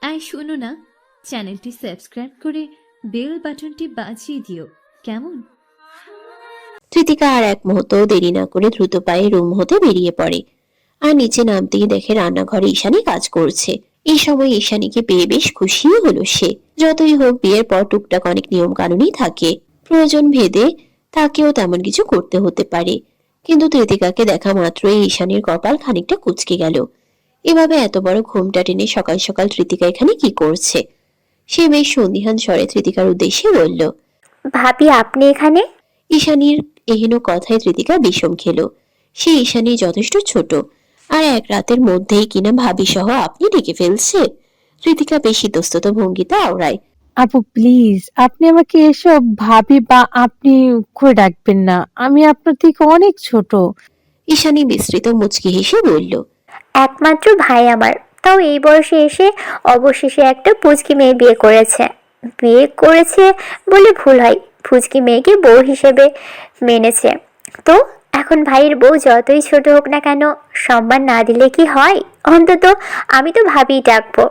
I শোনো না, চ্যানেলটি সাবস্ক্রাইব করে বেল বাটনটি বাজিয়ে দিও কেমন। কৃতিকা আর এক মুহূর্ত দেরি না করে দ্রুত পায়ে রুম হতে বেরিয়ে পড়ে। আর নিচে নামতেই দেখে রান্নাঘরে ঈশানী কাজ করছে। এই সময় ঈশানীকে পেয়ে বেশ খুশিও হলো সে। যতই হোক বিয়ের পর টুকটাক অনেক নিয়ম কানুনই থাকে, প্রয়োজন ভেদে তাকেও তেমন কিছু করতে হতে পারে। কিন্তু কৃতিকাকে দেখা মাত্রই ঈশানীর কপাল খানিকটা কুঁচকে গেল। এভাবে এত বড় ঘুমটা টেনে সকাল সকাল কৃতিকা এখানে কি করছে? সে বেশ সন্দিহান স্বরে কৃতিকার উদ্দেশ্যে বলল, ভাবি আপনি এখানে? ঈশানীর এহেন কথায় কৃতিকা বিষম খেল। সে ঈশানী যথেষ্ট ছোট, আর এক রাতের মধ্যেই কিনা ভাবি সহ আপনি ডেকে ফেলছে। কৃতিকা বেশ ইতস্তত ভঙ্গিতে আওড়ায়, আপু প্লিজ আপনি আমাকে এসব ভাবি বা আপনি করে ডাকবেন না, আমি আপনার থেকে অনেক ছোট। ঈশানী বিস্তৃত মুচকি হেসে বলল, একমাত্র ভাই আমার, তাও এই বয়সে এসে অবশেষে একটা পুচকি মেয়ে বিয়ে করেছে বলে ভুল হয়, পুচকি মেয়েকে বউ হিসেবে মেনেছে। তো এখন ভাইয়ের বউ যতই ছোট হোক না কেন, সম্মান না দিলে কি হয়? অন্তত আমি তো ভাবিই ডাকবো।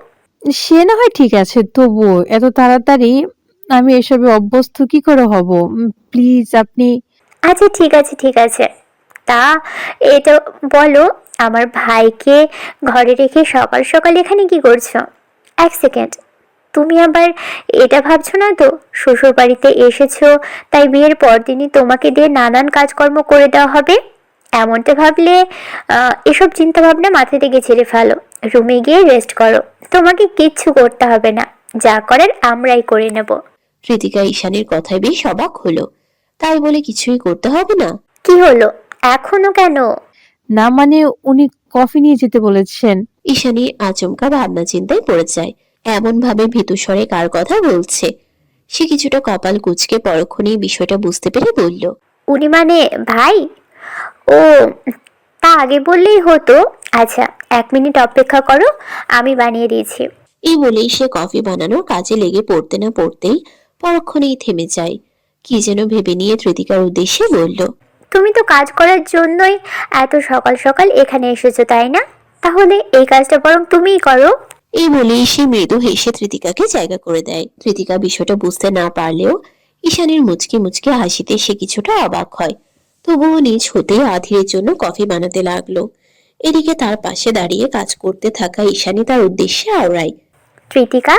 সে না হয় ঠিক আছে, তবু এত তাড়াতাড়ি আমি এসবে অভ্যস্ত কি করে হব? প্লিজ আপনি। আচ্ছা ঠিক আছে, তা এটা বলো, আমার ভাইকে ঘরে রেখে সকাল সকাল এখানে কি করছো? এক সেকেন্ড, তুমি আবার এটা ভাবছো না তো শ্বশুর বাড়িতে এসেছো তাই বিয়ের পরদিনই তোমাকে দিয়ে নানান কাজকর্ম করে দেওয়া হবে? এমনটা ভাবলে এসব চিন্তা ভাবনা মাথা থেকে ছেড়ে ফেলো, রুমে গিয়ে রেস্ট করো। তোমাকে কিচ্ছু করতে হবে না, যা করার আমরাই করে নেব। কৃতিকা ঈশানীর কথায় বেশ অবাক হলো। তাই বলে কিছুই করতে হবে না? কি হলো এখনো কেন? না মানে উনি কফি নিয়ে যেতে বলেছেন। ঈশানী আচমকা ভাবনা চিন্তায় পড়ে যায়। এমন ভাবে ভীতু স্বরে কার কথা বলছে। সে কিছুটা কপাল কুঁচকে পরক্ষণেই বিষয়টা বুঝতে পেরে বলল, উনি মানে ভাই? ও, তা আগে বললেই হতো। আচ্ছা 1 মিনিট অপেক্ষা করো, আমি বানিয়ে দিয়েছি। এই বলেই সে কফি বানানোর কাজে লেগে পড়তে না পড়তেই পরক্ষণেই থেমে যায়। কি যেন ভেবে নিয়ে কৃতিকার উদ্দেশ্যে বলল, তুমি তো কাজ করার জন্যই এত সকাল সকাল এখানে এসেছো তাই না? তাহলে এই কাজটা বরং তুমিই করো। এই বলেই সে মৃদু হেসে কৃতিকাকে জায়গা করে দেয়। কৃতিকা বিষয়টা বুঝতে না পারলেও ঈশানীর মুচকি মুচকি হাসিতে সে কিছুটা অবাক হয়। তবুও নিজ হতেই আধিরের জন্য কফি বানাতে লাগলো। এদিকে তার পাশে দাঁড়িয়ে কাজ করতে থাকা ঈশানী তার উদ্দেশ্যে আওড়ায়, কৃতিকা,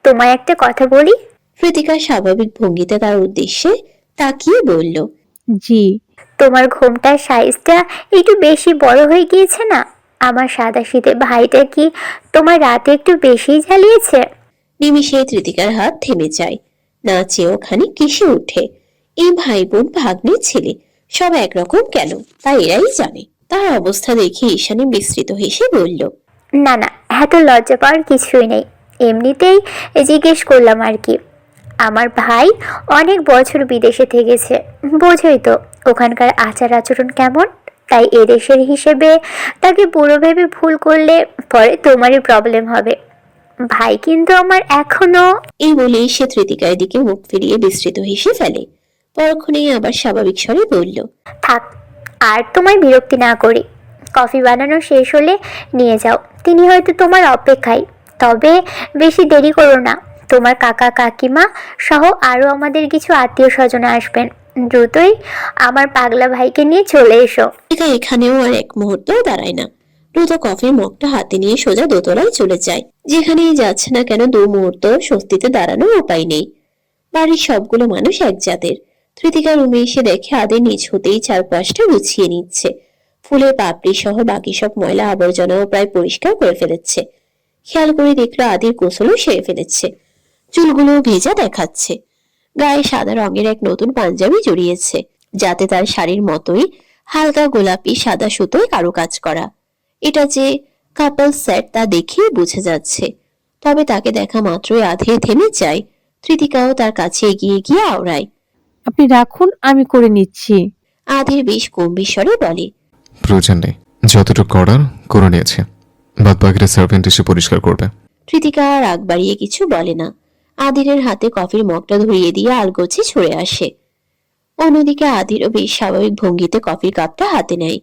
তোমায় একটা কথা বলি। কৃতিকা স্বাভাবিক ভঙ্গিতে তার উদ্দেশ্যে তাকিয়ে বলল, জি। তোমার ঘোমটার সাইজটা একটু বেশি বড় হয়ে গিয়েছে না? আমার সাদাসিধে ভাইটা কি তোমার রাতে একটু বেশিই জ্বালিয়েছে? নিমিষে কৃতিকার হাত থেমে যায়। না চেয়েও খানিক কেসে ওঠে। এই ভাই বোন ভাগ্নে ছেলে সব একরকম কেন তা এরাই জানে। তার অবস্থা দেখে ঈশানী বিস্তৃত হেসে বলল, না না, এত লজ্জা পাওয়ার কিছুই নেই, এমনিতেই জিজ্ঞেস করলাম আর কি। আমার ভাই অনেক বছর বিদেশে থেকেছে, বোঝোই তো ওখানকার আচার আচরণ কেমন। তাই এদেশের হিসেবে তাকে বুড়ো ভেবে ভুল করলে পরে তোমারই প্রবলেম হবে। ভাই কিন্তু আমার এখনো। এই বলেই সে কৃতিকার দিকে মুখ ফিরিয়ে বিস্তৃত হেসে ফেলে। পরক্ষণেই আবার স্বাভাবিক স্বরে বলল, থাক, আর তোমায় বিরক্তি না করি। কফি বানানো শেষ হলে নিয়ে যাও, তিনি হয়তো তোমার অপেক্ষায়। তবে বেশি দেরি করো না, তোমার কাকা কাকিমা সহ আরও আমাদের কিছু আত্মীয় স্বজন আসবেন। দ্রুতই আমার পাগলা ভাইকে নিয়ে চলে এসো। কৃতিকা এখানেও আর এক মুহূর্ত দাঁড়ায় না। দ্রুত কফির মগটা হাতে নিয়ে সোজা দোতলায় চলে যায়। যেখানেই যাচ্ছে না কেন দু মুহূর্ত স্বস্তিতে দাঁড়ানোর উপায় নেই। বাড়ির সবগুলো মানুষ এক জাতের। কৃতিকা রুমে এসে দেখে আদের নিজ হতেই চারপাশটা গুছিয়ে নিচ্ছে। ফুলের পাপড়ি সহ বাকি সব ময়লা আবর্জনাও প্রায় পরিষ্কার করে ফেলেছে। খেয়াল করে দেখলো আদির গোসলও সেরে ফেলেছে। চুলগুলো ভেজা দেখাচ্ছে। গায়ে সাদা রঙের এক নতুন পাঞ্জাবি জড়িয়েছে, যাতে তার শাড়ির মতোই হালকা গোলাপি সাদা সুতোয় কারুকাজ করা। এটা যে কাপল সেট তা দেখেই বোঝা যাচ্ছে। তবে তাকে দেখা মাত্রই আধে থেমে যায়। কৃতিকাও তার কাছে এগিয়ে গিয়ে আওড়ায়, আপনি রাখুন, আমি করে নিচ্ছি। আধের বেশ গম্ভীর স্বরে বলে, প্রয়োজন নেই, যতটুকু করার করে নিয়েছে, বাদ বাকিটা সার্ভেন্ট এসে পরিষ্কার করবে। কৃতিকা আর রাগ বাড়িয়ে কিছু বলে না। আদিরের হাতে কফির মগটা ধরিয়ে দিয়ে আলগোছে ছুঁড়ে আসে। অন্যদিকে আদিরও বেশ স্বাভাবিক ভঙ্গিতে কফির কাপটা হাতে নেয়।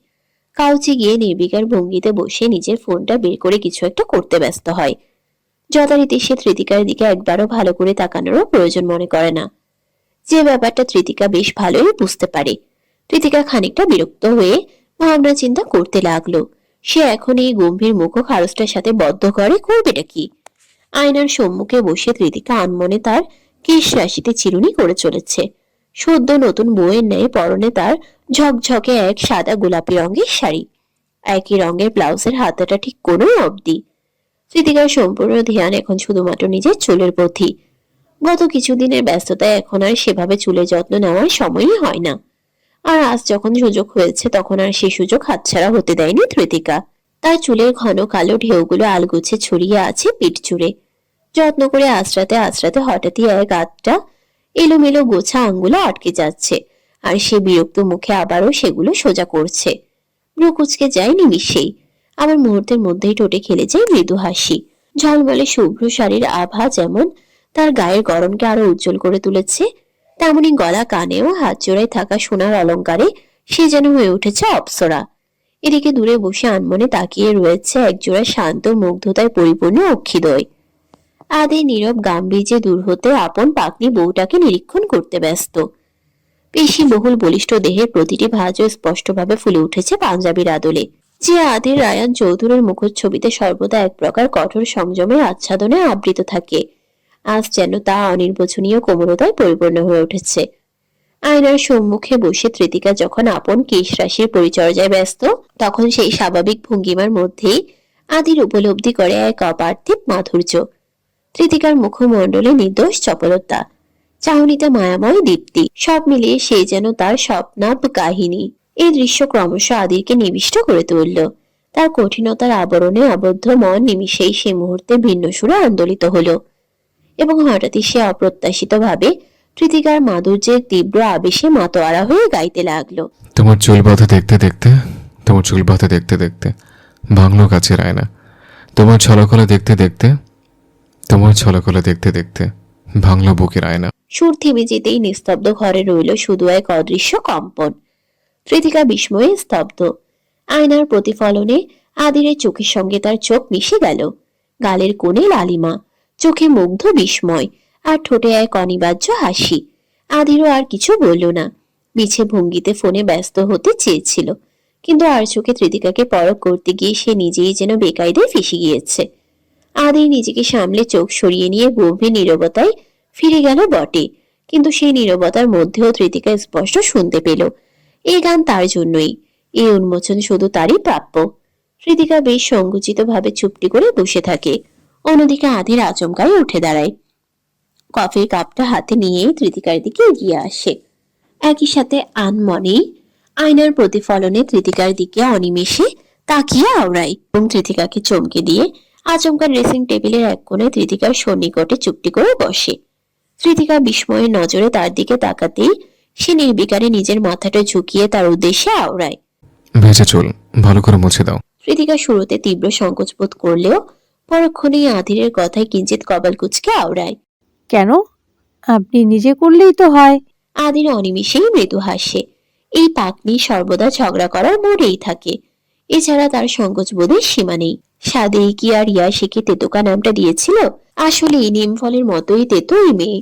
কাউচে গিয়ে নির্বিকার ভঙ্গিতে বসে নিজের ফোনটা বের করে কিছু একটা করতে ব্যস্ত হয়। যথারীতি সে তৃতিকার দিকে একবারও ভালো করে তাকানোরও প্রয়োজন মনে করে না। যে ব্যাপারটা তৃতিকা বেশ ভালোই বুঝতে পারে। তৃতিকা খানিকটা বিরক্ত হয়ে ভাবনা চিন্তা করতে লাগলো, সে এখন এই গম্ভীর মুখ খারসটার সাথে বদ্ধ করে করবেটা কি। আয়নার সম্মুখে বসে তৃতিকা আনমনে তার কেশ রাশিতে চিরুনি করে চলেছে। সদ্য নতুন বউয়ের ন্যায় পরনে তার ঝকঝকে এক সাদা গোলাপি রঙের শাড়ি, একই রঙের ব্লাউজের হাতাটা ঠিক কোনো অবধি। তৃতিকার সম্পূর্ণ ধ্যান এখন শুধুমাত্র নিজের চুলের প্রতি। গত কিছুদিনের ব্যস্ততায় এখন আর সেভাবে চুলের যত্ন নেওয়ার সময়ই হয় না। আর আজ যখন সুযোগ হয়েছে তখন আর সেই সুযোগ হাতছাড়া হতে দেয়নি তৃতিকা। তার চুলের ঘন কালো ঢেউগুলো আলগোছে ছড়িয়ে আছে পিঠ জুড়ে। যত্ন করে আঁচড়াতে আঁচড়াতে হঠাৎই এক আধটা এলোমেলো গোছা আঙ্গুলে আটকে যাচ্ছে, আর সে বিরক্ত মুখে আবারও সেগুলো সোজা করছে। ভ্রু কুঁচকে যায় নিমিষেই, আবার মুহূর্তের মধ্যেই ঠোঁটে খেলে যায় মৃদু হাসি। ঝলমলে শুভ্র শাড়ির আভা যেমন তার গায়ের গরমকে আরো উজ্জ্বল করে তুলেছে, তেমনি গলা কানেও হাত জোড়ায় থাকা সোনার অলংকারে সে যেন হয়ে উঠেছে অপ্সরা। এদিকে দূরে বসে আনমনে তাকিয়ে রয়েছে একজোড়া শান্ত মুগ্ধতায় পরিপূর্ণ অক্ষিদ্বয়। আদে নীরব গাম্ভীর্যে দূর হতে আপন পাকনি বউটাকে নিরীক্ষণ করতে ব্যস্ত। পেশি বহুল বলিষ্ঠ দেহের প্রতিটি ভাঁজও স্পষ্টভাবে ফুলে উঠেছে পাঞ্জাবির আদলে। যে আদির রায়ান চৌধুরীর মুখচ্ছবিতে সর্বদা এক প্রকার কঠোর সংযমের আচ্ছাদনে আবৃত থাকে, আজ যেন তা অনির্বচনীয় কোমলতায় পরিপূর্ণ হয়ে উঠেছে। আয়নার সম্মুখে বসে তৃতিকা যখন আপন কেশ রাশির পরিচর্যায় ব্যস্ত, তখন সেই স্বাভাবিক ভঙ্গিমার মধ্যেই আদির উপলব্ধি করে এক অপার্থিব মাধুর্য। তৃতিকার মুখমণ্ডলে নির্দোষ চপলতা, চাহনিতে মায়াময় দীপ্তি, সব মিলিয়ে সে যেন তার স্বপ্নাব কাহিনী। এই দৃশ্য ক্রমশ আদিরকে নিবিষ্ট করে তুলল। তার কঠিনতার আবরণে আবদ্ধ মন নিমিষেই সে মুহূর্তে ভিন্ন সুরে আন্দোলিত হলো, এবং হঠাৎই সে অপ্রত্যাশিত ভাবে তৃতিকার মাধুর্যের তীব্র আবেশে মাতোয়ারা হয়ে গাইতে লাগলো। তোমার চুল বাঁধা দেখতে দেখতে, তোমার চুল বাঁধা দেখতে দেখতে ভাঙলো কাছের আয়না। তোমার ছলকলা দেখতে দেখতে, তোমার ছলকলা দেখতে দেখতে ভাঙলো বুকের আয়না। সুর থেমে যেতেই নিস্তব্ধ ঘরে রইল শুধু এক অদৃশ্য কম্পন। তৃতিকা বিস্ময়ে স্তব্ধ। আয়নার প্রতিফলনে আদিরের চোখের সঙ্গে তার চোখ মিশে গেল। গালের কোণে লালিমা, চোখে মুগ্ধ বিস্ময়, আর ঠোঁটে এক অনিবার্য হাসি। আদিরও আর কিছু বলল না, বিছে ভঙ্গিতে ফোনে ব্যস্ত হতে চেয়েছিল, কিন্তু আর চোখে তৃতিকাকে পরখ করতে গিয়ে সে নিজেই যেন বেকায়দায় ফেঁসে গিয়েছে। আদির নিজেকে সামলে চোখ সরিয়ে নিয়ে গভীর নীরবতায় ফিরে গেল বটে, কিন্তু সেই নীরবতার মধ্যেও তৃতিকা স্পষ্ট শুনতে পেল এই গান তার জন্যই, এই উন্মোচন শুধু তারই প্রাপ্য। তৃতিকা বেশ সংকুচিত ভাবে চুপটি করে বসে থাকে। অন্যদিকে আদির আচমকাই উঠে দাঁড়ায়, কফির কাপটা হাতে নিয়ে তৃতিকার দিকে এগিয়ে আসে। একই সাথে আনমনেই আয়নার প্রতিফলনে তৃতিকার দিকে অনিমেষে তাকিয়ে আওড়ায়, এবং তৃতিকাকে চমকে দিয়ে আচমকা ড্রেসিং টেবিলের এক কোণে তৃতিকার সন্নিকটে চুপটি করে বসে। তৃতিকা বিস্ময়ের নজরে তার দিকে তাকাতেই সে নির্বিকারে নিজের মাথাটা ঝুঁকিয়ে তার উদ্দেশ্যে আওড়ায়। ভেজা চুল ভালো করে মুছে দাও। তৃতিকা শুরুতে তীব্র সংকোচ বোধ করলেও পরক্ষণেই আধিরের কথায় কিঞ্চিত কপাল কুঁচকে আওড়ায়। কেন? আপনি নিজে করলেই তো হয়। আদির অনিমেষেই মৃদু হাসে। এই পাকনি সর্বদা ঝগড়া করার মোড়েই থাকে, এছাড়া তার সংকোচ বোধের সীমা নেই। সাদেই কি আর ইয়াশিকে তেতুকা নামটা দিয়েছিল, আসলে নিম ফলের মতোই তেতো এই মেয়ে।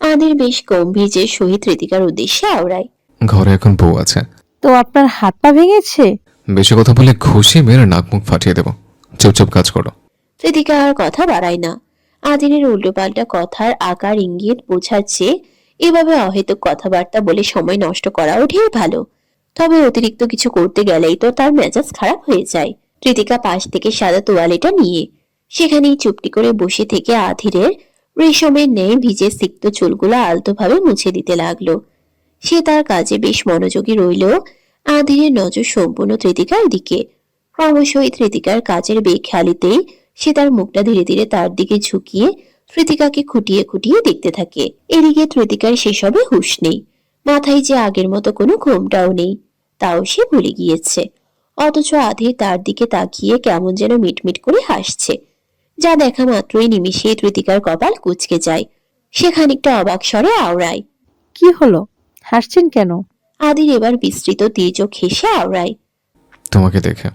আদির বেশ গম্ভীর্যের সহিত তৃতিকার উদ্দেশ্যে আওড়ায়। ঘরে এখন বউ আছে। তো আপনার হাত পা ভেঙেছে? বেশি কথা বলে ঘুষি মেরে নাক মুখ ফাটিয়ে দেবো। চুপচাপ কাজ করো। তৃতিকা আর কথা বাড়ায় না। আদিরের উল্টোপাল্টা কথার আকার ইঙ্গিত বোঝাচ্ছে এভাবে অহেতুক কথাবার্তা বলে সময় নষ্ট করাও ঢের ভালো, তবে অতিরিক্ত কিছু করতে গেলেই তো তার মেজাজ খারাপ হয়ে যায়। তৃতিকা পাশ থেকে সাদা তোয়ালেটা নিয়ে সেখানেই চুপটি করে বসে থেকে আধিরের রেশমের ন্যায় ভিজে সিক্ত চুলগুলো আলতোভাবে মুছে দিতে লাগলো। সে তার কাজে বেশ মনোযোগী রইলেও আধিরের নজর সম্পূর্ণ তৃতিকার দিকে। ক্রমশই তৃতিকার কাজের বেখেয়ালিতেই সে তার মুখটা ধীরে ধীরে তার দিকে ঝুঁকিয়ে তৃতিকাকে খুঁটিয়ে খুঁটিয়ে দেখতে থাকে। এদিকে তৃতিকার সেসবে হুঁশ নেই, মাথায় যে আগের মতো কোনো ঘোমটাও নেই, তাও সে ভুলে গিয়েছে। অথচ আধির তার দিকে তাকিয়ে কেমন যেন মিটমিট করে হাসছে, যা দেখা মাত্রই নিমিষে তৃতিকার কপাল কুঁচকে যায়। সে খানিকটা অবাক স্বরে আওড়ায়। কি হলো, হাসছেন কেন? আদির এবার বিস্তৃত তির্যক হেসে আওড়ায়। তোমাকে দেখে।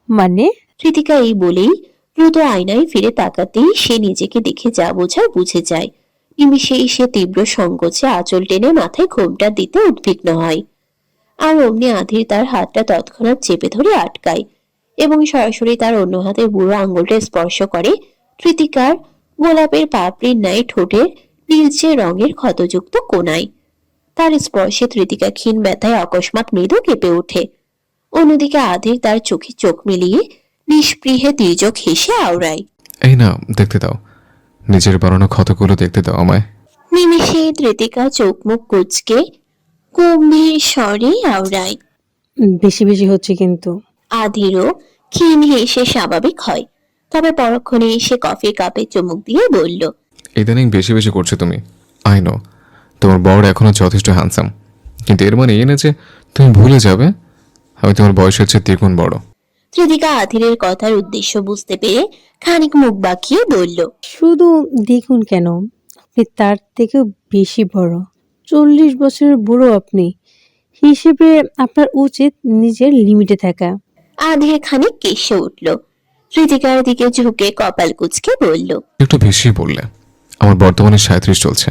মানে? কৃতিকা এই বলেই দ্রুত আয়নায় ফিরে তাকাতেই সে নিজেকে দেখে যা বোঝার বুঝে যায়। নিমিষেই সে তীব্র সংকোচে আঁচল টেনে মাথায় ঘোমটা দিতে উদ্বিগ্ন হয়। আর অমনি আধির তার হাতটা তৎক্ষণাৎ চেপে ধরে আটকায় এবং সরাসরি তার অন্য হাতের বুড়ো আঙ্গুলটা স্পর্শ করে কৃতিকার গোলাপের পাপড়ির ন্যায় ঠোঁটের নীলচে রঙের ক্ষতযুক্ত কোনায়। তার স্পর্শে কৃতিকা ক্ষীণ ব্যথায় অকস্মাৎ মৃদু কেঁপে ওঠে। অন্যদিকে আধির তার চোখে চোখ মিলিয়ে নিষ্পৃহে তির্যক হেসে আওড়ায়। এই না, দেখতে দাও, নিজের বানানো ক্ষতগুলো দেখতে দাও আমায়। নিমেষে কৃতিকা চোখ মুখ কুচকে গম্ভীর স্বরে আওড়ায়। বেশি বেশি হচ্ছে কিন্তু। আধিরও ক্ষীণ হেসে স্বাভাবিক হয়, তবে পরক্ষণে সে কফির কাপে চুমুক দিয়ে বলল, ইদানিং বেশি বেশি করছো তুমি। আই নো তোমার বড় এখনো যথেষ্ট হ্যান্ডসাম, কিন্তু এর মানে এই না যে তুমি ভুলে যাবে আমি তোমার বয়সের চেয়ে দ্বিগুণ বড়। কৃতিকা আধিরের কথার উদ্দেশ্য বুঝতে পেরে খানিক মুখ বাঁকিয়ে বলল, শুধু দেখুন কেন, আপনি তার থেকেও বেশি বড়। 40 বছরের বুড়ো আপনি, হিসেবে আপনার উচিত নিজের লিমিটে থাকা। আধির খানিক কেসে উঠল। কৃতিকার দিকে ঝুঁকে কপাল কুঁচকে বলল, একটু বেশি বললে। আমার বর্তমানে 37 চলছে,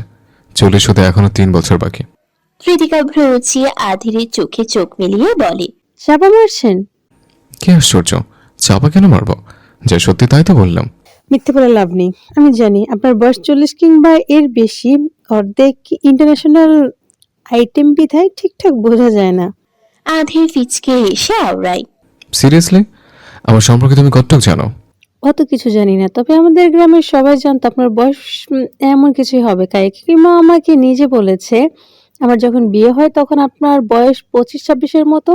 40 হতে এখনো 3 বছর বাকি। কৃতিকা ভ্রু উঁচিয়ে আধিরের চোখে চোখ মিলিয়ে বলে, চাপা মারছেন? কি আশ্চর্য, চাপা কেন মারবো? যা সত্যি তাই তো বললাম। মিথ্যে বলে লাভ নেই। আমি জানি আপনার বয়স 40 কিংবা এর বেশি, অর্ধেক ইন্টারন্যাশনাল আইটেম বিধায় ঠিকঠাক বোঝা যায় না। আধির ফিচকে এসে আওড়ায়। সিরিয়াসলি? আমার সম্পর্কে তুমি কতটুকু জানো? অত কিছু জানি না, তবে আমাদের গ্রামের সবাই জানতো আপনার বয়স এমন কিছুই হবে। কাকিমা আমাকে নিজে বলেছে আমার যখন বিয়ে হয় তখন আপনার বয়স 25-26-এর মতো।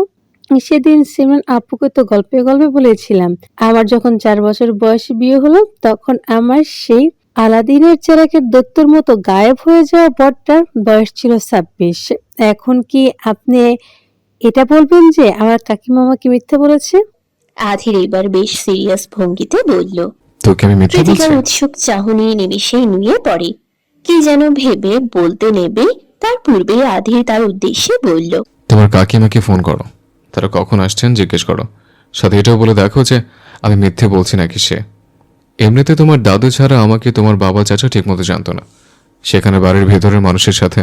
সেদিন সিমরান আপুকে তো গল্পে গল্পে বলেছিলাম আমার যখন 4 বছর বয়সে বিয়ে হলো তখন আমার সেই আলাদিনের চেরাকের দৈত্যের মতো গায়েব হয়ে যাওয়া বরটার বয়স ছিল 26। এখন কি আপনি এটা বলবেন যে আমার কাকিমা আমাকে মিথ্যে বলেছে? আধির এবার বেশ সিরিয়াস ভঙ্গিতে বলল। তোকে আমি মিথ্যে বলছি? কৃতিকার উৎসুক চাহনি নিমিষেই নুয়ে পড়ে। কি যেন ভেবে বলতে নেবে তার পূর্বেই আধির তার উদ্দেশ্যে বলল, তোমার কাকিমাকে ফোন করো, তারা কখন আসছেন জিজ্ঞেস করো। সাথে এটাও বলে দেখো যে আমি মিথ্যে বলছি নাকি সে। এমনিতে তোমার দাদু ছাড়া আমাকে তোমার বাবা চাচা ঠিকমতো জানতো না। সেখানে বাড়ির ভেতরের মানুষের সাথে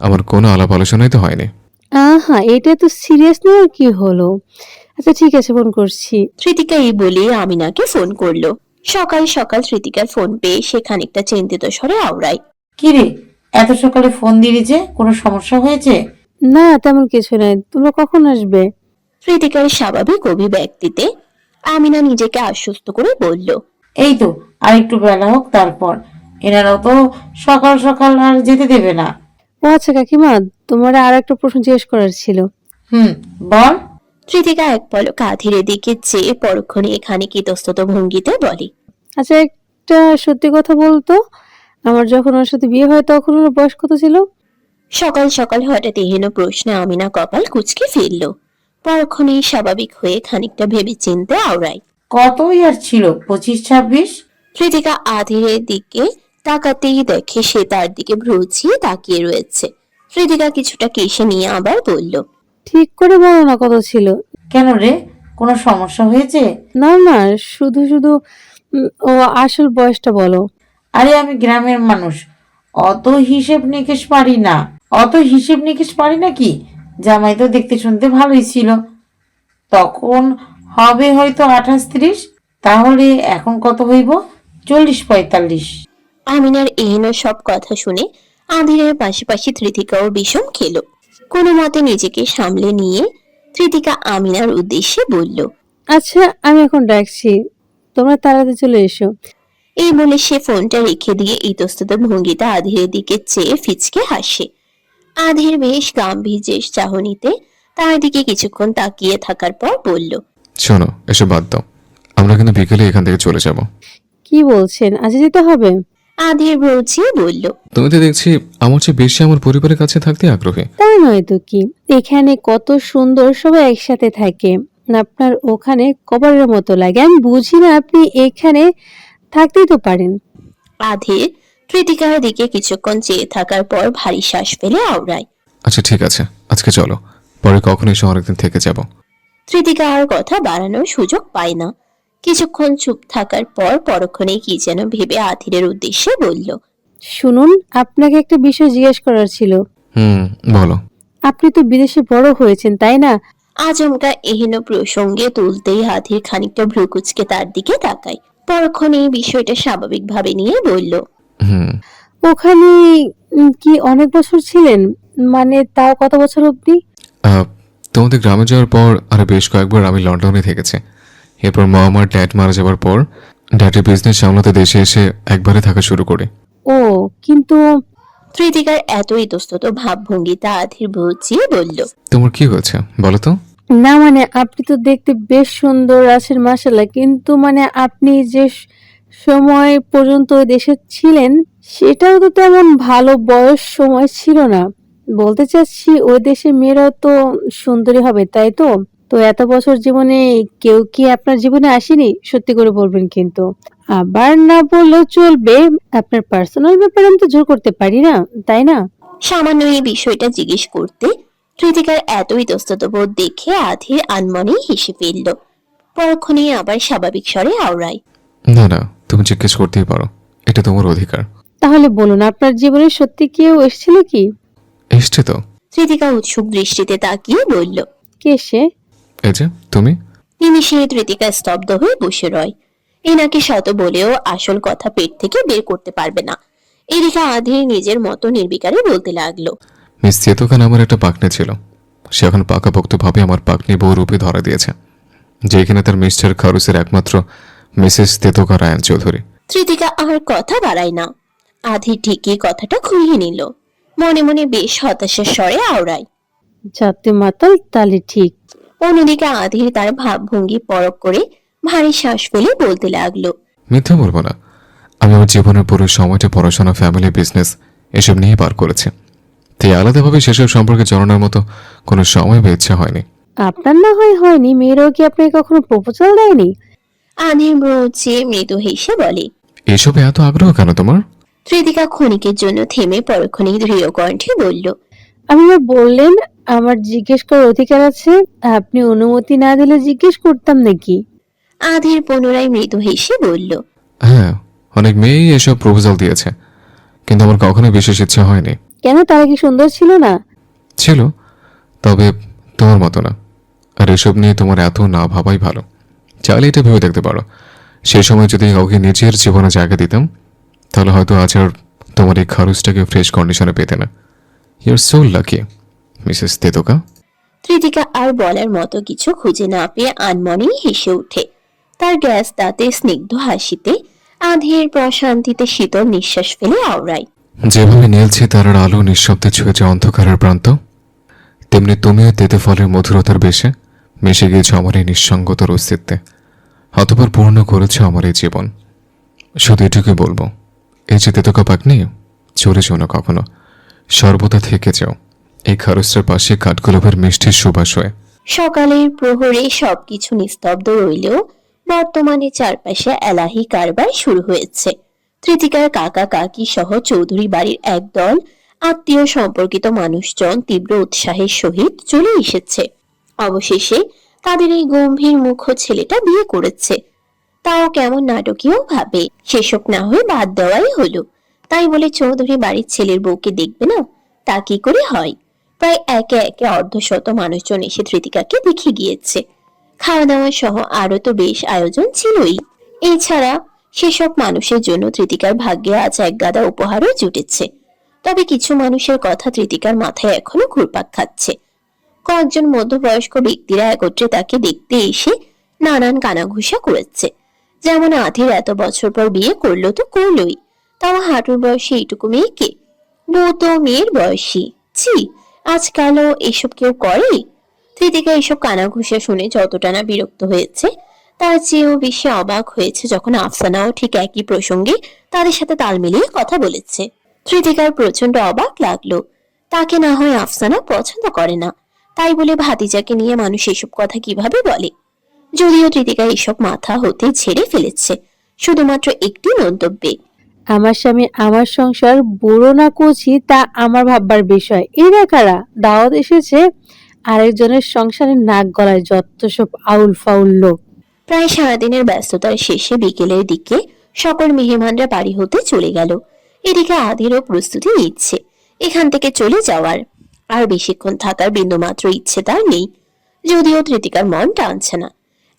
আমার কোনো আলাপ আলোচনাই তো হয়নি। আহা, এটা তো সিরিয়াস নেওয়ার কি হলো? আচ্ছা ঠিক আছে, ফোন করছি। কৃতিকা এই বলে আমিনাকে ফোন করলো। সকাল সকাল কৃতিকার ফোন পেয়ে সে খানিকটা চিন্তিত স্বরে আওড়ায়। কিরে, এত সকালে ফোন দিলি যে? কোনো সমস্যা হয়েছে? না তেমন কিছু নাই, তোমরা কখন আসবে? কৃতিকার স্বাভাবিক অভিব্যক্তিতে আমিনা নিজেকে আশ্বস্ত করে বলল, এই তো আর একটু বেলা হোক তারপর। এনারাও তো সকাল সকাল আর যেতে দেবে না। ও আচ্ছা কাকিমা, তোমার আর একটা প্রশ্ন জিজ্ঞেস করার ছিল। বল। কৃতিকা এক পলক আধিরের দিকে চেয়ে পরক্ষণে খানিক ইতস্তত ভঙ্গিতে বলে, আচ্ছা একটা সত্যি কথা বলতো, আমার যখন ওর সাথে বিয়ে হয় তখন ওর বয়স কত ছিল? সকাল সকাল হঠাৎ এহেন প্রশ্নে আমিনা কপাল কুঁচকে ফিরল। পরক্ষণে স্বাভাবিক হয়ে খানিকটা ভেবে চিনতে আওড়ায়। কতই আর ছিল, 25-26? কৃতিকা আধিরের দিকে তাকাতেই দেখে সে তার দিকে ভ্রুচিয়ে তাকিয়ে রয়েছে। কৃতিকা কিছুটা কেশে নিয়ে আবার বলল, ঠিক করে বলো না কত ছিল। কেন রে, কোনো সমস্যা হয়েছে? না না, শুধু শুধু ও আসল বয়সটা বলো। আরে আমি গ্রামের মানুষ, অত হিসেব নিকেশ পারি না। কি? জামাই তো দেখতে শুনতে ভালোই ছিল, তখন হবে হয়তো 28-30। তাহলে এখন কত হইব? 40-45। আমিনার এহেন সব কথা শুনে আধিরের পাশাপাশি তৃতিকাও বিষম খেল। কোনো মতে নিজেকে সামলে নিয়ে তৃতিকা আমিনার উদ্দেশ্যে বলল, আচ্ছা আমি এখন ডাকছি, তোমরা তাড়াতাড়ি চলে এসো। এই বলে সে ফোনটা রেখে দিয়ে ইতস্তত ভঙ্গিতে আধিরের দিকে চেয়ে ফিচকে হাসে। আধির বেশ গাম্ভীর্যের চাহনিতে তার দিকে কিছুক্ষণ তাকিয়ে থাকার পর বলল, শোনো, এসব বাদ দাও, আমরা কিন্তু বিকেলে এখান থেকে চলে যাব। কি বলছেন, আজ যেতে হবে? আধির বলছিয়ে বলল, তুমি তো দেখছি আমার চেয়ে বেশি আমার পরিবারের কাছে থাকতে আগ্রহী। তাই নয় তো কি, এখানে কত সুন্দর সবাই একসাথে থাকে, আপনার ওখানে কবরের মতো লাগে। আমি বুঝি না আপনি এখানে থাকতেই তো পারেন। আধির কৃতিকার দিকে কিছুক্ষণ চেয়ে থাকার পর ভারী শ্বাস ফেলে আওড়ায়। আচ্ছা ঠিক আছে, আজকে চলো, পরে কখন এসে অনেকদিন থেকে যাব। কৃতিকা আর কথা বাড়ানোর সুযোগ পায় না। কিছুক্ষণ চুপ থাকার পর পরক্ষণে কি যেন ভেবে আধিরের উদ্দেশ্যে বলল, শুনুন, আপনাকে একটা বিষয় জিজ্ঞেস করার ছিল। হুম, বলো। আপনি তো বিদেশে বড় হয়েছেন, তাই না? আচমকা এহেন প্রসঙ্গে তুলতেই আধির খানিকটা ভ্রুকুচকে তার দিকে তাকায়। পরক্ষণে এই বিষয়টা স্বাভাবিকভাবে নিয়ে বলল, হুম, ওখানে কি অনেক বছর ছিলেন? মানে তাও কত বছর অবধি? আহ, তোমাদের গ্রামে যাওয়ার পর আরো বেশ কয়েকবার আমি লন্ডনে থেকেছি। এরপর মা আমার ড্যাড মারা যাওয়ার পর ড্যাডের বিজনেস সামলাতে দেশে এসে একবারে থাকা শুরু করি। ও, কিন্তু কৃতিকার এত ইতস্তত ভাবভঙ্গিতে আধির বুঝিয়ে বলল, তোমার কি হয়েছে বলো তো? না মানে আপনি তো দেখতে বেশ সুন্দর আছেন মাশাআল্লাহ, কিন্তু মানে আপনি যে সময় পর্যন্ত ওই দেশে ছিলেন সেটাও তো তেমন ভালো বয়স সময় ছিল না। বলতে চাচ্ছি ওই দেশে মেয়েরাও তো সুন্দরী হবে, তাই তো? তো এত বছর জীবনে কেউ কি আপনার জীবনে আসেনি? সত্যি করে বলবেন কিন্তু। আবার না বললেও চলবে, আপনার পার্সোনাল ব্যাপারে আমি তো জোর করতে পারি না, তাই না? সামান্য এই বিষয়টা জিজ্ঞেস করতে কৃতিকার এত ইতস্তত বোধ দেখে আধির আনমনেই হেসে ফেলল। পরক্ষণে আবার স্বাভাবিক স্বরে আওড়ায়, না না, তুমি জিজ্ঞেস করতেই পারো, এটা তোমার অধিকার। তাহলে বলুন, আপনার জীবনে সত্যি কেউ এসেছিল কি? এসছে তো। কৃতিকা উৎসুক দৃষ্টিতে তাকিয়ে বলল। কে সে? এই যে তুমি। নিমিষে কৃতিকা স্তব্ধ হয়ে বসে রয়। এনাকে শত বলেও আসল কথা পেট থেকে বের করতে পারবে না। এদিকে আধির নিজের মতো নির্বিকারে বলতে লাগলো, মিস চেতকান আমার একটা পাকনে ছিল। সে এখন পাকাপোক্তভাবে আমার পাকনি বউ রূপে ধরা দিয়েছে, যে কিনা তার মিস্টার খারুসের একমাত্র মিসেস তেতকা রায়ন চৌধুরী। কৃতিকা আর কথা বাড়ায় না। আধির ঠিকই কথাটা ঘুরিয়ে নিল। মনে মনে বেশ হতাশার স্বরে আওড়ায়। যাতে মাতাল, তাহলে ঠিক। অন্যদিকে আধির তার ভাবভঙ্গি পরখ করে ভারী শ্বাস ফেলে বলতে লাগলো, মিথ্যা বলবো না, আমি আমার জীবনের পুরো সময়টা পড়াশোনা, ফ্যামিলি, বিজনেস এসব নিয়ে পার করেছি। তাই আলাদাভাবে সেসব সম্পর্কে জানানোর মতো কোনো সময় বা ইচ্ছা হয়নি। আপনার না হয় হয়নি, মেয়েরাও কি আপনাকে কখনো প্রপোজাল দেয়নি? আধির ব্রুচে মৃদু হেসে বলে। এসবে এত আগ্রহ কেন তোমার? কৃতিকা ক্ষণিকের জন্য থেমে পরক্ষণে দৃঢ় কণ্ঠে বলল, আপনি না বললেন আমার জিজ্ঞেস করার অধিকার আছে, আপনি অনুমতি না দিলে জিজ্ঞেস করতাম নাকি? আধির পুনরায় মৃদু হেসে বলল, হ্যাঁ, অনেক মেয়েই এসব প্রপোজাল দিয়েছে, কিন্তু আমার কখনো বিশেষ ইচ্ছা হয়নি। কেন, তারা কি সুন্দর ছিল না? ছিল, তবে তোমার মতো না। আর এসব নিয়ে তোমার এত না ভাবাই ভালো। চাইলে এটা ভেবে দেখতে পারো, সেই সময় যদি কাউকে নিজের জীবনে জায়গা দিতাম, তাহলে হয়তো আজ আর তোমার এই খারুসটাকে ফ্রেশ কন্ডিশনে পেতে না। ইউর সো লাকি মিসেস তেতকা। কৃতিকা আর বলার মতো কিছু খুঁজে না পেয়ে আনমনেই হেসে ওঠে। তার গ্যাস দাঁতে স্নিগ্ধ হাসিতে আধির প্রশান্তিতে শীতল নিঃশ্বাস ফেলে আওড়ায়। যেভাবে নীলছে তারার আলো নিঃশব্দে ছুঁয়েছে অন্ধকারের প্রান্ত, তেমনি তুমিও তেতে ফলের মধুরতার বেশে মিশে গিয়েছ আমার এই নিঃসঙ্গতার অস্তিত্বে। অতপর পূর্ণ করেছে আমার এই জীবন। শুধু এটুকুই বলবো, এই যে তেতকা পাকনি, চলে যেও না কখনো, সর্বদা থেকে যাও এই খারুসটার পাশে কাঠগোলাপের মিষ্টি সুবাস হয়ে। সকালের প্রহরে সবকিছু নিস্তব্ধ রইলেও বর্তমানে চারপাশে এলাহি কারবার শুরু হয়েছে। কৃতিকার কাকা কাকি সহ চৌধুরী বাড়ির একদল আত্মীয় সম্পর্কিত মানুষজন তীব্র উৎসাহের সহিত চলে এসেছে। অবশেষে তাদের এই গম্ভীর মুখ ছেলেটা বিয়ে করেছে, তাও কেমন নাটকীয় ভাবে। সেসব না হয়ে বাদ দেওয়াই হলো। তাই বলে চৌধুরী বাড়ির ছেলের বউকে দেখবে না, তা কি করে হয়? প্রায় একে একে অর্ধশত মানুষজন এসে ধৃতিকাকে দেখে গিয়েছে। খাওয়া দাওয়া সহ আরো তো বেশ আয়োজন ছিলই। এছাড়া সেসব মানুষের জন্য ধৃতিকার ভাগ্যে আজ এক গাদা উপহারও জুটেছে। তবে কিছু মানুষের কথা ধৃতিকার মাথায় এখনো ঘুরপাক খাচ্ছে। কয়েকজন মধ্যবয়স্ক ব্যক্তিরা একত্রে তাকে দেখতে এসে নানান কানাঘুষা করেছে। যেমন আধির এত বছর পর বিয়ে করলো তো করলোই, তাও হাঁটুর বয়সী এইটুকু মেয়েকে। বউ তো মেয়ের বয়সী। ছি, আজকালও এসব কেউ করে? কৃতিকা এসব কানাঘুষা শুনে যতটা না বিরক্ত হয়েছে, তার চেয়েও বেশি অবাক হয়েছে যখন আফসানাও ঠিক একই প্রসঙ্গে তাদের সাথে তাল মিলিয়ে কথা বলেছে। কৃতিকার প্রচন্ড অবাক লাগলো। তাকে না হয় আফসানা পছন্দ করে না, তাই বলে ভাতিজাকে নিয়ে মানুষ এসব কথা কিভাবে বলে? যদিও কৃতিকা এসব মাথা হতে ঝেড়ে ফেলেছে শুধুমাত্র একটি মন্তব্যে। আমার স্বামী, আমার সংসার, বুড়ো না কচি তা আমার ভাববার বিষয়। এরা কারা? দাওয়াত এসেছে, আরেকজনের সংসারে নাক গলায় যত সব আউল ফাউল লোক। প্রায় সারাদিনের ব্যস্ততার শেষে বিকেলের দিকে সকল মেহমানরা বাড়ি হতে চলে গেল। এদিকে আধিরও প্রস্তুতি নিচ্ছে এখান থেকে চলে যাওয়ার। আর বেশিক্ষণ থাকার বিন্দুমাত্র ইচ্ছে তার নেই, যদিও তৃতিকার মন টানছে না।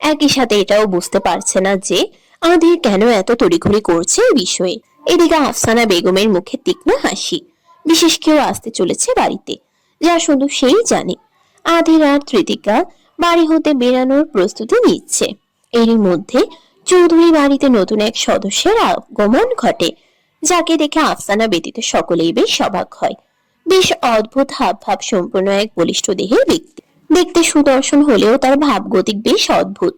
একই সাথে এটাও বুঝতে পারছে না যে আধির কেন এত তড়িঘড়ি করছে এই বিষয়ে। এদিকে আফসানা বেগমের মুখে তীক্ষ্ণ হাসি। বিশেষ কেউ আসতে চলেছে বাড়িতে, যা শুধু সেই জানে। আধির আর তৃতিকা বাড়ি হতে বেরানোর প্রস্তুতি নিচ্ছে। এরই মধ্যে চৌধুরী বাড়িতে নতুন এক সদস্যের আগমন ঘটে, যাকে দেখে আফসানা ব্যতীত সকলেই বেশ অবাক হয়। বেশ অদ্ভুত হাবভাব সম্পন্ন এক বলিষ্ঠ দেহের ব্যক্তি। দেখতে সুদর্শন হলেও তার ভাবগতিক বেশ অদ্ভুত।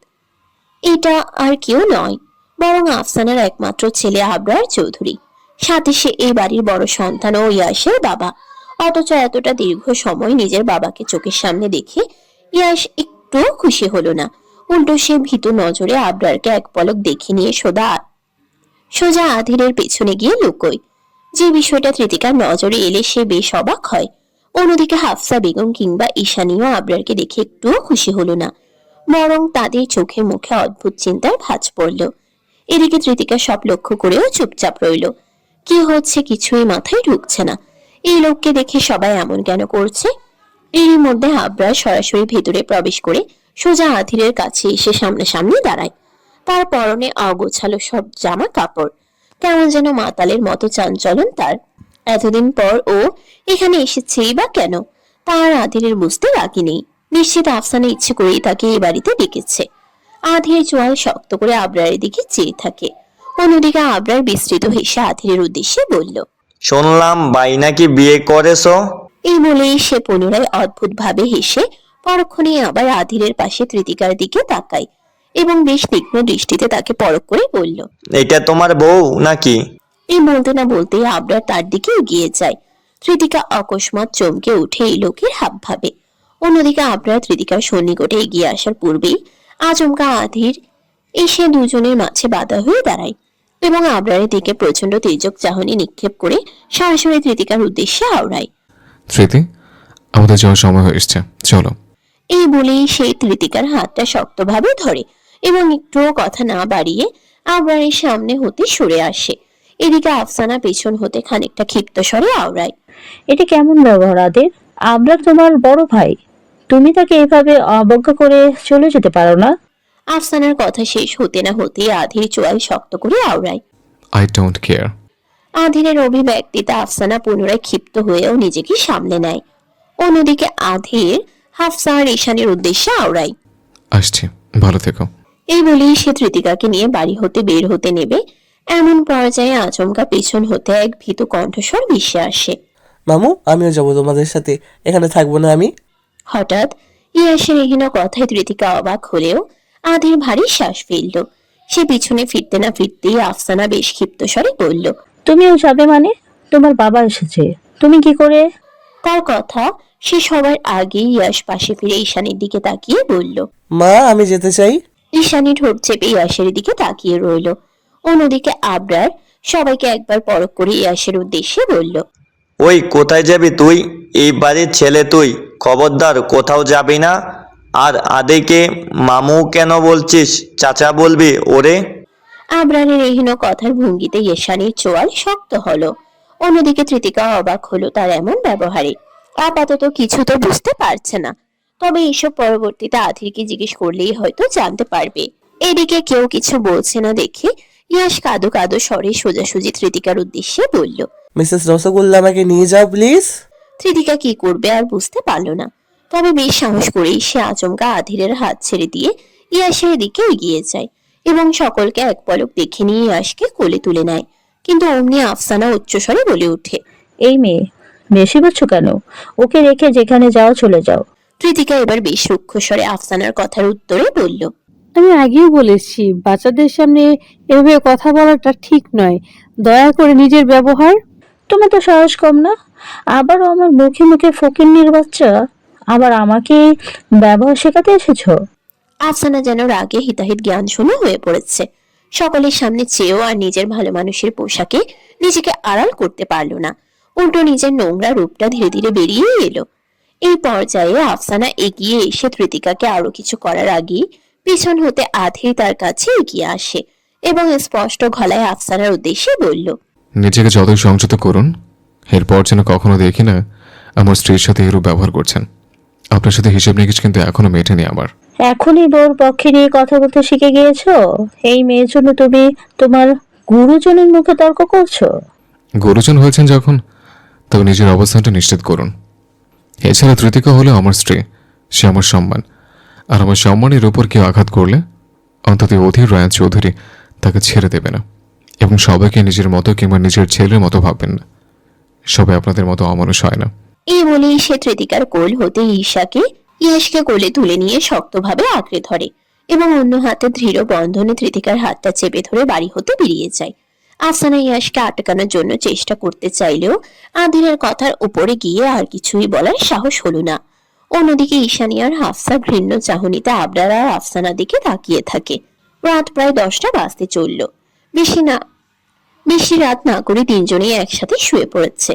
এটা আর কেউ নয়, বরং আফসানার একমাত্র ছেলে আবরার চৌধুরী। সাথে সে এই বাড়ির বড় সন্তান ও ইয়াসের বাবা। অথচ এতটা দীর্ঘ সময় নিজের বাবাকে চোখের সামনে দেখে ইয়াস একটুও খুশি হলো না। উল্টো সে ভীতু নজরে আবরারকে এক পলক দেখে নিয়ে সোজা আধিরের পেছনে গিয়ে লুকোয়। যে বিষয়টা তৃতিকার নজরে এলে সে বেশ অবাক হয়। অন্যদিকে হাফসা বেগম কিংবা ঈশানীও আবরারকে দেখে একটুও খুশি হলো না, বরং তাদের চোখে মুখে অদ্ভুত চিন্তার ভাঁজ পড়ল। এদিকে তৃতিকা সব লক্ষ্য করেও চুপচাপ রইল। কি হচ্ছে কিছুই মাথায় ঢুকছে না। এই লোককে দেখে সবাই এমন কেন করছে? এরই মধ্যে আবরার সরাসরি ভেতরে প্রবেশ করে সোজা আধিরের কাছে এসে সামনাসামনি দাঁড়ায়। তার পরনে অগোছালো সব জামা কাপড়, কেমন যেন মাতালের মতো চাঞ্চলন তার। এতদিন পর ও এখানে এসেছেই বা কেন, তার আধিরের বুঝতে বাকি নেই। নিশ্চিত আফসানা ইচ্ছে করেই তাকে এই বাড়িতে ডেকেছে। আধির চোয়াল শক্ত করে আবরারের দিকে চেয়ে থাকে। অন্যদিকে আবরার বিস্তৃত হেসে আধিরের উদ্দেশ্যে বলল, শুনলাম ভাই নাকি বিয়ে করেছো? এই বলেই সে পুনরায় অদ্ভুত ভাবে হেসে পরক্ষণে আবার আধিরের পাশে তৃতিকার দিকে তাকায় এবং বেশ তীক্ষ্ণ দৃষ্টিতে তাকে পরখ করে বলল, এটা তোমার বউ নাকি? এই বলতে না বলতেই আবরার তার দিকে এগিয়ে যায়। তৃতিকা অকস্মাৎ চমকে উঠে এই লোকের হাবভাবে। অন্যদিকে আবরার তৃতিকার সন্নিকটে এগিয়ে আসার পূর্বেই আচমকা আধির এসে দুজনের মাঝে বাধা হয়ে দাঁড়ায় এবং আবরারের দিকে প্রচন্ড তেজক চাহনি নিক্ষেপ করে সরাসরি তৃতিকার উদ্দেশ্যে আওড়ায়। স্মৃতি, আমাদের যাওয়ার সময় হয়ে এসছে, চলো। এই বলেই সেই তৃতিকার হাতটা শক্তভাবে ধরে এবং একটুও কথা না বাড়িয়ে আবরারের সামনে হতে সরে আসে। এদিকে আফসানা পেছন হতে খানিকটা ক্ষিপ্ত স্বরে আওড়ায়, এটা কেমন ব্যবহার আদের? আমরা তোমার বড় ভাই, তুমি তাকে এভাবে অবজ্ঞা করে চলে যেতে পারো না। আফসানার কথা শেষ হতে না হতেই আধির চোয়াল শক্ত করে আওড়ায়। I don't care. আধিরের অভিব্যক্তিতে আফসানা পুনরায় ক্ষিপ্ত হয়েও নিজেকে সামলে নেয়। অন্যদিকে আধির হাফসা আর ঈশানের উদ্দেশ্যে আওড়ায়, আসছি, ভালো থেকো। এই বলেই সে তৃতিকাকে নিয়ে বাড়ি হতে বের হতে নেবে। এমন পর্যায়ে আচমকা পেছন হতে এক ভীতু কণ্ঠস্বর ভেসে আসে, মামু আমিও যাবো তোমাদের সাথে, এখানে থাকবো না আমি। হঠাৎ ইয়াসের এহেন কথায় তৃতিকা অবাক হলেও আধির ভারী শ্বাস ফেলল। সে পিছনে ফিরতে না ফিরতেই আফসানা বেশ ক্ষিপ্ত স্বরে বলল, তুমিও যাবে মানে? তোমার বাবা এসেছে, তুমি কি করে? তার কথা সে সবার আগেই ইয়াস পাশে ফিরে ঈশানীর দিকে তাকিয়ে বলল, মা আমি যেতে চাই। ঈশানী ঠোঁট চেপে ইয়াসের দিকে তাকিয়ে রইল। অন্যদিকে আবরার সবাইকে একবার পরখ করে ইয়াসের উদ্দেশ্যে বলল, ওই কোথায় যাবি তুই? এই বাড়ির ছেলে তুই, খবরদার কোথাও যাবি না। আর আদেকে মামু কেন বলছিস? চাচা বলবি ওরে। আবরারের এহেন কথার ভঙ্গিতে ঈশানীর চোয়াল শক্ত হলো। অন্যদিকে তৃতিকা অবাক হলো তার এমন ব্যবহারে। আপাতত কিছু তো বুঝতে পারছে না, তবে এসব পরবর্তীতে আধিরকে জিজ্ঞেস করলেই হয়তো জানতে পারবে। এদিকে কেউ কিছু বলছে না দেখে ইয়াস কাদো কাদো স্বরে সোজাসুজি তৃতিকার উদ্দেশ্যে বলল, মিসেস রসগোল্লা আমাকে নিয়ে যাও প্লিজ। তৃতিকা কি করবে আর বুঝতে পারলো না। তবে বেশ সাহস করেই সে আচমকা আধিরের হাত ছেড়ে দিয়ে ইয়াসের দিকে এগিয়ে যায় এবং সকলকে এক পলক দেখে নিয়ে ইয়াসকে কোলে তুলে নেয়। কিন্তু অমনি আফসানা উচ্চস্বরে বলে ওঠে, এই মেয়ে, বেশি বলছো কেন? ওকে রেখে যেখানে যাও চলে যাও। তৃতিকা এবার বেশ রুক্ষ স্বরে আফসানার কথার উত্তরে বলল, আমি আগেই বলেছি বাচ্চাদের সামনে এভাবে কথা বলাটা ঠিক নয়। দয়া করে নিজের ব্যবহার। তোমার তো সাহস কম না? আবারও আমার মুখে মুখে ফকিন্নির বাচ্চা, আবার আমাকে ব্যবহার শেখাতে এসেছো? আফসানা যেন রাগে হিতাহিত জ্ঞান শূন্য হয়ে পড়েছে। সকলের সামনে চেয়েও আর নিজের ভালো মানুষের পোশাকে নিজেকে আড়াল করতে পারল না। উল্টো নিজের নোংরা রূপটা ধীরে ধীরে বেরিয়ে এলো। এই পর্যায়ে আফসানা এগিয়ে এসে কৃতিকাকে আরো কিছু করার আগেই পিছন হতে আধির তার কাছে এগিয়ে আসে এবং স্পষ্ট গলায় আফসানার উদ্দেশ্যে বলল, নিজেকে যতই সংযত করুন, এরপর যেন কখনো দেখি না আমার স্ত্রীর সাথে এরূপ ব্যবহার করছেন। আপনার সাথে হিসেব নিকেশ কিন্তু এখনো মেটেনি আমার। এখনই বউর পক্ষে নিয়ে কথা বলতে শিখে গিয়েছো? এই মেয়ের জন্য তুমি তোমার গুরুজনের মুখে তর্ক করছো? গুরুজন হয়েছেন যখন, তবে নিজের অবস্থানটা নিশ্চিত করুন। এছাড়া তৃতিকা হলো আমার স্ত্রী, সে আমার সম্মান, আর আমার সম্মানের উপর কেউ আঘাত করলে অন্তত অধীর রায় চৌধুরী তাকে ছেড়ে দেবে না, এবং সবাইকে নিজের মতো কিংবা নিজের ছেলের মতো ভাববেন না। সবাই আপনাদের মতো অমানুষ হয় না। এই বলেই সে তৃতিকার কোল হতে ইয়াশকে কোলে তুলে নিয়ে শক্তভাবে আঁকড়ে ধরে এবং অন্য হাতে দৃঢ় বন্ধনে তৃতিকার হাতটা চেপে ধরে বাড়ি হতে বেরিয়ে যায়। আফসানা ইয়াশকে আটকানোর জন্য চেষ্টা করতে চাইলেও আধিরের কথার উপরে গিয়ে আর কিছুই বলার সাহস হলো না। অন্যদিকে ঈশানী আর হাফসা ঘৃণ্য চাহনিতে আবরার আর আফসানার দিকে তাকিয়ে থাকে। রাত প্রায় 10টা বাজতে চলল। বেশি রাত না করে তিনজনেই একসাথে শুয়ে পড়েছে।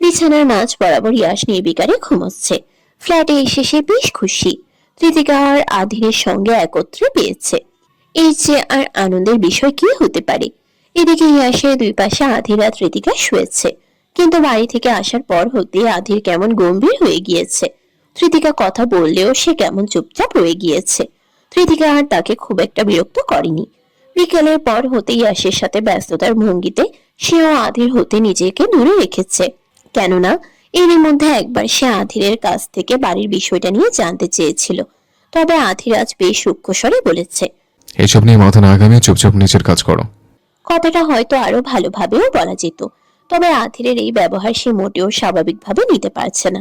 বিছানার মাঝ বরাবর ইয়াশ নির্বিকারে ঘুমোচ্ছে। ফ্ল্যাটে এসে সে বেশ খুশি, কৃতিকা আর আধিরের সঙ্গে একত্রে পেয়েছে। এই যে আর আনন্দের বিষয় কি হতে পারে। এদিকে ইয়াশের দুই পাশে আধির আর কৃতিকা শুয়েছে, কিন্তু বাড়ি থেকে আসার পর হতে আধির কেমন গম্ভীর হয়ে গিয়েছে। কৃতিকা কথা বললেও সে কেমন চুপচাপ রয়ে গিয়েছে। কৃতিকা আর তাকে খুব একটা বিরক্ত করেনি। বিকেলের পর হতে ইয়াশের সাথে ব্যস্ততার ভঙ্গিতে সেও আধির হতে নিজেকে দূরে রেখেছে। কেননা এরই মধ্যে একবার সে আধিরের কাছ থেকে বাড়ির বিষয়টা নিয়ে জানতে চেয়েছিল। তবে আধির আজ বেশ রুক্ষ স্বরে বলেছে, এসব নিয়ে মাথা না ঘামিয়ে চুপচাপ নিজের কাজ করো। কথাটা হয়তো আরো ভালোভাবেও বলা যেত, তবে আধিরের এই ব্যবহার সে মোটেও স্বাভাবিকভাবে নিতে পারছে না।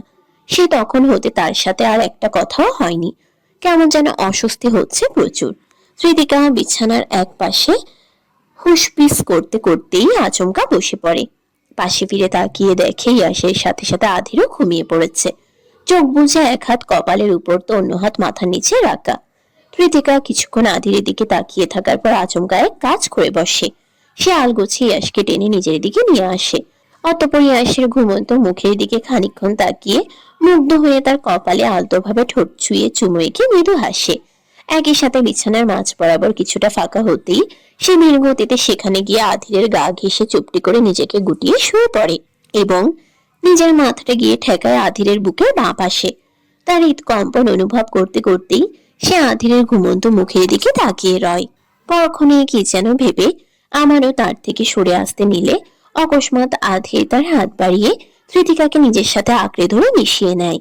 সে তখন হতে তার সাথে আর একটা কথাও হয়নি। কেমন যেন অস্বস্তি হচ্ছে প্রচুর। কৃতিকা বিছানার এক পাশে হুসপিস করতে করতেই আচমকা বসে পড়ে। পাশে ফিরে তাকিয়ে দেখে ইয়াশের সাথে সাথে আধিরও ঘুমিয়ে পড়েছে। চোখ বুজে এক হাত কপালের উপর তো অন্য হাত মাথার নিচে রাখা। কৃতিকা কিছুক্ষণ আধিরের দিকে তাকিয়ে থাকার পর আচমকা এক কাজ করে বসে। সে আলগোছে ইয়াশকে টেনে নিজের দিকে নিয়ে আসে। অতঃপর ইয়াশের ঘুমন্ত মুখের দিকে খানিকক্ষণ তাকিয়ে মুগ্ধ হয়ে তার কপালে আলতোভাবে ঠোঁট ছুঁয়ে চুমু এঁকে মৃদু হাসে। একই সাথে বিছানার মাঝ বরাবর কিছুটা ফাঁকা হতেই সে ধীর গতিতে সেখানে গিয়ে আধিরের গা ঘেঁষে চুপটি করে নিজেকে গুটিয়ে শুয়ে পড়ে এবং নিজের মাথাটা গিয়ে ঠেকায় আধিরের বুকের বাঁ পাশে। তার হৃদকম্পন অনুভব করতে করতেই সে আধিরের ঘুমন্ত মুখের দিকে তাকিয়ে রয়। পরক্ষণে কি যেন ভেবে আমারও তার থেকে সরে আসতে নিলে অকস্মাৎ আধির তার হাত বাড়িয়ে কৃতিকাকে নিজের সাথে আঁকড়ে ধরে মিশিয়ে নেয়।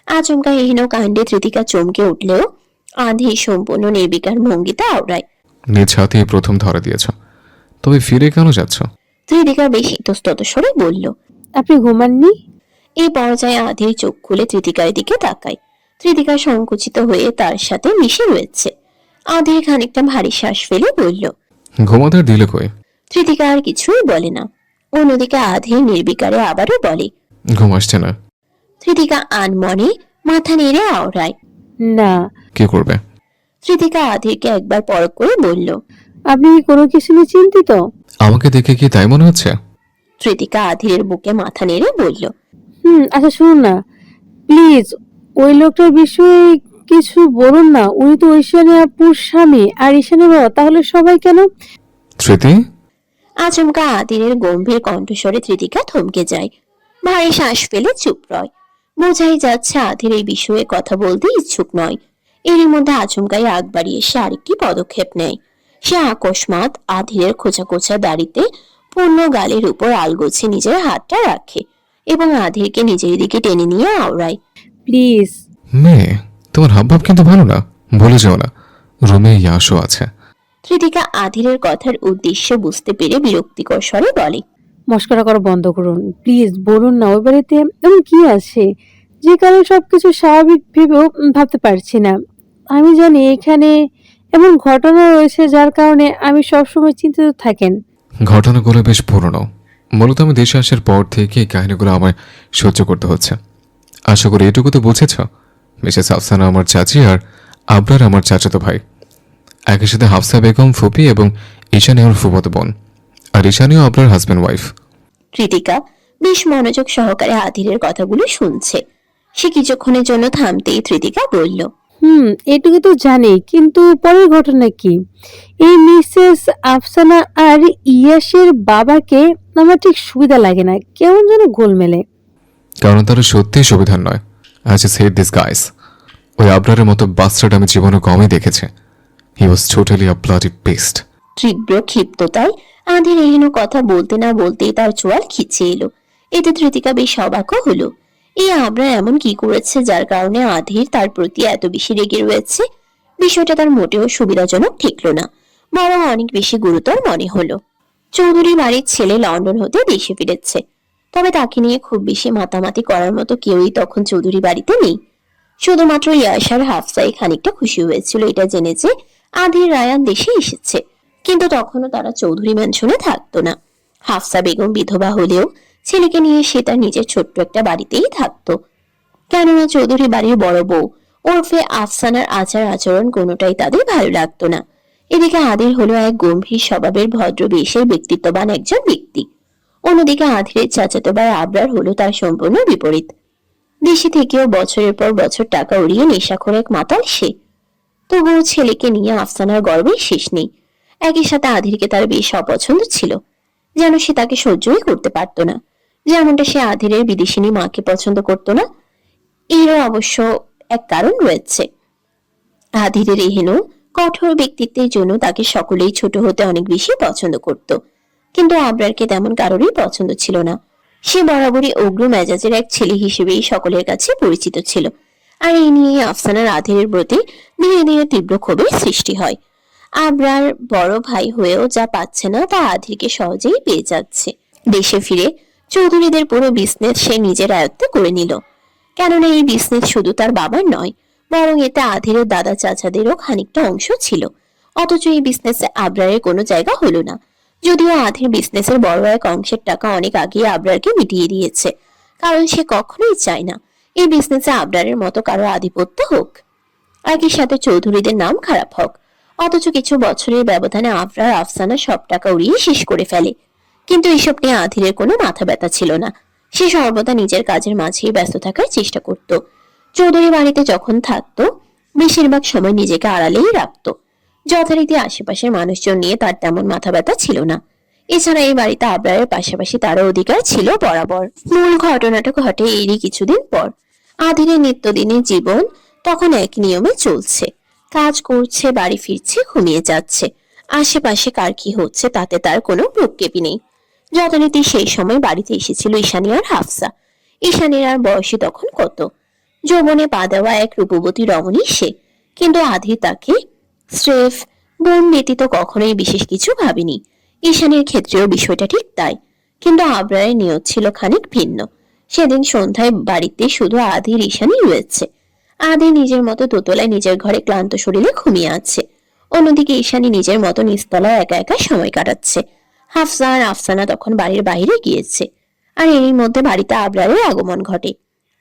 আচমকা এহেন কাণ্ডে কৃতিকা চমকে উঠলেও আধির সম্পূর্ণ নির্বিকার ভঙ্গিতে আওড়ায়। নিজ হাতে প্রথম ধরা দিয়েছ, তবে ফিরে কেন যাচ্ছ? কৃতিকা বেশ ইতস্তত স্বরে বলল, আপনি ঘুমাননি? এই পর্যায়ে আধির চোখ খুলে কৃতিকার দিকে তাকায়। কৃতিকা সংকুচিত হয়ে তার সাথে মিশে রয়েছে। আধির খানিকটা ভারী শ্বাস ফেলে বলল, ঘুমাতে আর দিলে কই? কৃতিকা আর কিছুই বলে না। অন্যদিকে আধির নির্বিকারে আবারও বলে, ঘুম আসছে না। কৃতিকা আনমনে মাথা নেড়ে আওড়ায়। না। কি করবে? কৃতিকা আধিরকে একবার পরখ করে বলল, আপনি কি কোনো কিছু নিয়ে চিন্তিত? আমাকে দেখে কি তাই মনে হচ্ছে? কৃতিকা আধিরের বুকে মাথা নেড়ে বলল, আচ্ছা শুনুন না, প্লিজ ওই লোকটার বিষয়ে কিছু বলুন না। উনি তো ঈশানী আপুর স্বামী আর ঈশানী বাবা, তাহলে সবাই কেন? স্মৃতি? আচমকা আধিরের গম্ভীর কণ্ঠস্বরে কৃতিকা থমকে যায়। ভারী শ্বাস ফেলে চুপ রয়। বোঝাই যাচ্ছে আধির এই বিষয়ে কথা বলতে ইচ্ছুক নয়। এরই মধ্যে আচমকাই আগ বাড়িয়ে সে আরেকটি পদক্ষেপ নেয়। সে আকস্মাৎ আধিরের খোঁচা খোঁচা দাড়িতে পূর্ণ গালের উপর আলগোছে নিজের হাতটা রাখে এবং আধিরকে নিজের দিকে টেনে নিয়ে আওড়ায়। প্লিজ। মেয়ে, তোমার হাবভাব কিন্তু ভালো না, বলে যাও না রুমে ইয়াশও আছে। কৃতিকা আধিরের কথার উদ্দেশ্য বুঝতে পেরে বিরক্তিকর স্বরে বলে, মস্করা করা বন্ধ করুন প্লিজ। বলুন না ওই বাড়িতে এমন কি আছে যে কারণে সবকিছু স্বাভাবিক ভেবেও ভাবতে পারছি না। আমি জানি এখানে এমন ঘটনা রয়েছে যার কারণে আমি সবসময় চিন্তিত থাকেন। ঘটনাগুলো বেশ পুরনো। মূলত আমি দেশে আসার পর থেকে এই কাহিনীগুলো আমায় সহ্য করতে হচ্ছে। আশা করি এটুকু তো বুঝেছ। মিসেস আফসানা আমার চাচি আর আবরার আমার চাচাতো ভাই। একই সাথে হাফসা বেগম ফুপি এবং ঈশানী আমার ফুফাতো বোন, আর ঈশানীও আবরার হাজব্যান্ড ওয়াইফ। কৃতিকা বেশ মনোযোগ সহকারে আধিরের কথাগুলো শুনছে। সে কিছুক্ষণের জন্য থামতেই ত্রিতিকা বলল, এটুকু তো জানি, কিন্তু পরের ঘটনা কি? এই মিসেস আফসানা আর ইয়াসের বাবাকে আমার ঠিক সুবিধা লাগে না, কেমন যেন গোলমেলে। কারণ তারা সত্যিই সুবিধার নয়। I just hate this guys. ওই আবরারের মতো বাস্টার্ড আমি জীবনে কমই দেখেছি। He was totally a bloody best. তীব্র ক্ষিপ্ততায় আধির এহেন কথা বলতে না বলতেই তার চোয়াল খিচে এলো। এতে ত্রিতিকা বেশ অবাকও হলো। এই আবরা এমন কি করেছে যার কারণে আধির তার প্রতি এত বেশি রেগে রয়েছে? বিষয়টা তার মোটেও সুবিধাজনক ঠেকলো না, বরং অনেক বেশি গুরুতর মনে হলো। চৌধুরী বাড়ির ছেলে লন্ডন হতে দেশে ফিরেছে, তবে তাকে নিয়ে খুব বেশি মাতামাতি করার মতো কেউই তখন চৌধুরী বাড়িতে নেই। শুধুমাত্র ইয়াশ আর হাফসাই খানিকটা খুশি হয়েছিল এটা জেনে যে আধির রায়ান দেশে এসেছে, কিন্তু তখনও তারা চৌধুরী ম্যানশনে থাকতো না। হাফসা বেগম বিধবা হলেও ছেলেকে নিয়ে সে তার নিজের ছোট্ট একটা বাড়িতেই থাকতো, কেননা চৌধুরী বাড়ির বড় বউ ওরফে আফসানার আচার আচরণ কোনোটাই তাদের ভালো লাগতো না। এদিকে আদির হলো এক গম্ভীর স্বভাবের ভদ্র বেশের ব্যক্তিত্ববান একজন ব্যক্তি, অন্যদিকে আধিরের চাচাতো ভাই আবরার হলো তার সম্পূর্ণ বিপরীত। দেশে থেকেও বছরের পর বছর টাকা উড়িয়ে নেশাখোর এক মাতাল সে। তবুও ছেলেকে নিয়ে আফসানার গর্বের শেষ নেই। একই সাথে আধিরকে তার বেশ অপছন্দ ছিল, যেন সে তাকে সহ্যই করতে পারতো না। যেমনটা সে আধিরের বিদেশিনী মাকে পছন্দ করতো না, এরও অবশ্য এক কারণ রয়েছে। আধিরের এহেন কঠোর ব্যক্তিত্বের জন্য তাকে সকলেই ছোট হতে অনেক বেশি পছন্দ করত, কিন্তু আবরারকে তেমন কারোরই পছন্দ ছিল না। সে বরাবরই উগ্র মেজাজের এক ছেলে হিসেবেই সকলের কাছে পরিচিত ছিল, আর এই নিয়ে আফসানার আধিরের প্রতি ধীরে ধীরে তীব্র ক্ষোভের সৃষ্টি হয়। আবরার বড় ভাই হয়েও যা পাচ্ছে না তা আধিরকে সহজেই পেয়ে যাচ্ছে। দেশে ফিরে চৌধুরীদের পুরো বিজনেস সে নিজের আয়ত্তে করে নিল, কেননা এই বিজনেস শুধু তার বাবার নয়, বরং এতে আধিরের দাদা চাচাদেরও খানিকটা অংশ ছিল। অথচ এই বিজনেসে আবরারের কোনো জায়গা হলো না, যদিও আধির বিজনেসের বড় এক অংশের টাকা অনেক আগে আবরারকে মিটিয়ে দিয়েছে, কারণ সে কখনোই চায় না এই বিজনেসে আবরারের মতো কারো আধিপত্য হোক, একই সাথে চৌধুরীদের নাম খারাপ হোক। অথচ কিছু বছরের ব্যবধানে আবরার আফসানা সব টাকা উড়িয়ে শেষ করে ফেলে, কিন্তু এসব নিয়ে আধিরের কোনো মাথা ব্যথা ছিল না। সে সর্বদা নিজের কাজের মাঝেই ব্যস্ত থাকার চেষ্টা করত। চৌধুরী বাড়িতে যখন থাকতো বেশিরভাগ সময় নিজেকে আড়ালেই রাখতো। যথারীতি আশেপাশের মানুষজন নিয়ে তার তেমন মাথা ব্যথা ছিল না। এছাড়া এই বাড়িতে আবরারের পাশাপাশি তারও অধিকার ছিল বরাবর। মূল ঘটনাটা ঘটে এরই কিছুদিন পর। আধিরের নিত্যদিনের জীবন তখন এক নিয়মে চলছে, কাজ করছে, বাড়ি ফিরছে, ঘুমিয়ে যাচ্ছে। আশেপাশে কার কি হচ্ছে তাতে তার কোনো প্রক্ষেপই নেই। যথারীতি সেই সময় বাড়িতে এসেছিল ঈশানী আর হাফসা। ঈশানীর আর বয়সে তখন কত, যৌবনে পা দেওয়া এক রূপবতী রমণী সে, কিন্তু আধি তাকে স্রেফ বোন ব্যতীত কখনোই বিশেষ কিছু ভাবেনি। ঈশানীর ক্ষেত্রেও বিষয়টা ঠিক তাই, কিন্তু আবরারের নিয়ত ছিল খানিক ভিন্ন। সেদিন সন্ধ্যায় বাড়িতে শুধু আধির ঈশানী রয়েছে। আধি নিজের মতো দোতলায় নিজের ঘরে ক্লান্ত শরীরে ঘুমিয়ে আছে, অন্যদিকে ঈশানী নিজের মতো নিচতলায় একা একা সময় কাটাচ্ছে। হাফসা আর আফসানা তখন বাড়ির বাইরে গিয়েছে, আর এরই মধ্যে বাড়িতে আবরারের আগমন ঘটে।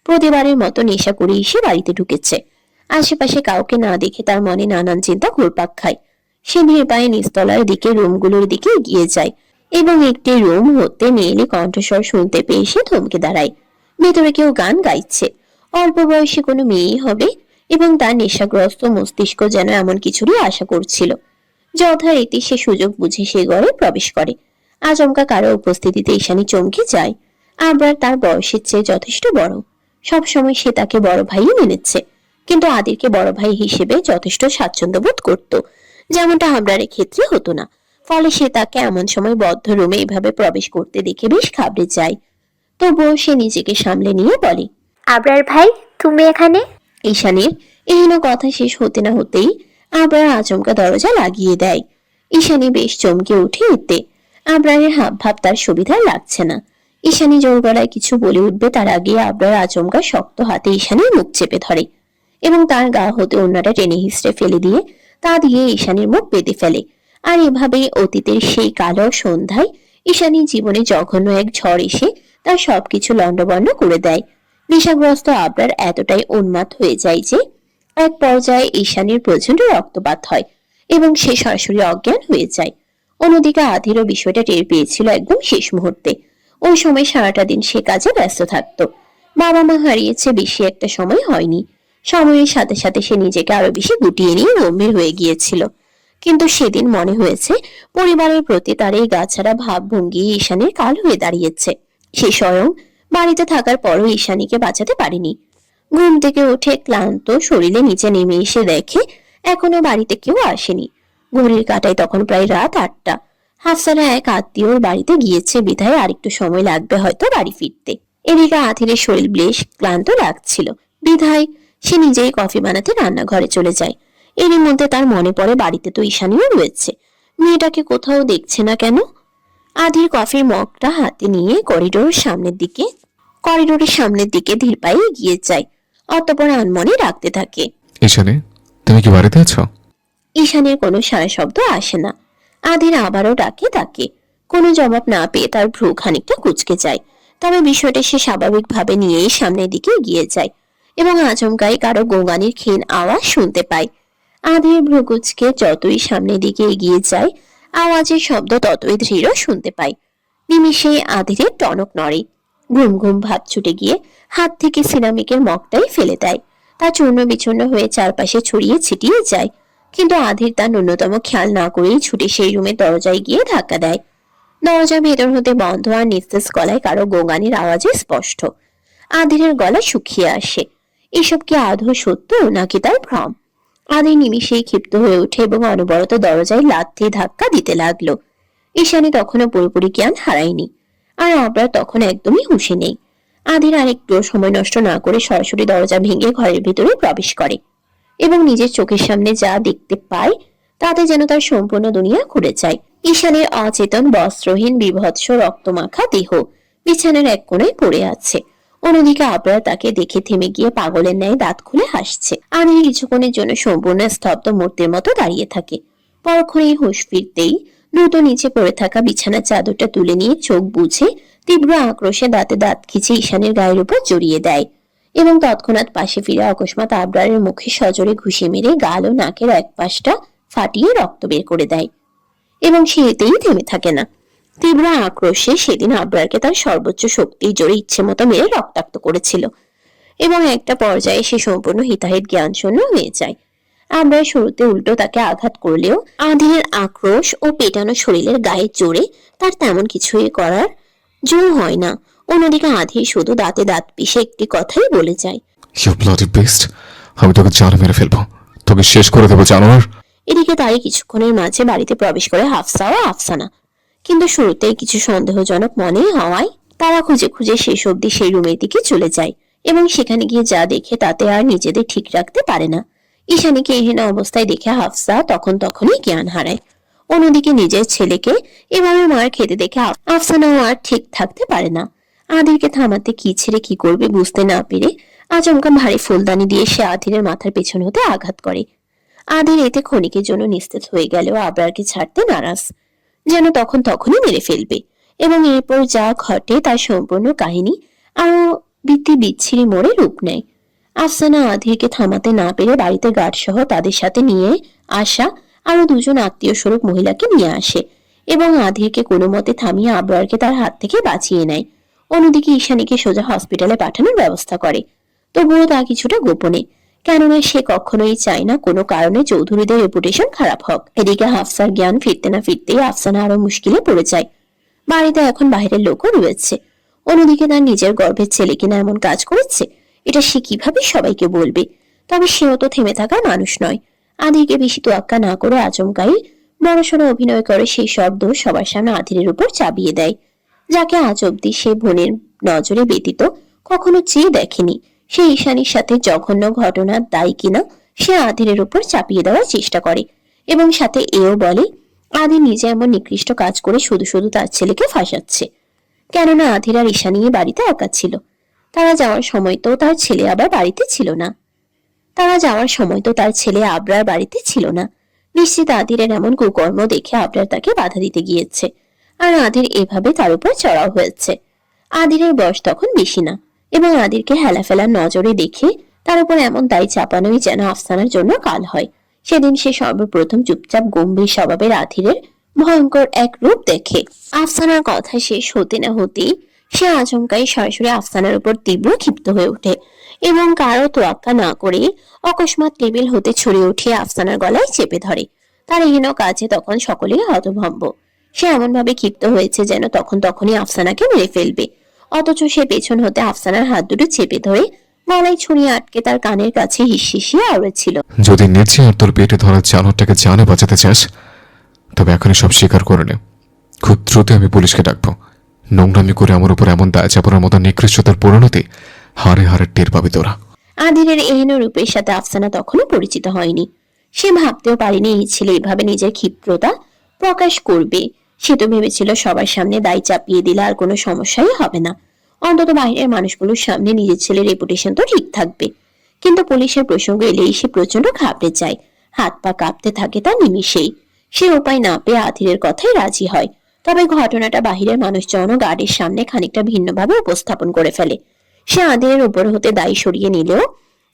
প্রতিবারের মতো নেশা করে এসে বাড়িতে ঢুকেছে। আশেপাশে কাউকে না দেখে তার মনে নানান চিন্তা ঘুরপাক খায়। সে ধীরে পায়ে নিচতলার দিকে রুমগুলোর দিকে এগিয়ে যায় এবং একটি রুম হতে মেয়েলি কণ্ঠস্বর শুনতে পেয়ে সে থমকে দাঁড়ায়। ভেতরে কেউ গান গাইছে, অল্প বয়সী কোনো মেয়েই হবে, এবং তার নেশাগ্রস্ত মস্তিষ্ক যেন এমন কিছুরই আশা করছিল। যথারীতি সে সুযোগ বুঝে সে ঘরে প্রবেশ করে। আচমকা কারো উপস্থিতিতে ঈশানী চমকে যায়। আবরার তার বয়সের চেয়ে যথেষ্ট বড়, সবসময় সে তাকে বড় ভাই মেনেছে, কিন্তু আদিরকে বড় ভাই হিসেবে যথেষ্ট স্বাচ্ছন্দ্য বোধ করত, যেমনটা আবরারের ক্ষেত্রে হতো না। ফলে সে তাকে এমন সময় বদ্ধ রুমে এভাবে প্রবেশ করতে দেখে বেশ ঘাবড়ে যায়। তবুও সে নিজেকে সামলে নিয়ে বলে, আবরার ভাই, তুমি এখানে? ঈশানীর এহেন কথা শেষ হতে না হতেই আবরার আচমকা দরজা লাগিয়ে দেয়। ঈশানী বেশ চমকে উঠে এতে। আবরারের হাব ভাব তার সুবিধার লাগছে না। ঈশানী জোর গলায় কিছু বলে উঠবে তার আগে আবরার আচমকা শক্ত হাতে ঈশানীর মুখ চেপে ধরে এবং তার গা হতে অন্যটা টেনে হিসড়ে ফেলে দিয়ে তা দিয়ে ঈশানীর মুখ বেঁধে ফেলে। আর এভাবেই অতীতের সেই কালো সন্ধ্যায় ঈশানীর জীবনে জঘন্য এক ঝড় এসে তার সবকিছু লন্ডভন্ড করে দেয়। নেশাগ্রস্ত আবরার এতটাই উন্মাদ হয়ে যায় যে এক পর্যায়ে ঈশানীর প্রচন্ড রক্তপাত হয় এবং সে সরাসরি অজ্ঞান হয়ে যায়। অন্যদিকে আধিরও বিষয়টা টের পেয়েছিল একদম শেষ মুহূর্তে। ওই সময় সারাটা দিন সে কাজে ব্যস্ত থাকতো। বাবা মা হারিয়েছে বেশি একটা সময় হয়নি। সময়ের সাথে সাথে সে নিজেকে আরো বেশি গুটিয়ে নিয়ে গম্ভীর হয়ে গিয়েছিল। কিন্তু সেদিন মনে হয়েছে পরিবারের প্রতি তার এই গাছাড়া ভাবভঙ্গি ঈশানের কাল হয়ে দাঁড়িয়েছে। সে স্বয়ং বাড়িতে থাকার পরও ঈশানীকে বাঁচাতে পারেনি। ঘুম থেকে উঠে ক্লান্ত শরীরে নিচে নেমে এসে দেখে এখনো বাড়িতে কেউ আসেনি। ঘড়ির কাঁটায় তখন প্রায় রাত 8টা। হাফসারা এক আত্মীয়র বাড়িতে গিয়েছে বিধায় আরেকটু সময় লাগবে হয়তো বাড়ি ফিরতে। এদিকে আথিরের শরীর বেশ ক্লান্ত লাগছিল বিধায় সে নিজেই কফি বানাতে রান্নাঘরে চলে যায়। এরই মধ্যে তার মনে পড়ে বাড়িতে তো ঈশানীও রয়েছে, মেয়েটাকে কোথাও দেখছে না কেন। আধির কফির মগটা হাতে নিয়ে করিডোরের সামনের দিকে ধীর পায়ে এগিয়ে যায়। অতঃপর আনমনে ডাকতে থাকে, ঈশানী, তুমি কি বাড়িতে আছো? ঈশানের কোনো সারা শব্দ আসে না। আধির আবারও ডাকে তাকে। কোনো জবাব না পেয়ে তার ভ্রু খানিকটা কুঁচকে যায়। তবে বিষয়টা সে স্বাভাবিকভাবে নিয়েই সামনের দিকে এগিয়ে যায় এবং আচমকাই কারো গোঙানির ক্ষীণ আওয়াজ শুনতে পায়। আধির ভ্রু কুঁচকে যতই সামনের দিকে এগিয়ে যায় আওয়াজের শব্দ ততই দৃঢ় শুনতে পায়। নিমিষেই আধিরের টনক নড়ে। ঘুম ঘুম ভাব ছুটে গিয়ে হাত থেকে সিরামিকের মগটাই ফেলে দেয়। তা চূর্ণ বিচূর্ণ হয়ে চারপাশে ছড়িয়ে ছিটিয়ে যায়। কিন্তু আধির তার ন্যূনতম খেয়াল না করেই ছুটে সেই রুমের দরজায় গিয়ে ধাক্কা দেয়। দরজা ভেতর হতে বন্ধ আর নিস্তেজ গলায় কারো গোঙানির আওয়াজে স্পষ্ট। আধিরের গলা শুকিয়ে আসে। এসব কি আদৌ সত্য নাকি তার ভ্রম? আধির নিমিষেই ক্ষিপ্ত হয়ে ওঠে এবং অনবরত দরজায় লাথি ধাক্কা দিতে লাগলো। ঈশানী তখনও পুরোপুরি জ্ঞান হারায়নি, আর আবরার তখন একদমই হুঁশে নেই। আধির আরেকটু সময় নষ্ট না করে সরাসরি দরজা ভেঙে ঘরের ভিতরে প্রবেশ করে এবং নিজের চোখের সামনে যা দেখতে পায় তাতে যেন তার সম্পূর্ণ দুনিয়া ঘুরে যায়। ঈশানের অচেতন বস্ত্রহীন বিভৎস রক্তমাখা দেহ বিছানার এক কোণায় পড়ে আছে। অন্যদিকে আবরার তাকে দেখে থেমে গিয়ে পাগলের ন্যায় দাঁত খুলে হাসছে। আধির কিছুক্ষণের জন্য সম্পূর্ণ স্তব্ধ মূর্তির মতো দাঁড়িয়ে থাকে। পরক্ষণেই হুঁশ ফিরতেই দ্রুত নিচে পড়ে থাকা বিছানার চাদরটা তুলে নিয়ে চোখ বুঝে তীব্র আক্রোশে দাঁতে দাঁত খিচে ঈশানের গায়ের উপর জড়িয়ে দেয় এবং তৎক্ষণাৎ পাশে ফিরে অকস্মাৎ আবরারের মুখে সজোরে ঘুষি মেরে গাল ও নাকের এক পাশটা ফাটিয়ে রক্ত বের করে দেয়। এবং সে এতেই থেমে থাকে না। তীব্র আক্রোশে সেদিন আবরারকে তার সর্বোচ্চ শক্তি জোরে ইচ্ছে মতো মেরে রক্তাক্ত করেছিল এবং একটা পর্যায়ে সে সম্পূর্ণ হিতাহিত জ্ঞান শূন্য হয়ে যায়। আবরার শুরুতে উল্টো তাকে আঘাত করলেও আধিরের আক্রোশ ও পেটানো শরীরের গায়ে জোরে তার তেমন কিছুই করার জো হয় না। অন্যদিকে আধির শুধু দাঁতে দাঁত পিষে একটি কথাই বলে যায়, ইউ ব্লাডি বিস্ট, আমি তোকে জান মেরে ফেলবো, তোকে শেষ করে দেবো জানোয়ার। এদিকে তারই কিছুক্ষণের মাঝে বাড়িতে প্রবেশ করে হাফসা ও আফসানা। কিন্তু শুরুতেই কিছু সন্দেহজনক মনে হওয়ায় তারা খুঁজে খুঁজে শেষ অবধি সেই রুমের দিকে চলে যায় এবং সেখানে গিয়ে যা দেখে তাতে আর নিজেদের ঠিক রাখতে পারে না। ঈশানীকে এহেন অবস্থায় দেখে হাফসা তখনই জ্ঞান হারায়। অন্যদিকে নিজের ছেলেকে এভাবে মার খেতে দেখে আফসানাও আর ঠিক থাকতে পারে না। আধিরকে থামাতে কি ছেড়ে কি করবে বুঝতে না পেরে আচমকা ভারী ফুলদানি দিয়ে সে আধিরের মাথার পেছন হতে আঘাত করে। আধির এতে ক্ষণিকের জন্য নিস্তেজ হয়ে গেলেও আবরারকে ছাড়তে নারাজ, যেন তখনই মেরে ফেলবে। এবং এরপর যা ঘটে তার সম্পূর্ণ কাহিনী আরো বিচ্ছিরি মোড়ে রূপ নেয়। আফসানা আধিরকে থামাতে না পেরে বাড়িতে গার্ড সহ তাদের সাথে নিয়ে আসা আরো দুজন আত্মীয় স্বরূপ মহিলাকে নিয়ে আসে এবং আধিরকে কোনো মতে থামিয়ে আবরারকে তার হাত থেকে বাঁচিয়ে নেয়। অন্যদিকে ঈশানীকে সোজা হসপিটালে পাঠানোর ব্যবস্থা করে, তবুও তা কিছুটা গোপনে, কেননা সে কখনোই চায় না কোনো কারণে চৌধুরীদের রেপুটেশন খারাপ হোক। এদিকে হাফসার জ্ঞান ফিরতে না ফিরতেই আফসানা আরো মুশকিলে পড়ে যায়। বাড়িতে এখন বাইরের লোকও রয়েছে। অন্যদিকে তার নিজের গর্ভের ছেলে কিনা এমন কাজ করেছে, এটা সে কিভাবে সবাইকে বলবে? তবে সেও তো থেমে থাকার মানুষ নয়। আধিরকে বেশি তোয়াক্কা না করে আচমকাই বড়সড় অভিনয় করে সেই সব দোষ সবার সামনে আধিরের উপর চাপিয়ে দেয়, যাকে আজ অব্দি সে বোনের নজরে ব্যতীত কখনো চেয়ে দেখেনি। সে ঈশানীর সাথে জঘন্য ঘটনার দায়ী কিনা সে আধিরের উপর চাপিয়ে দেওয়ার চেষ্টা করে এবং সাথে এও বলে আধির নিজে এমন নিকৃষ্ট কাজ করে শুধু শুধু তার ছেলেকে ফাঁসাচ্ছে। কেননা আধির আর ঈশানী বাড়িতে একা ছিল। তারা যাওয়ার সময় তো তার ছেলে আবার বাড়িতে ছিল না। নিশ্চিত আধিরের এমন কুকর্ম দেখে আবরার তাকে বাধা দিতে গিয়েছে, আর আধির এভাবে তার উপর চড়াও হয়েছে। আধিরের বয়স তখন বেশি না এবং আধিরকে হেলাফেলার নজরে দেখে তার উপর এমন দায় চাপানোই যেন আফসানার জন্য কাল হয়। সেদিন সে সর্বপ্রথম চুপচাপ গম্ভীর স্বভাবের আধিরের ভয়ঙ্কর এক রূপ দেখে। আফসানার কথা শেষ হতে না হতেই সে আচমকাই সরাসরি আফসানার উপর তীব্র ক্ষিপ্ত হয়ে ওঠে এবং কারো তোয়াক্কা না করে অকস্মাৎ টেবিল হতে ছড়িয়ে উঠিয়ে আফসানার গলায় চেপে ধরে। তার হীন কাজে তখন সকলেই হতভম্ব। সে এমন ভাবে ক্ষিপ্ত হয়েছে যেন তখনই আফসানাকে মেরে ফেলবে, অথচ সে পেছন হতে আফসানার হাত দুটো চেপে ধরে গলায় ছড়িয়ে আটকে তার কানের কাছে হিসিয়ে আওড়াচ্ছিল। যদি নিচে আর তোর পেটে ধরা জানোয়ারটাকে জানে বাঁচাতে চাস, তবে এখনই সব স্বীকার করে নে। খুব দ্রুত আমি পুলিশকে ডাকবো। নোংরামি করে আমার উপর এমন দায় চাপানোর মতো নিকৃষ্টতার পরিণতি হারে হারে টের পাবি তোরা। আদিরের এহেন রূপের সাথে আফসানা তখনও পরিচিত হয়নি। সে ভাবতেও পারেনি এই ছেলে এভাবে নিজের ক্ষিপ্রতা প্রকাশ করবে। সে তো ভেবেছিল সবার সামনে দায় চাপিয়ে দিলে আর কোনো সমস্যাই হবে না, অন্তত বাইরের মানুষগুলোর সামনে নিজের ছেলের রেপুটেশন তো ঠিক থাকবে। কিন্তু পুলিশের প্রসঙ্গ এলেই সে প্রচন্ড ঘাবড়ে যায়, হাত পা কাঁপতে থাকে তার নিমিষেই। সে উপায় না পেয়ে আদিরের কথাই রাজি হয়। তবে ঘটনাটা বাহিরের মানুষজন গার্ডের সামনে খানিকটা ভিন্নভাবে উপস্থাপন করে ফেলে। সে আদিরের উপর হতে দায় সরিয়ে নিলেও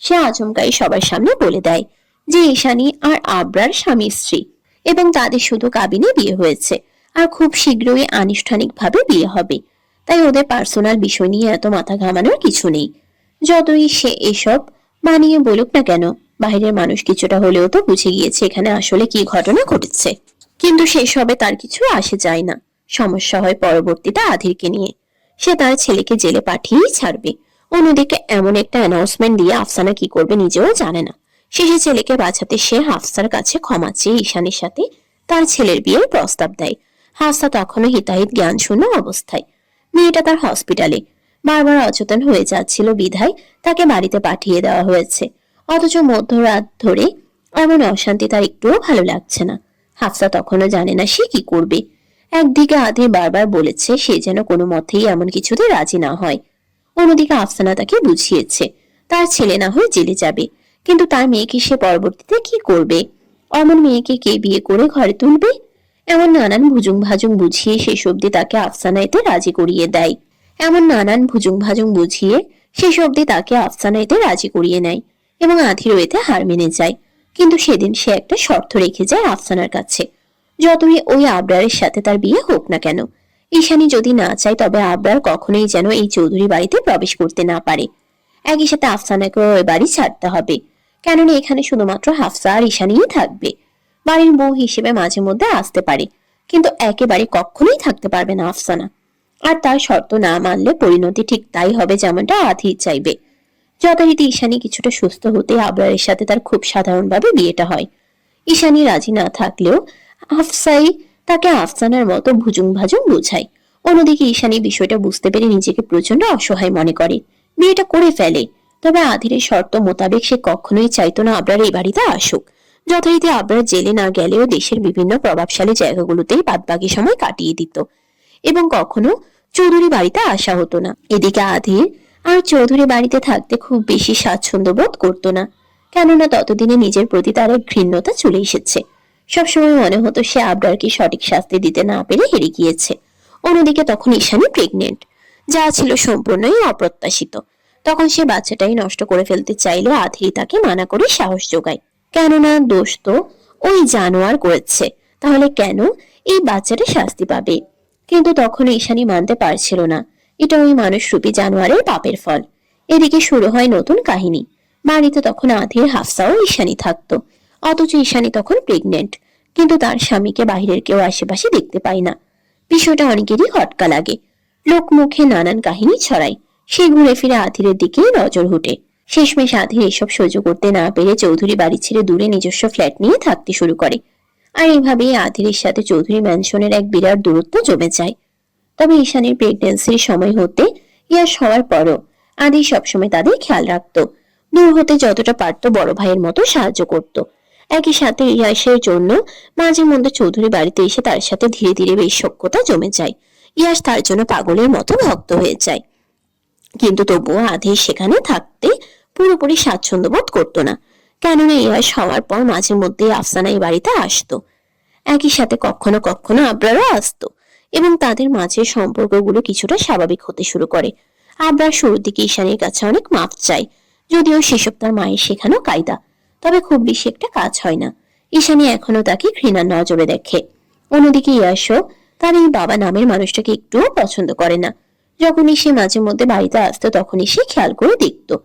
সে আচমকাই সবার সামনে বলে দেয় যে ঈশানী আর আবরার স্বামী স্ত্রী এবং তাদের শুধু কাবিনে বিয়ে হয়েছে আর খুব শীঘ্রই আনুষ্ঠানিকভাবে বিয়ে হবে। তাই ওদের পার্সোনাল বিষয় নিয়ে এত মাথা ঘামানোর কিছু নেই। যতই সে এসব বানিয়ে বলুক না কেন, বাইরের মানুষ কিছুটা হলেও তো বুঝে গিয়েছে এখানে আসলে কি ঘটনা ঘটেছে। কিন্তু সেসবে তার কিছু আসে যায় না। সমস্যা হয় পরবর্তীতে আধিরকে নিয়ে। সে তার ছেলেকে জেলে পাঠিয়েই ছাড়বে। অন্যদিকে এমন একটা অ্যানাউন্সমেন্ট দিয়ে আফসানা কি করবে নিজেও জানে না। শেষে ছেলেকে বাঁচাতে সে হাফসার কাছে ক্ষমা চেয়ে ঈশানের সাথে তার ছেলের বিয়ের প্রস্তাব দেয়। হাফসা তখনও হিতাহিত জ্ঞান শূন্য অবস্থায়। মেয়েটা তার হসপিটালে বারবার অচেতন হয়ে যাচ্ছিল বিধায় তাকে বাড়িতে পাঠিয়ে দেওয়া হয়েছে। অথচ মধ্যরাত ধরে এমন অশান্তি তার একটুও ভালো লাগছে না। হাফসা তখনও জানে না সে কি করবে। একদিকে আধে বারবার বলেছে সে যেন কোনো মতেই এমন কিছুতে রাজি না হয়। অন্যদিকে আফসানা তাকে বুঝিয়েছে তার ছেলে না হয়ে জেলে যাবে, কিন্তু তার মেয়েকে সে পরবর্তীতে কি করবে? অমন মেয়েকে কে বিয়ে করে ঘরে তুলবে? এমন নানান ভুজুং ভাজুং বুঝিয়ে শেষ অব্দি তাকে আফসানা এতে রাজি করিয়ে নেয় এবং আধিরও এতে হার মেনে যায়। কিন্তু সেদিন সে একটা শর্ত রেখে যায় আফসানার কাছে, যতই ওই আবরারের সাথে তার বিয়ে হোক না কেন, ঈশানী যদি না চায় তবে আবরার কখনোই যেন এই চৌধুরী বাড়িতে প্রবেশ করতে না পারে। একই সাথে আফসানাকেও ওই বাড়ি ছাড়তে হবে, কেননা এখানে শুধুমাত্র হাফসা আর ঈশানীই থাকবে। বাড়ির বউ হিসেবে মাঝে মধ্যে আসতে পারে, কিন্তু একেবারে কখনোই থাকতে পারবে না আফসানা। আর তার শর্ত না মানলে পরিণতি ঠিক তাই হবে যেমনটা আধির চাইবে। যথারীতি ঈশানী কিছুটা সুস্থ হতে আবরারের সাথে তার খুব সাধারণভাবে বিয়েটা হয়। ঈশানী রাজি না থাকলেও আফসাই তাকে আফসানার মতো ভুজুং ভাজুং বোঝায়। অন্যদিকে ঈশানী বিষয়টা বুঝতে পেরে নিজেকে প্রচন্ড অসহায় মনে করে, বিয়েটা করে ফেলে। তবে আধিরের শর্ত মোতাবেক সে কখনোই চাইতো না আবরার এই বাড়িতে আসুক। যথারীতি আবরার জেলে না গেলেও দেশের বিভিন্ন প্রভাবশালী জায়গাগুলোতেই বাদবাকি সময় কাটিয়ে দিত এবং কখনো চৌধুরী বাড়িতে আসা হতো না। এদিকে আধির আর চৌধুরী বাড়িতে থাকতে খুব বেশি স্বাচ্ছন্দ্য বোধ করতো না, কেননা ততদিনে নিজের প্রতি তার এক ঘৃণ্যতা চলে এসেছে। সবসময় মনে হতো সে আবরারকে সঠিক শাস্তি দিতে না পেরে হেরে গিয়েছে। অন্যদিকে তখন ঈশানী প্রেগনেন্ট, যা ছিল সম্পূর্ণই অপ্রত্যাশিত। তখন সে বাচ্চাটাই নষ্ট করে ফেলতে চাইলে আধির তাকে মানা করে সাহস যোগায়, কেননা দোষ তো ওই জানোয়ার করেছে, তাহলে কেন এই বাচ্চাটা শাস্তি পাবে? কিন্তু তখন ঈশানী মানতে পারছিল না এটা ওই মানুষরূপী জানোয়ারের পাপের ফল। এদিকে শুরু হয় নতুন কাহিনী। বাড়িতে তখন আধির, হাফসা ও ঈশানী থাকতো, অথচ ঈশানী তখন প্রেগনেন্ট, কিন্তু তার স্বামীকে বাহিরের কেউ আশেপাশে দেখতে পায় না। বিষয়টা অনেকেরই খটকা লাগে, লোক মুখে নানান কাহিনী ছড়ায়। সে ঘুরে ফিরে আধিরের দিকেই নজর হুটে। শেষমেশ আধির এসব সহ্য করতে না পেরে চৌধুরী বাড়ি ছেড়ে দূরে নিজস্ব ফ্ল্যাট নিয়ে থাকতে শুরু করে। আর এইভাবেই আধিরের সাথে চৌধুরী ম্যানশনের এক বিরাট দূরত্ব জমে যায়। তবে ঈশানীর প্রেগন্যান্সির সময় হতে ইয়াস হওয়ার পরও আধির সবসময় তাদের খেয়াল রাখতো, দূর হতে যতটা পারতো বড় ভাইয়ের মতো সাহায্য করত। একই সাথে ইয়াসের জন্য মাঝে মধ্যে চৌধুরী বাড়িতে এসে তার সাথে ধীরে ধীরে বেশ সখ্যতা জমে যায়। ইয়াস তার জন্য পাগলের মতো ভক্ত হয়ে যায়, কিন্তু তবুও আধির সেখানে থাকতে পুরোপুরি স্বাচ্ছন্দ্য বোধ করতো না, কেননা ইয়াস হওয়ার পর মাঝে মধ্যে আফসানা এই বাড়িতে আসতো। একই সাথে কখনো কখনো আবরারও আসতো এবং তাদের মাঝের সম্পর্কগুলো কিছুটা স্বাভাবিক হতে শুরু করে। আবরার শুরুর দিকে ঈশানীর কাছে অনেক মাপ চায়, যদিও সেসব তার মায়ের শেখানো কায়দা, তবে খুব বেশি একটা কাজ হয় না। ঈশানী এখনো তাকে ঘৃণার নজরে দেখে। অন্যদিকে ইয়াসও তার এই বাবা নামের মানুষটাকে একটুও পছন্দ করে না। যখনই সে মাঝে মধ্যে বাড়িতে আসতো তখনই সে খেয়াল করে দেখতো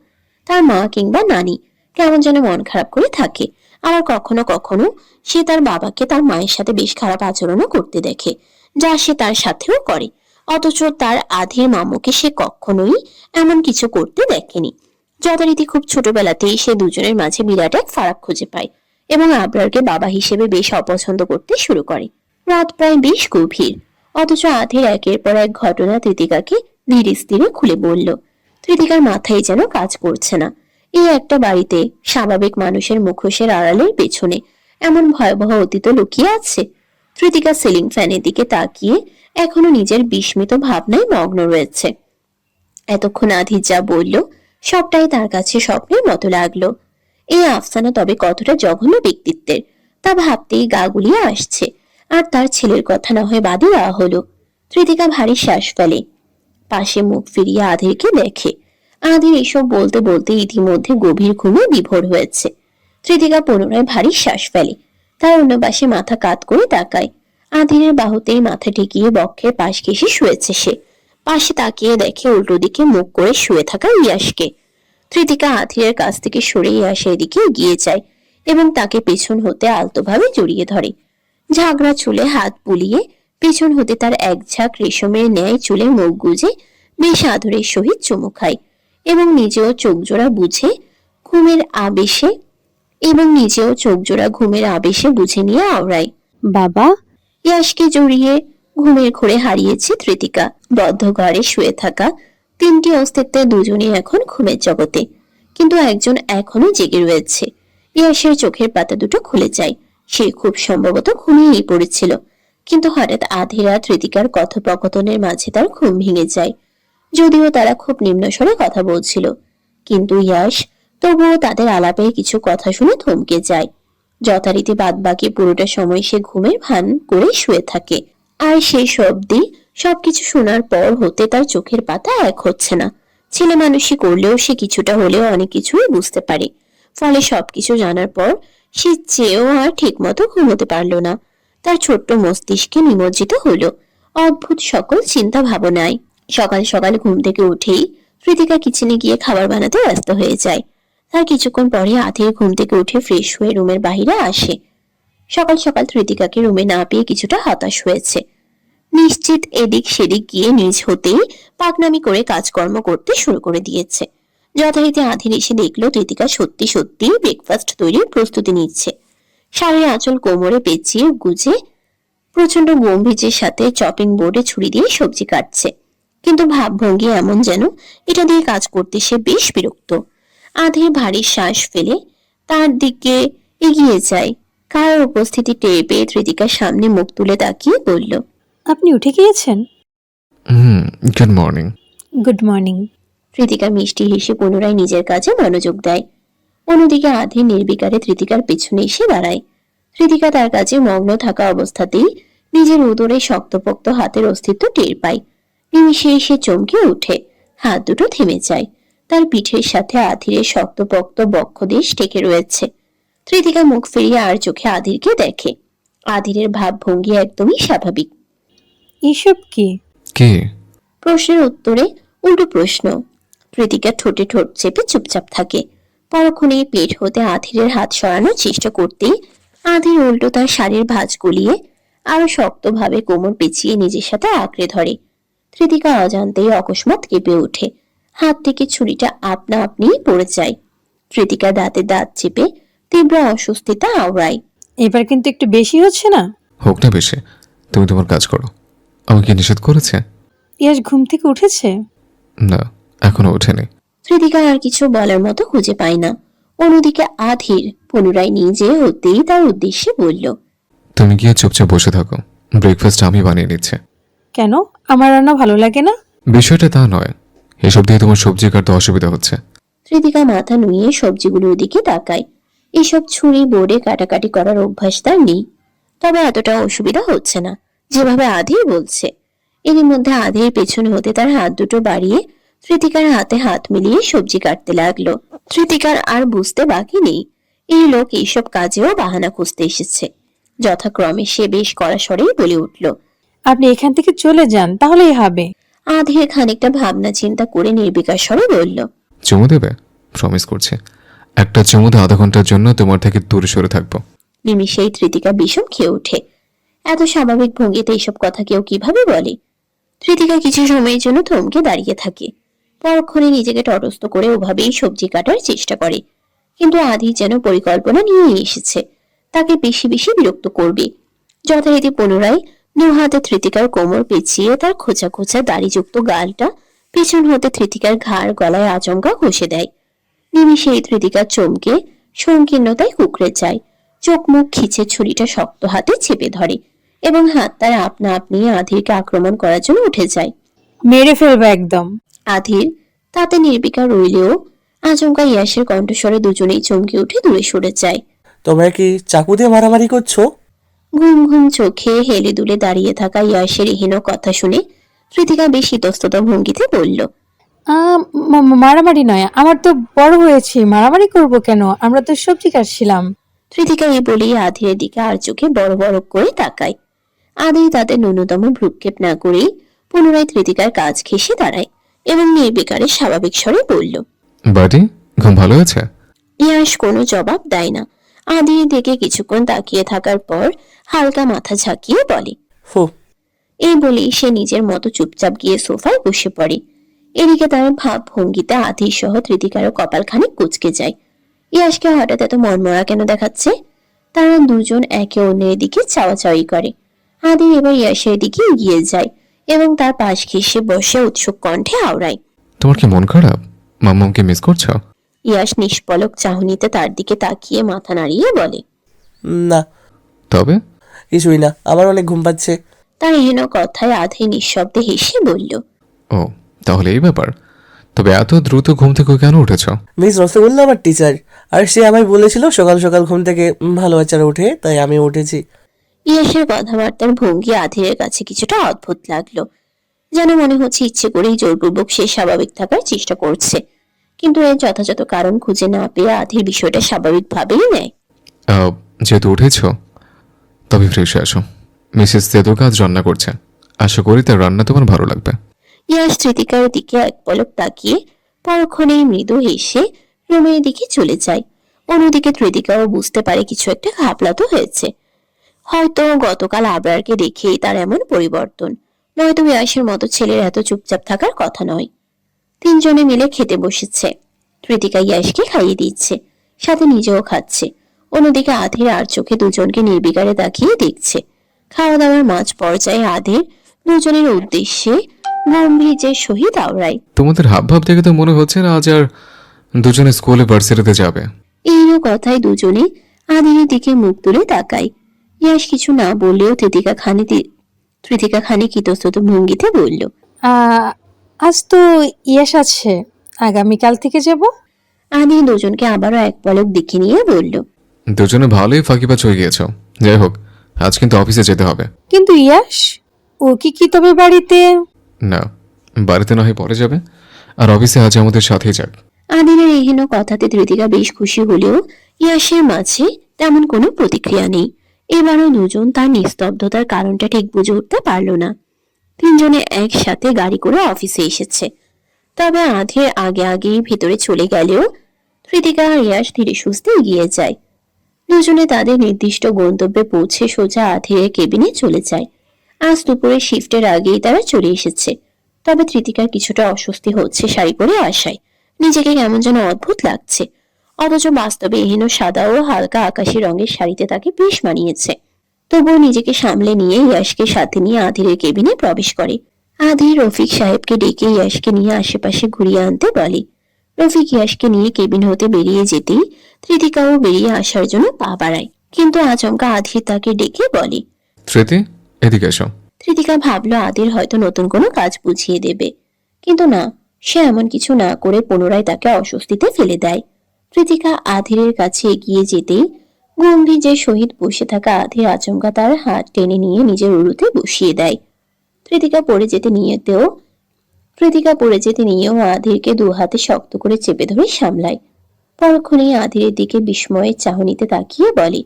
তার মা কিংবা নানি কেমন যেন মন খারাপ করে থাকে। আবার কখনো কখনো সে তার বাবাকে তার মায়ের সাথে বেশ খারাপ আচরণও করতে দেখে, যা সে তার সাথেও করে। অথচ তার আধের মামুকে সে কখনোই এমন কিছু করতে দেখেনি। যথারীতি খুব ছোটবেলাতেই সে দুজনের মাঝে বিরাট এক ফারাক খুঁজে পায় এবং আবরারকে বাবা হিসেবে বেশ অপছন্দ করতে শুরু করে। রাত প্রায় বেশ গভীর, অথচ আধের একের পর এক ঘটনা তৃতিকাকে ধীরে স্থিরে খুলে বলল। তৃতিকার মাথায় যেন কাজ করছে না। এই একটা বাড়িতে স্বাভাবিক মানুষের মুখোশের আড়ালের পেছনে এমন ভয়াবহ অতীত লুকিয়ে আছে। তৃতিকা সিলিং ফ্যানের দিকে তাকিয়ে এখনো নিজের বিস্মিত ভাবনায় মগ্ন রয়েছে। এতক্ষণ আধির যা বলল সবটাই তার কাছে স্বপ্নের মতো লাগলো। এই আফসানা তবে কতটা জঘন্য ব্যক্তিত্বের তা ভাবতেই গা গুলিয়ে আসছে। আর তার ছেলের কথা না হয় বাদই দেওয়া হলো। তৃতিকা ভারী শ্বাস ফেলে, পাশে মুখ ফিরিয়ে আধিরকে দেখে। আধির এসব বলতে বলতে ইতিমধ্যে গভীর ঘুমে বিভোর হয়েছে। তৃতিকা পুনরায় ভারী শ্বাস ফেলে, তার অন্য পাশে মাথা কাত করে তাকায়। আধিরের বাহুতেই মাথা ঠেকিয়ে বক্ষের পাশ ঘেঁষে শুয়েছে সে। পাশে তাকিয়ে দেখে উল্টো দিকে মুখ করে শুয়ে থাকা ইয়াসকে। তৃতিকা আধিরের কাছ থেকে সরে ইয়াসের দিকে এগিয়ে যায় এবং তাকে পেছন হতে আলতোভাবে জড়িয়ে ধরে। ঝাগড়া চুলে হাত বুলিয়ে পেছন হতে তার এক ঝাঁক রেশমের ন্যায় চুলে মুখ গুজে বেশ আদরের সহিত চুমু খায় এবং নিজেও চোখজোড়া ঘুমের আবেশে বুঝে নিয়ে আওড়ায়। বাবা, ইয়াসকে জড়িয়ে ঘুমের ঘোরে হারিয়েছে তৃতিকা। বদ্ধ ঘরে শুয়ে থাকা তিনটি অস্তিত্বের দুজনই এখন ঘুমের জগতে, কিন্তু একজন এখনো জেগে রয়েছে। ইয়াসের চোখের পাতা দুটো খুলে যায়, সে খুব সম্ভবত ঘুমিয়েই পড়েছিল। কিন্তু হঠাৎ আধিরা তৃতিকার কথোপকথনের মাঝে তার ঘুম ভেঙে যায়। যদিও তারা খুব নিম্নস্বরে কথা বলছিল, কিন্তু ইয়াস তবুও তাদের আলাপের কিছু কথা শুনে থমকে যায়। যথারীতি বাদবাকি পুরোটা সময় সে ঘুমের ভান করে শুয়ে থাকে। আর সেই শব্দে সবকিছু শোনার পর হতে তার চোখের পাতা এক হচ্ছে না। ছেলে মানুষই করলেও সে কিছুটা হলেও অনেক কিছুই বুঝতে পারে। ফলে সবকিছু জানার পর সে চেয়েও আর ঠিক মতো ঘুমোতে পারল না। তার ছোট্ট মস্তিষ্কে নিমজ্জিত হলো অদ্ভুত সকল চিন্তা ভাবনায়। সকাল সকাল ঘুম থেকে উঠেই কৃতিকা কিচেনে গিয়ে খাবার বানাতে ব্যস্ত হয়ে যায়। তার কিছুক্ষণ পরে আধির ঘুম থেকে উঠে ফ্রেশ হয়ে রুমের বাইরে আসে। সকাল সকাল তৃতিকাকে রুমে না পেয়ে কিছুটা হতাশ হয়েছে। নিশ্চিত এদিক সেদিক গিয়ে নিজ হতেই পাকনামি করে কাজকর্ম করতে শুরু করে দিয়েছে। যথারীতি আধির এসে দেখলো তৃতিকা সত্যি সত্যি ব্রেকফাস্ট তৈরির প্রস্তুতি নিচ্ছে। শাড়ির আঁচল কোমরে পেঁচিয়ে গুজে প্রচন্ড গম্ভীর্যের সাথে চপিং বোর্ডে ছুরি দিয়ে সবজি কাটছে, কিন্তু ভাবভঙ্গি এমন যেন এটা দিয়ে কাজ করতে সে বেশ বিরক্ত। আধির ভারী শ্বাস ফেলে তার দিকে এগিয়ে যায়। কারোর উপস্থিতি টের পেয়ে তৃতিকার সামনে মুখ তুলে তাকিয়ে বলল, আপনি উঠে গিয়েছেন? Good morning. Good morning. Tritika মিষ্টি হেসে পুনরায় নিজের কাজে মনোযোগ দেয়। অন্যদিকে আধির নির্বিকারে তৃতিকার পেছনে এসে দাঁড়ায়। তৃতিকা তার কাজে মগ্ন থাকা অবস্থাতেই নিজের উদরে শক্তপোক্ত হাতের অস্তিত্ব টের পায়। নিমিষে এসে চমকে উঠে, হাত দুটো থেমে যায়। তার পিঠের সাথে আধিরের শক্তপোক্ত বক্ষদেশ টেকে রয়েছে। তৃতিকা মুখ ফিরিয়ে আর চোখে আধিরকে দেখে। আধিরের ভাবভঙ্গি একদমই স্বাভাবিক। এসব কি? কি? প্রশ্নের উত্তরে উল্টো প্রশ্ন। তৃতিকা ঠোঁটে ঠোঁট চেপে চুপচাপ থাকে। পরক্ষণে পেট হতে আধিরের হাত সরানোর চেষ্টা করতেই আধির উল্টো তার শাড়ির ভাঁজ গলিয়ে আরো শক্তভাবে কোমর পেঁচিয়ে নিজের সাথে আঁকড়ে ধরে। তৃতিকা অজান্তেই অকস্মাৎ কেঁপে ওঠে। হাত থেকে ছুরিটা আপনা আপনিই পড়ে যায়। তৃতিকা দাঁতে দাঁত চেপে তীব্র অস্বস্তিতা আওড়ায়। এবার কিন্তু একটু বেশি হচ্ছে না? হোক না বেশি, তুমি তোমার কাজ করো। আমাকে নিষেধ করেছে? ইয়াস ঘুম থেকে উঠেছে? না, এখনো ওঠেনি। তৃতিকা আর কিছু বলার মতো খুঁজে পায় না। অন্যদিকে আধির পুনরায় নিজে হতেই তার উদ্দেশ্যে বলল, তুমি গিয়ে চুপচাপ বসে থাকো, ব্রেকফাস্ট আমি বানিয়ে নিচ্ছি। কেন, আমার রান্না ভালো লাগে না? বিষয়টা তা নয়, এসব দিয়ে তোমার সবজি কাটতে অসুবিধা হচ্ছে। তৃতিকা মাথা নুইয়ে সবজিগুলোর দিকে তাকায়। এসব ছুরি বোর্ডে কাটাকাটি করার অভ্যাস তার নেই, তবে এতটা অসুবিধা হচ্ছে না যেভাবে আধির বলছে। এরই মধ্যে আধির পেছনে হতে তার হাত দুটো বাড়িয়ে তৃতিকার হাতে হাত মিলিয়ে সবজি কাটতে লাগলো। তৃতিকার আর বুঝতে বাকি নেই এই লোক এইসব কাজেও বাহানা খুঁজতে এসেছে। যথাক্রমে সে বেশ কড়া স্বরেই বলে উঠল, আপনি এখান থেকে চলে যান, তাহলেই হবে। আধির খানিকটা ভাবনা চিন্তা করে নির্বিকার স্বরে বলল, চুমু দেবে? প্রমিস করছি, একটা চুমুতে আধা ঘন্টার জন্য তোমার থেকে দূরে সরে থাকবো। নিমিষেই ধৃতিকা বিষম খেয়ে ওঠে। এত স্বাভাবিক ভঙ্গিতে এইসব কথা কেউ কিভাবে বলে? ধৃতিকা কিছু সময়ের জন্য থমকে দাঁড়িয়ে থাকে। পরক্ষণে নিজেকে তটস্থ করে ওভাবেই সবজি কাটার চেষ্টা করে। কিন্তু আধি যেন পরিকল্পনা নিয়ে এসেছে, তাকে বেশি বেশি বিরক্ত করবে। যথারীতি পুনরায় দু হাতে ধৃতিকার কোমর পেঁচিয়ে তার খোঁচা খোঁচা দাড়িযুক্ত গালটা পেছন হতে ধৃতিকার ঘাড় গলায় আচমকা ঘষে দেয়। নিমিষেই ধৃতিকার চমকে সংকীর্ণতায় কুঁকড়ে যায়। চোখ মুখ খিচে ছুরিটা শক্ত হাতে চেপে ধরে এবং হাত তার আপনা আপনি আধিরকে আক্রমণ করার জন্য উঠে যায়। মেরে ফেলবে একদম। আধির তাতে নির্বিকার রইলেও আচমকা ইয়াসের কণ্ঠস্বরে দুজনেই চমকে উঠে দূরে সরে যায়। তোমরা কি চাকু দিয়ে মারামারি করছো? ঘুম ঘুম চোখে হেলে দুলে দাঁড়িয়ে থাকা ইয়াসের হীন কথা শুনে কৃতিকা বেশ ইতস্তত ভঙ্গিতে বলল, মারামারি নয়, আমার তো বড় হয়েছি, মারামারি করব কেন? আমরা তো সবজি কাটছিলাম। কৃতিকা এই বলেই আধিরের দিকে আর চোখে বড় বড় করে তাকায়। আধি তাতে ন্যূনতম ভ্রুক্ষেপ না করেই পুনরায় কৃতিকার কাজ ঘেঁষে দাঁড়ায় এবং নির্বিকারে স্বাভাবিক স্বরে বলল, বাড়ি ঘুম ভালো আছে? ইয়াস কোনো জবাব দেয় না। আধির দিকে কিছুক্ষণ তাকিয়ে থাকার পর হালকা মাথা ঝাঁকিয়ে বলে, ফু। এই বলেই সে নিজের মতো চুপচাপ গিয়ে সোফায় বসে পড়ে। এদিকে তার ভাব ভঙ্গিতে আধির সহ তৃতিকারও কপাল খানিক কুঁচকে যায়। ইয়াসকে হঠাৎ এত মনমরা কেন দেখাচ্ছে? তারা দুজন একে অন্যের দিকে চাওয়াচাওয়ি করে। আধির এবার ইয়াসের দিকে এগিয়ে যায় এবং তার পাশ ঘেঁষে বসে উৎসুক কণ্ঠে আওড়ায়, তোমার কি মন খারাপ? মাম্মামকে মিস করছো? ইয়াস নিষ্পলক চাহনিতে তার দিকে তাকিয়ে মাথা নাড়িয়ে বলে, না, তবে কিছুই না, আমার অনেক ঘুম পাচ্ছে। তার এহেন কথায় আধি নিঃশব্দে হেসে বলল, ও তাহলে এই ব্যাপার। তবে এত দ্রুত ঘুম থেকে কেন উঠেছ? মিস রসগোল্লা আমার টিচার, আর সে আমায় বলেছিল সকাল সকাল ঘুম থেকে ভালো বাচ্চারা ওঠে, তাই আমি উঠেছি। ইয়াসের কথাবার্তার ভঙ্গি আধিরের কাছে কিছুটা অদ্ভুত লাগলো। যেন মনে হচ্ছে ইচ্ছে করেই জোরপূর্বক সে স্বাভাবিক থাকার চেষ্টা করছে, কিন্তু এর যথাযথ কারণ খুঁজে না পেয়ে আধির বিষয়টা স্বাভাবিকভাবেই নেয়। যেহেতু উঠেছ তবে ফ্রেশ হয়ে আসো। মিসেস তেতো কাজ রান্না করছে, আশা করি তার রান্না তোমার ভালো লাগবে। ইয়াস তৃতিকার দিকে এক পলক তাকিয়ে পরক্ষণেই মৃদু হেসে রুমের দিকে চলে যায়। অন্যদিকে তৃতিকাও বুঝতে পারে কিছু একটা ঘাপলাতো হয়েছে। হয়তো গতকাল আবরারকে দেখেই তার এমন পরিবর্তন, নয়তো ইয়াসের মতো ছেলের এত চুপচাপ থাকার কথা নয়। তিনজনে মিলে খেতে বসেছে। তৃতিকা ইয়াসকে খাইয়ে দিচ্ছে, সাথে নিজেও খাচ্ছে। অন্যদিকে আধির আর চোখে দুজনকে নির্বিকারে তাকিয়ে দেখছে। খাওয়া দাওয়ার মাঝ পর্যায়ে আধির দুজনের উদ্দেশ্যে গম্ভীর্যের সহিত আওড়ায়, তোমাদের হাবভাব দেখে তো মনে হচ্ছে না আজ আর দুজনে স্কুলে ভার্সিটিতে যাবে। এই কথায় দুজনে আধিরের দিকে মুখ তুলে তাকায়। ইয়াস কিছু না বললেও তৃতিকা খানিক ইতস্তত ভঙ্গিতে বলল, আজ তো ইয়াস আছে, আগামীকাল থেকে যাব। আধির দুজনকে আবারও এক পলক দেখে নিয়ে বলল, দুজনে ভালোই ফাঁকিবাজ হয়ে গিয়েছ। যাই হোক, আজ কিন্তু অফিসে যেতে হবে। কিন্তু ইয়াস, ও কি তবে বাড়িতে? না, বাড়িতে না হয় পরে যাবে, আর অফিসে আজ আমাদের সাথেই যাক। আদিনের এহেন কথাতে তৃতিকা বেশ খুশি হলেও ইয়াসের মাঝে তেমন কোনো প্রতিক্রিয়া নেই। এবারও দুজন তার নিস্তব্ধতার কারণটা ঠিক বুঝে উঠতে পারল না। তিনজনে একসাথে গাড়ি করে অফিসে এসেছে। তবে আধের আগে আগেই ভিতরে চলে গেলেও তৃতিকা আর ইয়াস ধীরে সুস্থে এগিয়ে যায়। দুজনে তাদের নির্দিষ্ট গন্তব্যে পৌঁছে সোজা আধের কেবিনে চলে যায়। আজ দুপুরে শিফটের আগেই তারা চলে এসেছে। তবে তৃতিকার কিছুটা অস্বস্তি হচ্ছে শাড়ি পরে আসায়। নিজেকে কেমন যেন অদ্ভুত লাগছে, অথচ বাস্তবে এহেন সাদা ও হালকা আকাশি রঙের শাড়িতে তাকে বেশ মানিয়েছে। তবুও নিজেকে সামলে নিয়ে ইয়াসকে সাথে নিয়ে আধিরের কেবিনে প্রবেশ করে। আধির রফিক সাহেবকে ডেকে ইয়াসকে নিয়ে আশেপাশে ঘুরিয়ে আনতে বলে। রফিক ইয়াসকে নিয়ে কেবিন হতে বেরিয়ে যেতেই তৃতিকাও বেরিয়ে আসার জন্য পা বাড়ায়, কিন্তু আচমকা আধির তাকে ডেকে বলে, স্মৃতি এদিকে এসো। তৃতিকা ভাবলো আদির হয়তো নতুন কোনো কাজ বুঝিয়ে দেবে, কিন্তু না, সে এমন কিছু না করে পুনরায় তাকে অস্বস্তিতে ফেলে দেয়। তৃতিকা আধিরের কাছে এগিয়ে যেতেই গম্ভীর্যের সহিত বসে থাকা আধির আচমকা তার হাত টেনে নিয়ে নিজের উরুতে বসিয়ে দেয়। তৃতিকা পড়ে যেতে নিয়েও আধিরকে দু হাতে শক্ত করে চেপে ধরে সামলায়। পরক্ষণেই আধিরের দিকে বিস্ময়ের চাহনিতে তাকিয়ে বলে,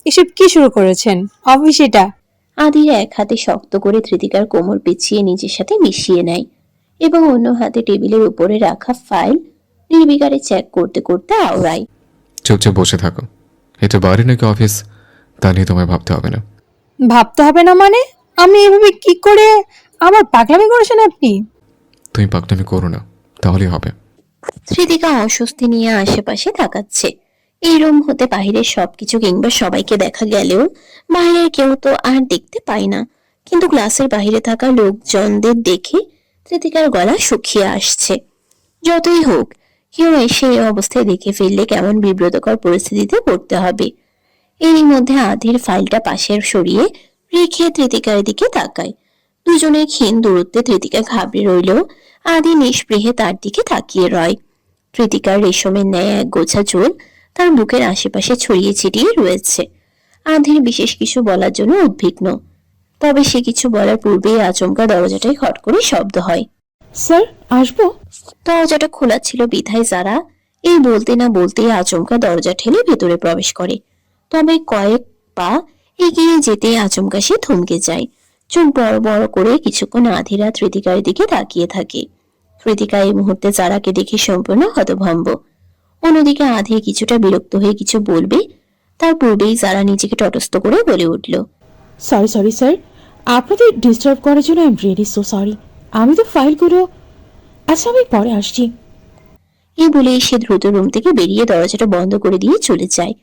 এসব কি শুরু করেছেন? অফিস এটা। আদির এক হাতে শক্ত করে ধৃতিকার কোমর পেঁচিয়ে নিজের সাথে মিশিয়ে নেয় এবং অন্য হাতে টেবিলের উপরে রাখা ফাইল নির্বিকারে চেক করতে করতে আওড়ায়। চুপচাপ বসে থাকো। এটা বাড়ি নাকি অফিস তা নিয়ে তোমায় ভাবতে হবে না। ভাবতে হবে না মানে? আমি এভাবে কি করে? আমার পাগলামি করেছেন আপনি? তুমি পাকনামি করো না, তাহলেই হবে। ধৃতিকা অস্বস্তি নিয়ে আশেপাশে তাকাচ্ছে। এই রুম হতে বাহিরের সবকিছু কিংবা সবাইকে দেখা গেলেও বাইরের কেউ তো আর দেখতে পায় না, কিন্তু ক্লাসের বাইরে থাকা লোকজনদের দেখে ধৃতিকার গলা শুকিয়ে আসছে। যতই হোক, কেউ এসে এই অবস্থায় দেখে ফেললে কেমন বিব্রতকর পরিস্থিতিতে পড়তে হবে। এরই মধ্যে আধির ফাইলটা পাশে সরিয়ে রেখে ধৃতিকার দিকে তাকায়। দুজনের ক্ষীণ দূরত্বে ধৃতিকা ঘাবড়ে রইলেও আদি নিষ্পৃহে তার দিকে তাকিয়ে রয়। ধৃতিকার রেশমের ন্যায় এক গোছা চুল তার বুকের আশেপাশে ছড়িয়ে ছিটিয়ে রয়েছে। আধির বিশেষ কিছু বলার জন্য উদ্বিগ্ন, তবে সে কিছু বলার পূর্বেই আচমকা দরজাটায় খট করে শব্দ হয়। স্যার, আসবো? দরজাটা খোলা ছিল বিধায় যারা এই বলতে না বলতেই আচমকা দরজা ঠেলে ভেতরে প্রবেশ করে। তবে কয়েক পা এগিয়ে যেতে আচমকা সে থমকে যায়। চোখ বড় বড় করে কিছুক্ষণ আধিরা ধৃতিকার দিকে তাকিয়ে থাকে। ধৃতিকা এই মুহূর্তে যারাকে দেখে সম্পূর্ণ হতভম্ব। অন্যদিকে আধি কিছুটা বিরক্ত হয়ে কিছু বলবে তার পূর্বেই যারা নিজেকে তটস্থ করে বলে উঠল, সরি সরি স্যার, আপনাদের ডিস্টার্ব করার জন্য I am really so sorry. আমি তো ফাইলগুলো, আচ্ছা আমি পরে আসছি। এই বলেই সে দ্রুত রুম থেকে বেরিয়ে দরজাটা বন্ধ করে দিয়ে চলে যায়।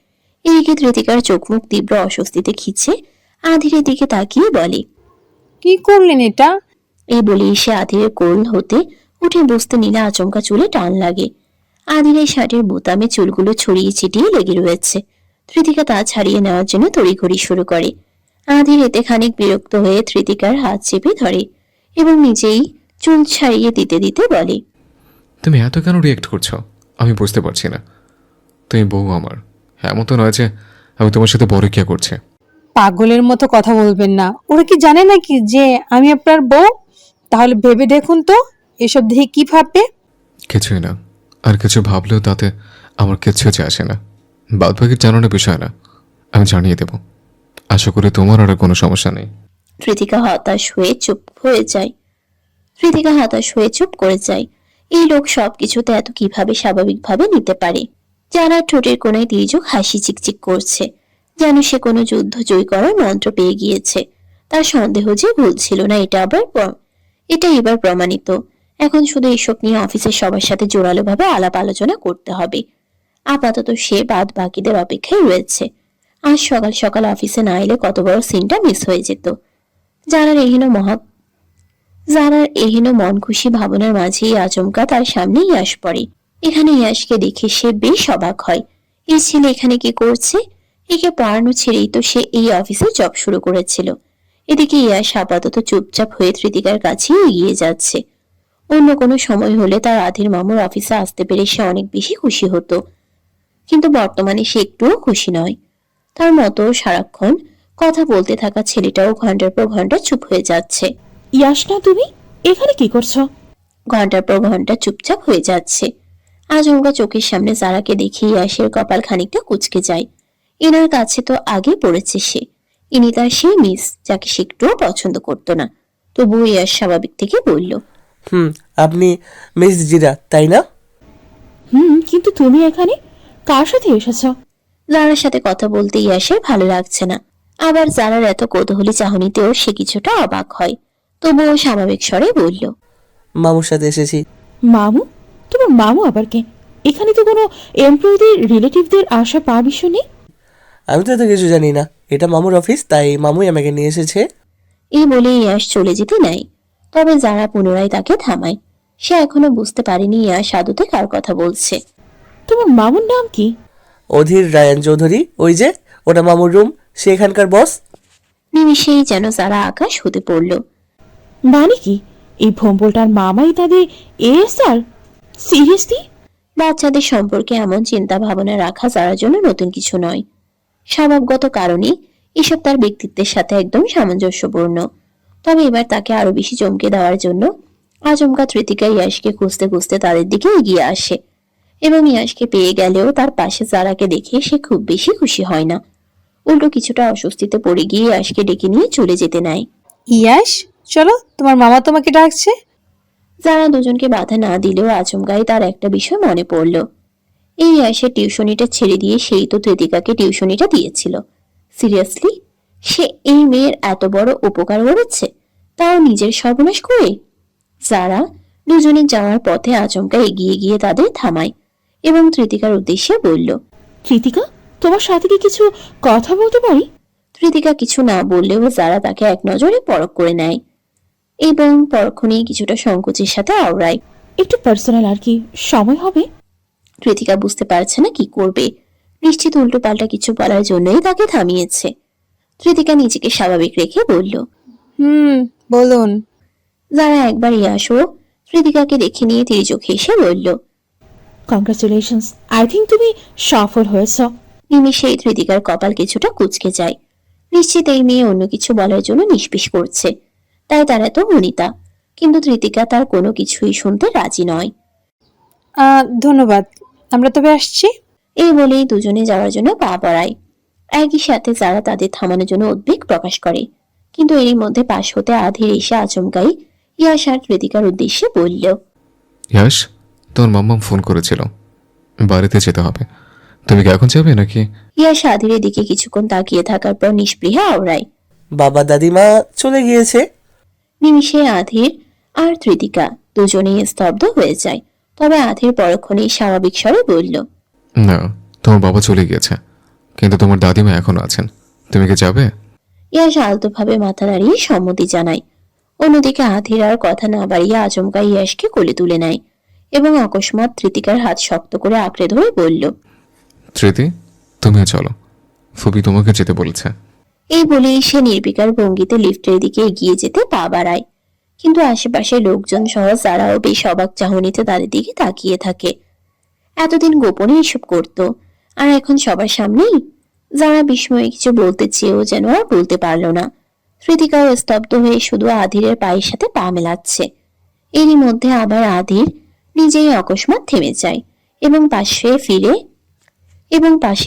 এদিকে ধৃতিকার চোখ মুখ তীব্র অস্বস্তিতে খিচ্ছে আধিরের দিকে তাকিয়ে বলে, কি করলেন এটা? এই বলেই সে আধিরের কোল হতে উঠে বসতে নিলে আচমকা চুলে টান লাগে। আধিরের শার্টের বোতামে চুলগুলো ছড়িয়ে ছিটিয়ে লেগে রয়েছে। ধৃতিকা তা ছাড়িয়ে নেওয়ার জন্য তড়িঘড়ি শুরু করে। আধির এতে খানিক বিরক্ত হয়ে ধৃতিকার হাত চেপে ধরে এবং নিজেই চুল ছাড়িয়ে দিতে দিতে বলে, তুমি এত কেন রিয়েক্ট করছো আমি বুঝতে পারছি না। তুমি বউ আমার, এমন তো নয় যে আমি তোমার সাথে বড় কিয়া করছে। পাগলের মতো কথা বলবেন না। ওরা কি জানে নাকি যে আমি আপনার বউ? তাহলে ভেবে দেখুন তো এসব দেখে কি ভাববে। কিছুই না, আর কিছু ভাবলেও তাতে আমার কিচ্ছু যায় আসে না। বাদবাকির জানানোর বিষয় না, আমি জানিয়ে দেব। আশা করি তোমার আর কোনো সমস্যা নেই। ধৃতিকা হতাশ হয়ে চুপ করে যায়। এই লোক সবকিছুতে এত কিভাবে স্বাভাবিকভাবে নিতে পারে? যারা ঠোঁটের কোনায় তির্যক হাসি চিকচিক করছে, যেন সে কোনো যুদ্ধ জয় করার মন্ত্র পেয়ে গিয়েছে। তার সন্দেহ যে ভুল ছিল না এটা এবার প্রমাণিত। এখন শুধু এসব নিয়ে অফিসের সবার সাথে জোরালোভাবে আলাপ আলোচনা করতে হবে। আপাতত সে বাদ বাকিদের অপেক্ষায় রয়েছে। আজ সকাল সকাল অফিসে না এলে কত বড় সিনটা মিস হয়ে যেত। যারার এহেন মন খুশি ভাবনার মাঝেই আচমকা তার সামনে ইয়াশ পড়ে। এখানে ইয়াশকে দেখে সে বেশ অবাক হয়। এই ছেলে এখানে কি করছে? একে পড়ানো ছেড়েই তো সে এই অফিসে জব শুরু করেছিল। এদিকে ইয়াশ আপাতত চুপচাপ হয়ে ধৃতিকার কাছে এগিয়ে যাচ্ছে। অন্য কোনো সময় হলে তার আধির মামুর অফিসে আসতে পেরে সে অনেক বেশি খুশি হতো, কিন্তু বর্তমানে সে একটুও খুশি নয়। তার মতো সারাক্ষণ কথা বলতে থাকা ছেলেটাও ঘন্টার পর ঘন্টা চুপ হয়ে যাচ্ছে। ইয়াশ না, তুমি এখানে কি করছো? ঘন্টার পর ঘন্টা চুপচাপ হয়ে যাচ্ছে। আচমকা চোখের সামনে যারাকে দেখে ইয়াশের কপাল খানিকটা কুঁচকে যায়। এনার কাছে তো আগে পড়েছে সে। ইনি তার সেই মিস যাকে সে একটুও পছন্দ করতো না। তবুও ইয়াশ স্বাভাবিক থেকে বলল, আপনি মিস জিরা তাই না? কিন্তু তুমি এখানে কার সাথে এসেছো? যারার সাথে কথা বলতে ইয়াশের ভালো লাগছে না। আবার যারার এত কৌতূহলী চাহনিতেও সে কিছুটা অবাক হয়। তবুও স্বাভাবিক স্বরে বলল, মামুর সাথে এসেছি। মামু? তোমার মামু আবার কে? এখানে তো কোনো এমপ্লয়ীদের রিলেটিভদের আসা পারমিশন নেই। আমি তো এত কিছু জানি না, এটা মামুর অফিস, তাই মামুই আমাকে নিয়ে এসেছে। এই বলে ইয়াশ চলে যেতে নেয়। তবে যারা পুনরায় তাকে থামায়। সে এখনো বুঝতে পারেনি ইয়াশ আদতে কার কথা বলছে। তোমার মামুর নাম কি? অধীর রায়ান চৌধুরী। ওই যে ওটা মামুর রুম, সে এখানকার বস। নিমিষেই যেন যারা আকাশ হতে পড়ল। মানে কি এই ভম্বলটার মামাই তাদের এএসআর? সিরিয়াসলি? বাচ্চাদের সম্পর্কে এমন চিন্তা ভাবনা রাখা যারা জন্য নতুন কিছু নয়। স্বভাবগত কারণে এসব তার ব্যক্তিত্বের সাথে একদম সামঞ্জস্যপূর্ণ। তবে এবার তাকে আরো বেশি চমকে দেওয়ার জন্য আচমকা ধৃতিকা ইয়াশকে খুঁজতে খুঁজতে তাদের দিকে এগিয়ে আসে এবং ইয়াশকে পেয়ে গেলেও তার পাশে যারাকে দেখে সে খুব বেশি খুশি হয় না। উল্টো কিছুটা অস্বস্তিতে পড়ে গিয়ে ইয়াশকে ডেকে নিয়ে চলে যেতে নেয়। ইয়াশ, চলো, তোমার মামা তোমাকে ডাকছে। যারা দুজনকে বাধা না দিলেও আচমকাই তার একটা বিষয় মনে পড়ল। এই ইয়াশের টিউশনিটা ছেড়ে দিয়ে সেই তো কৃতিকাকে টিউশনিটা দিয়েছিল। সিরিয়াসলি, সে এই মেয়ের এত বড় উপকার করেছে, তাও নিজের সর্বনাশ করে। যারা দুজনে যাওয়ার পথে আচমকা এগিয়ে গিয়ে তাদের থামায় এবং কৃতিকার উদ্দেশ্যে বলল, কৃতিকা, তোমার সাথে কি কিছু কথা বলতে পারি? কৃতিকা কিছু না বললেও যারা তাকে এক নজরে পরখ করে নেয় এবং পরক্ষণেই কিছুটা সংকোচের সাথে আওড়ায়। একটু পার্সোনাল আর কি, সময় হবে? কৃতিকা বুঝতে পারছে না কি করবে। নিশ্চিত উল্টোপাল্টা কিছু বলার জন্যই তাকে থামিয়েছে। কৃতিকা নিজেকে স্বাভাবিক রেখে বলল, বলুন। যারা একবার ইয়াসো কৃতিকাকে দেখে নিয়ে তির্যক হেসে বলল, কংগ্রাচুলেশনস, আই থিঙ্ক তুমি সফল হয়েছ। নিমিষেই কৃতিকার কপাল কিছুটা কুঁচকে যায়। নিশ্চিত এই মেয়ে অন্য কিছু বলার জন্য নিষ্পিস করছে, তাই তারা তো মনিতা। কিন্তু কৃতিকা তার কোনো কিছুই শুনতে রাজি নয়। ধন্যবাদ, আমরা তবে আসছি। এই বলেই দুজনে যাওয়ার জন্য পা বাড়ায়। একই সাথে যারা তাদের থামানোর জন্য উদ্বেগ প্রকাশ করে, কিন্তু এরই মধ্যে পাশ হতে আধের এসে আচমকাই ইয়াশ আর কৃতিকার উদ্দেশ্যে বলল, ইয়াশ, তোমার মাম্মাম ফোন করেছিল, বাড়িতে যেতে হবে। তুমি কি এখন যাবে নাকি? ইয়াশ আধের দিকে কিছুক্ষণ তাকিয়ে থাকার পর নিষ্পৃহে আওড়ায়। বাবা দাদিমা চলে গিয়েছে। নিমিষে আধের আর কৃতিকা দুজনেই স্তব্ধ হয়ে যায়। তবে আধের পরক্ষণেই স্বাভাবিক স্বরে বলল, না, তোমার বাবা চলে গিয়েছে, কিন্তু তোমার দাদিমা এখনো আছেন। তুমি কি যাবে? ইয়াশ আলতোভাবে মাথা নাড়িয়ে সম্মতি জানায়। অন্যদিকে আধের আর কথা না বাড়িয়ে আচমকা ইয়াশকে কোলে তুলে নেয় এবং অকস্মাৎ কৃতিকার হাত শক্ত করে আঁকড়ে ধরে বলল, স্মৃতি, তুমিও চলো, ফুপি তোমাকে যেতে বলেছে। এই বলেই সে নির্বিকার ভঙ্গিতে লিফটের দিকে এগিয়ে যেতে পা বাড়ায়। কিন্তু আশেপাশে লোকজন সহ যারাও বেশ অবাক চাহনিতে তাদের দিকে তাকিয়ে থাকে। এতদিন গোপনে এসব করত, আর এখন সবার সামনেই। যারা বিস্ময়ে কিছু বলতে চেয়েও যেন আর বলতে পারল না। কৃতিকাও স্তব্ধ হয়ে শুধু আধিরের পায়ের সাথে পা মেলাচ্ছে। এরই মধ্যে আবার আধির নিজেই অকস্মাৎ থেমে যায় এবং পাশে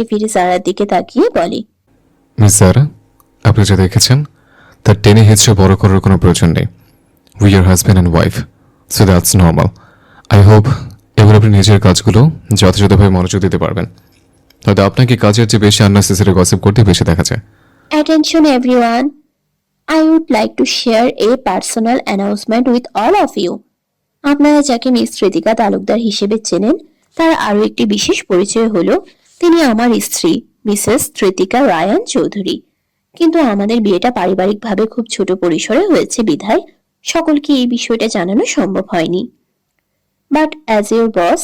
ফিরে যারার দিকে তাকিয়ে বলে, মিস জারা, আপনি যা দেখেছেন তার টেনে হিচড়ে বড় করার কোনো প্রয়োজন নেই। We are husband and wife, so that's normal. I hope এবার আপনি নিজের কাজগুলো যথাযথভাবে মনোযোগ দিতে পারবেন। হয়তো আপনাকে কাজের চেয়ে বেশি আননেসেসারি গসিপ করতে বেশি দেখা যায়। Attention everyone, I would like to share a personal announcement with all of you. আপনারা যাকে মিস কৃতিকা তালুকদার হিসেবে চেনেন, তার আরও একটি বিশেষ পরিচয় হলো তিনি আমার স্ত্রী মিসেস কৃতিকা রায়ান চৌধুরী। কিন্তু আমাদের বিয়েটা পারিবারিকভাবে খুব ছোট পরিসরে হয়েছে বিধায় সকলকে এই বিষয়টা জানানো সম্ভব হয়নি। But as your boss,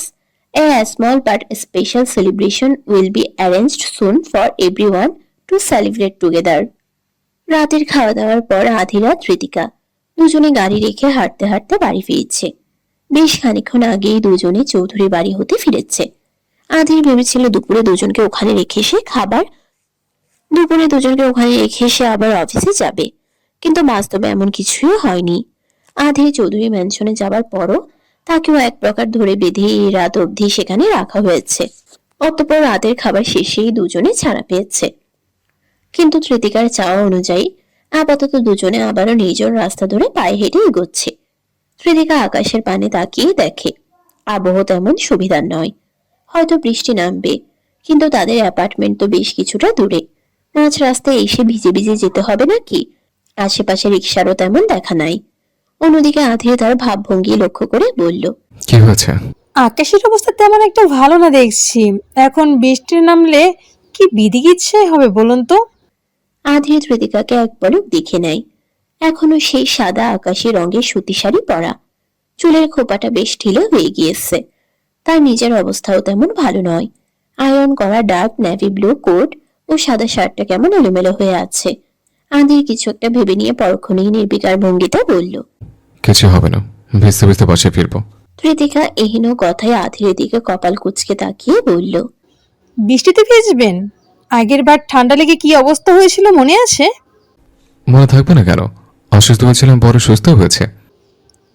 a small but special celebration will be arranged soon for everyone to celebrate together. রাতের খাওয়া দাওয়ার পর আধিরা কৃতিকা দুজনে গাড়ি রেখে হাঁটতে হাঁটতে বাড়ি ফিরছে। বেশ খানিকক্ষণ আগেই দুজনে চৌধুরী বাড়ি হতে ফিরেছে। আধির ভেবেছিল দুপুরে দুজনকে ওখানে রেখে এসে আবার অফিসে যাবে, কিন্তু বাস্তবে এমন কিছুই হয়নি। আধির চৌধুরী ম্যানশনে যাবার পরও তাকেও এক প্রকার ধরে বেঁধে এই রাত অবধি সেখানে রাখা হয়েছে। অতঃপর রাতের খাবার শেষেই দুজনে ছাড়া পেয়েছে। কিন্তু কৃতিকার চাওয়া অনুযায়ী আপাতত দুজনে আবারও নির্জন রাস্তা ধরে পায়ে হেঁটে এগোচ্ছে। কৃতিকা আকাশের পানে তাকিয়ে দেখে আবহাওয়া তেমন সুবিধার নয়, হয়তো বৃষ্টি নামবে, কিন্তু তাদের অ্যাপার্টমেন্ট তো বেশ কিছুটা দূরে। মাঝ রাস্তায় এসে ভিজে ভিজে যেতে হবে নাকি? আশেপাশে রিক্সারও তেমন দেখা নাই। অন্যদিকে আধির তার ভাবভঙ্গি লক্ষ্য করে বলল, কি হয়েছে? আকাশের অবস্থা তেমন একটা ভালো না দেখছি। এখন বৃষ্টি নামলে কি বিধিকিচ্ছাই হবে বলুন তো? আধির কৃতিকাকে এক পলক দেখে নেয়। এখনো সেই সাদা আকাশি রঙের সুতি শাড়ি পরা, চুলের খোপাটা বেশ ঢিলে হয়ে গিয়েছে। তার নিজের অবস্থাও তেমন ভালো নয়। আয়রন করা ডার্ক নেভি ব্লু কোট ও সাদা শার্টটা কেমন এলোমেলো হয়ে আছে। আধির কিছু একটা ভেবে নিয়ে পরক্ষণেই নির্বিকার ভঙ্গিতে বলল, কিছু হবে না, ভিজতে ভিজতে বাসে ফিরবো। কৃতিকা এহেন কথায় আধিরের দিকে কপাল কুঁচকে তাকিয়ে বলল, বৃষ্টিতে ভিজবেন? আগের বার ঠান্ডা লেগে কি অবস্থা হয়েছিল মনে আছে? মনে থাকবে না কেন? অসুস্থ হয়েছিলাম, পরে সুস্থ হয়েছে।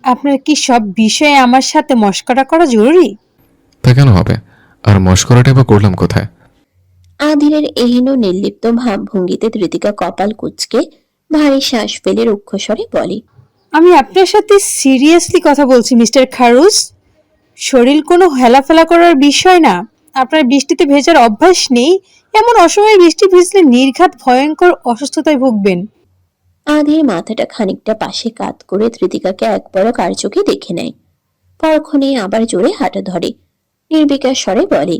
আপনার কি সব বিষয়ে আমার সাথে মশকরা করা জরুরি? তা কেন হবে? আর মস্করাটা বা করলাম কোথায়? আধিরের এহেন নির্লিপ্ত ভাবভঙ্গিতে ধৃতিকা কপাল কুঁচকে ভারী শ্বাস ফেলে রুক্ষস্বরে বলে, আমি আপনার সাথে সিরিয়াসলি কথা বলছি মিস্টার খারুস। শরীর কোনো হেলাফেলা করার বিষয় না। আপনার বৃষ্টিতে ভেজার অভ্যাস নেই, এমন অসময়ে বৃষ্টি ভিজলে নির্ঘাত ভয়ঙ্কর অসুস্থতায় ভুগবেন। আধির মাথাটা খানিকটা পাশে কাত করে ধৃতিকাকে একবার কারচোখে দেখে নেয়। পরক্ষণে আবার জোরে হাঁটা ধরে, নির্বিকার স্বরে বলে,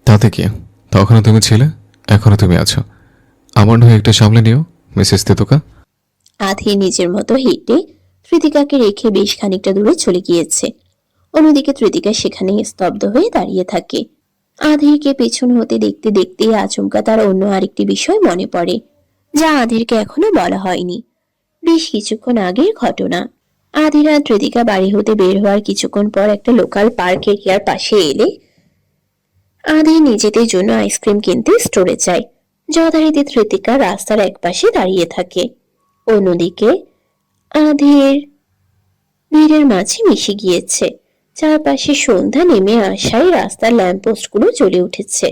তাতে কি, তখনও তুমি ছিলে, এখনো তুমি আছো। আমার নয় একটা সামলে নিও মিসেস তেতুকা। আধি নিজের মতো হেঁটে ধৃতিকাকে রেখে বেশ খানিকটা দূরে চলে গিয়েছে। অন্যদিকে ধৃতিকা সেখানেই স্তব্ধ হয়ে দাঁড়িয়ে থাকে। আধিরকে পেছন হতে দেখতে দেখতে আচমকা তার অন্য আরেকটি বিষয় মনে পড়ে, যা আধিরকে এখনো বলা হয়নি। বেশ কিছুক্ষণ আগের ঘটনা। আধির আর ধৃতিকা বাড়ি হতে বের হওয়ার কিছুক্ষণ পর একটা লোকাল পার্ক এরিয়ার পাশে এলে আধির নিজেদের জন্য আইসক্রিম কিনতে স্টোরে যায়। যথারীতি ধৃতিকা রাস্তার একপাশে দাঁড়িয়ে থাকে। অন্যদিকে আধির ভিড়ের মাঝে মিশে গিয়েছে। চারপাশে সন্ধ্যা নেমে আসায় রাস্তার ল্যাম্পপোস্টগুলো জ্বলে উঠেছে।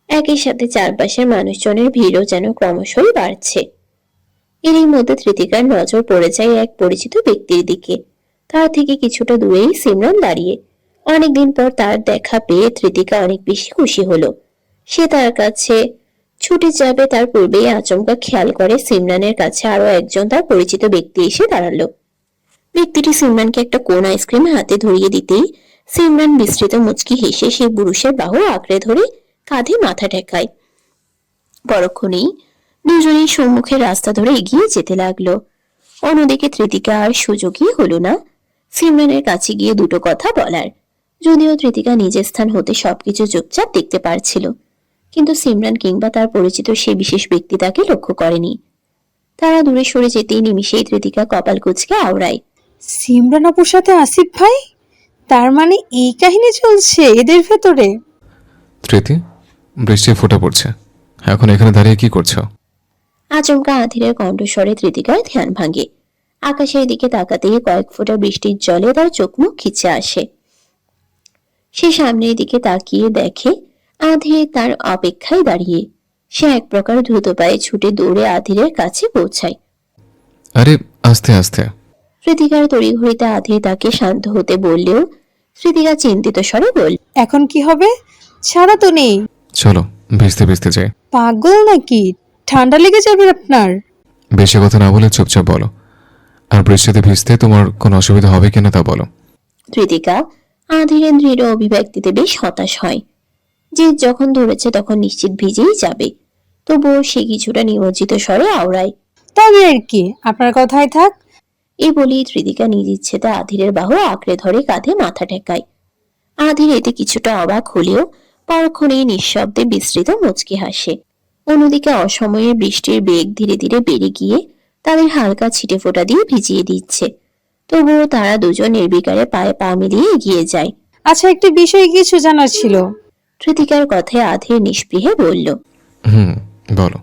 একই সাথে চারপাশের মানুষজনের ভিড়ও যেন ক্রমশই বাড়ছে। এরই মধ্যে ধৃতিকার নজর পড়ে যায় এক পরিচিত ব্যক্তির দিকে। তার থেকে কিছুটা দূরেই সিমরান দাঁড়িয়ে। অনেকদিন পর তার দেখা পেয়ে ধৃতিকা অনেক বেশি খুশি হলো। সে তার কাছে ছুটে যাবে তার পূর্বেই আচমকা খেয়াল করে সিমরানের কাছে আরো একজন তার পরিচিত ব্যক্তি এসে দাঁড়ালো। ব্যক্তিটি সিমরানকে একটা কোন আইসক্রিম হাতে ধরিয়ে দিতেই সিমরান বিস্তৃত মুচকি হেসে সেই পুরুষের বাহু আঁকড়ে ধরে কাঁধে মাথা ঠেকায়। পরক্ষণেই দুজনেই সম্মুখের রাস্তা ধরে এগিয়ে যেতে লাগলো। অন্যদিকে ধৃতিকা আর সুযোগই হলো না সিমরানের কাছে গিয়ে দুটো কথা বলার। যদিও ধৃতিকা নিজের স্থান হতে সবকিছু চুপচাপ দেখতে পারছিল, কিন্তু সিমরান কিংবা তার পরিচিত সে বিশেষ ব্যক্তি তাকে লক্ষ্য করেনি। তারা দূরে সরে যেতেই নিমিষেই ধৃতিকা কপাল কুঁচকে আওড়ায়। সিমরান আপুর সাথে আসিফ ভাই, তার মানে এই কাহিনী চলছে এদের ভেতরে। তৃতি, বৃষ্টি ফোঁটা পড়ছে, এখন এখানে দাঁড়িয়ে কি করছো? আচমকা আধিরের কণ্ঠস্বরে ধৃতিকার ধ্যান ভাঙে। আকাশের দিকে তাকাতেই কয়েক ফোঁটা বৃষ্টির জলে তার চোখ মুখ খিচে আসে। সে সামনের দিকে তাকিয়ে দেখে আধির তার অপেক্ষায় দাঁড়িয়ে। সে এক প্রকার দ্রুত পায়ে ছুটে দৌড়ে আধিরের কাছে পৌঁছায়। আরে আস্তে আস্তে। ধৃতিকার তড়িঘড়িতে আধির তাকে শান্ত হতে বললেও ধৃতিকা চিন্তিত স্বরে বলল, এখন কি হবে? ছাড়া তো নেই। চলো ভিজতে ভিজতে যাই। পাগল নাকি? ঠান্ডা লেগে যাবে আপনার। বেশি কথা না বলে চুপচাপ বলো, আর বৃষ্টিতে ভিজতে তোমার কোনো অসুবিধা হবে কিনা তা বলো। ধৃতিকা আধিরের দৃঢ় অভিব্যক্তিতে বেশ হতাশ হয়। যে যখন ধরেছে তখন নিশ্চিত ভিজেই যাবে। তবুও সে কিছুটা নিমজ্জিত স্বরে আওড়ায়। তবে আর কি, আপনার কথাই থাক। এই বলেই ধৃতিকা নিজ ইচ্ছেতে আধিরের বাহু আঁকড়ে ধরে কাঁধে মাথা ঠেকায়। আধির এতে কিছুটা অবাক হলেও পরক্ষণেই নিঃশব্দে বিস্তৃত মুচকি হাসে। অন্যদিকে অসময়ে বৃষ্টির বেগ ধীরে ধীরে বেড়ে গিয়ে তাদের হালকা ছিটে ফোঁটা দিয়ে ভিজিয়ে দিচ্ছে। তবুও তারা দুজন নির্বিকারে পায়ে পা মিলিয়ে এগিয়ে যায়। আচ্ছা, একটা বিষয় কিছু জানার ছিল। ধৃতিকার কথায় আধির নিষ্পৃহে বলল, বলো।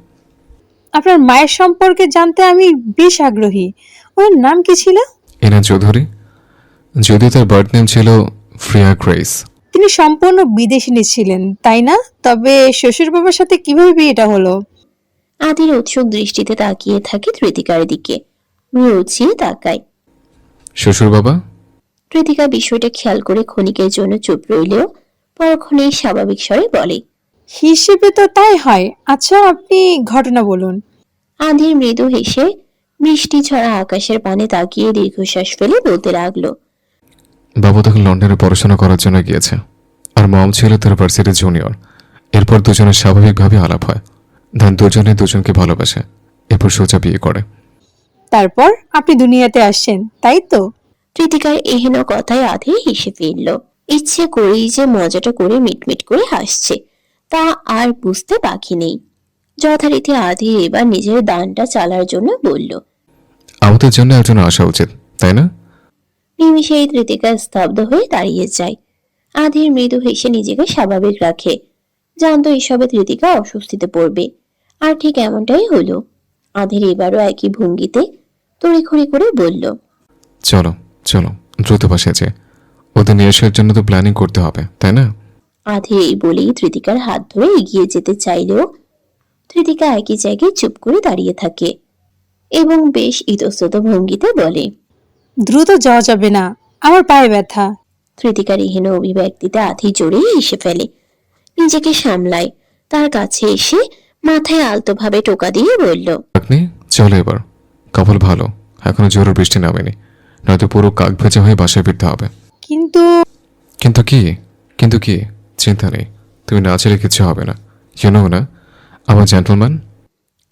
আপনার মায়ের সম্পর্কে জানতে আমি বেশ আগ্রহী। ওর নাম কি ছিল? এনা চৌধুরী। যদিও তার বার্থ নেম ছিল ফ্রিয়া গ্রেস। তিনি সম্পূর্ণ বিদেশিনী ছিলেন, তাই না? তবে শ্বশুর বাবার সাথে কিভাবে বিয়েটা হলো? আধির উৎসুক দৃষ্টিতে তাকিয়ে থাকে ধৃতিকার দিকে। উঁচিয়ে তাকায়। শ্বশুর বাবা? ধৃতিকা বিষয়টা খেয়াল করে ক্ষণিকের জন্য চুপ রইলেও পরক্ষণেই স্বাভাবিক স্বরে বলে, হিসেবে তো তাই হয়। আচ্ছা, আপনি ঘটনা বলুন। আধির মৃদু হেসে বৃষ্টি ছড়া আকাশের পানে তাকিয়ে দীর্ঘশ্বাস ফেলে বলতে লাগলো, বাবা তখন লন্ডনে পড়াশোনা করার জন্য গিয়েছে, আর মম ছিল তার ভার্সিটির জুনিয়র। এরপর দুজনের স্বাভাবিকভাবে আলাপ হয়। ধান দুজনে দুজনকে ভালোবাসে, এরপর সোজা বিয়ে করে। তারপর আপনি দুনিয়াতে আসছেন, তাই তো? ধৃতিকার এহেন কথায় আধির হেসে ফেলল। ইচ্ছে করেই যে মজাটা করে মিটমিট করে হাসছে তা আর বুঝতে বাকি নেই। যথারীতি আধির এবার নিজের দানটা চালার জন্য বলল, আমাদের জন্য একজন আসা উচিত, তাই না? নিমিষেই ধৃতিকা স্তব্ধ হয়ে দাঁড়িয়ে যায়। আধির মৃদু হেসে নিজেকে স্বাভাবিক রাখে। জানতো এসবে ধৃতিকা অস্বস্তিতে পড়বে, আর ঠিক এমনটাই হলো। আধির এবারও একই ভঙ্গিতে তড়িঘড়ি করে বলল, চলো চলো দ্রুত বাসায় যে, ওদের নিয়ে আসার জন্য তো প্ল্যানিং করতে হবে, তাই না? আধির এই বলেই ধৃতিকার হাত ধরে এগিয়ে যেতে চাইলেও ধৃতিকা একই জায়গায় চুপ করে দাঁড়িয়ে থাকে এবং বেশ ইতস্তত ভঙ্গিতে বলে, দ্রুত যাওয়া যাবে না, আমার পায়ে ব্যথা। ধৃতিকার এহেন অভিব্যক্তিতে আধি জোরে হেসে ফেলে, নিজেকে সামলায়, তার কাছে এসে মাথায় আলতোভাবে টোকা দিয়ে বলল, আপনি চলো এবার, কপাল ভালো এখনো জোরের বৃষ্টি নামেনি, নয়তো পুরো কাক ভেজা হয়ে বাসায় ফিরতে হবে। কিন্তু কিন্তু কি? কিন্তু কি? চিন্তা নেই, তুমি না চাইলে কিছু হবে না, ইউনো না আমার জেন্টলম্যান।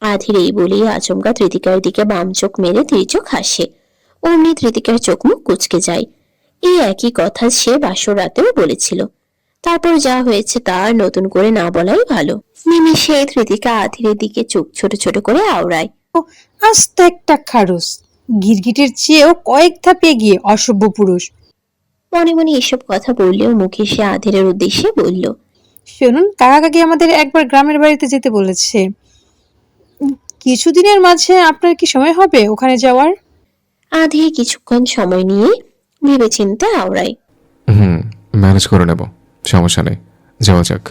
আধির এই বলেই আচমকা ধৃতিকার দিকে বাম চোখ মেরে তির্যক হাসে। অমনি ধৃতিকার চোখ মুখ কুঁচকে যায়। এই একই কথা সে বাসর রাতেও বলেছিল। তারপর যা হয়েছে তা আর নতুন করে না বলাই ভালো। নিমিষে ধৃতিকা আধিরের দিকে চোখ ছোট ছোট করে আওড়ায়। আস্ত একটা খারুস, গিরগিটের চেয়েও কয়েক ধাপ এগিয়ে, অসভ্য পুরুষ। মনে মনে এসব কথা বললেও মুখে সে আধিরের উদ্দেশ্যে বলল, শুনুন, কাকা কাকি আমাদের একবার গ্রামের বাড়িতে যেতে বলেছে। কিছুদিনের মাঝে আপনার কি সময় হবে ওখানে যাওয়ার? আধির কিছুক্ষণ সময় নিয়ে ভেবেচিন্তে আওড়ায়। ম্যানেজ করে নেব, সমস্যা নেই, যাওয়া যাক।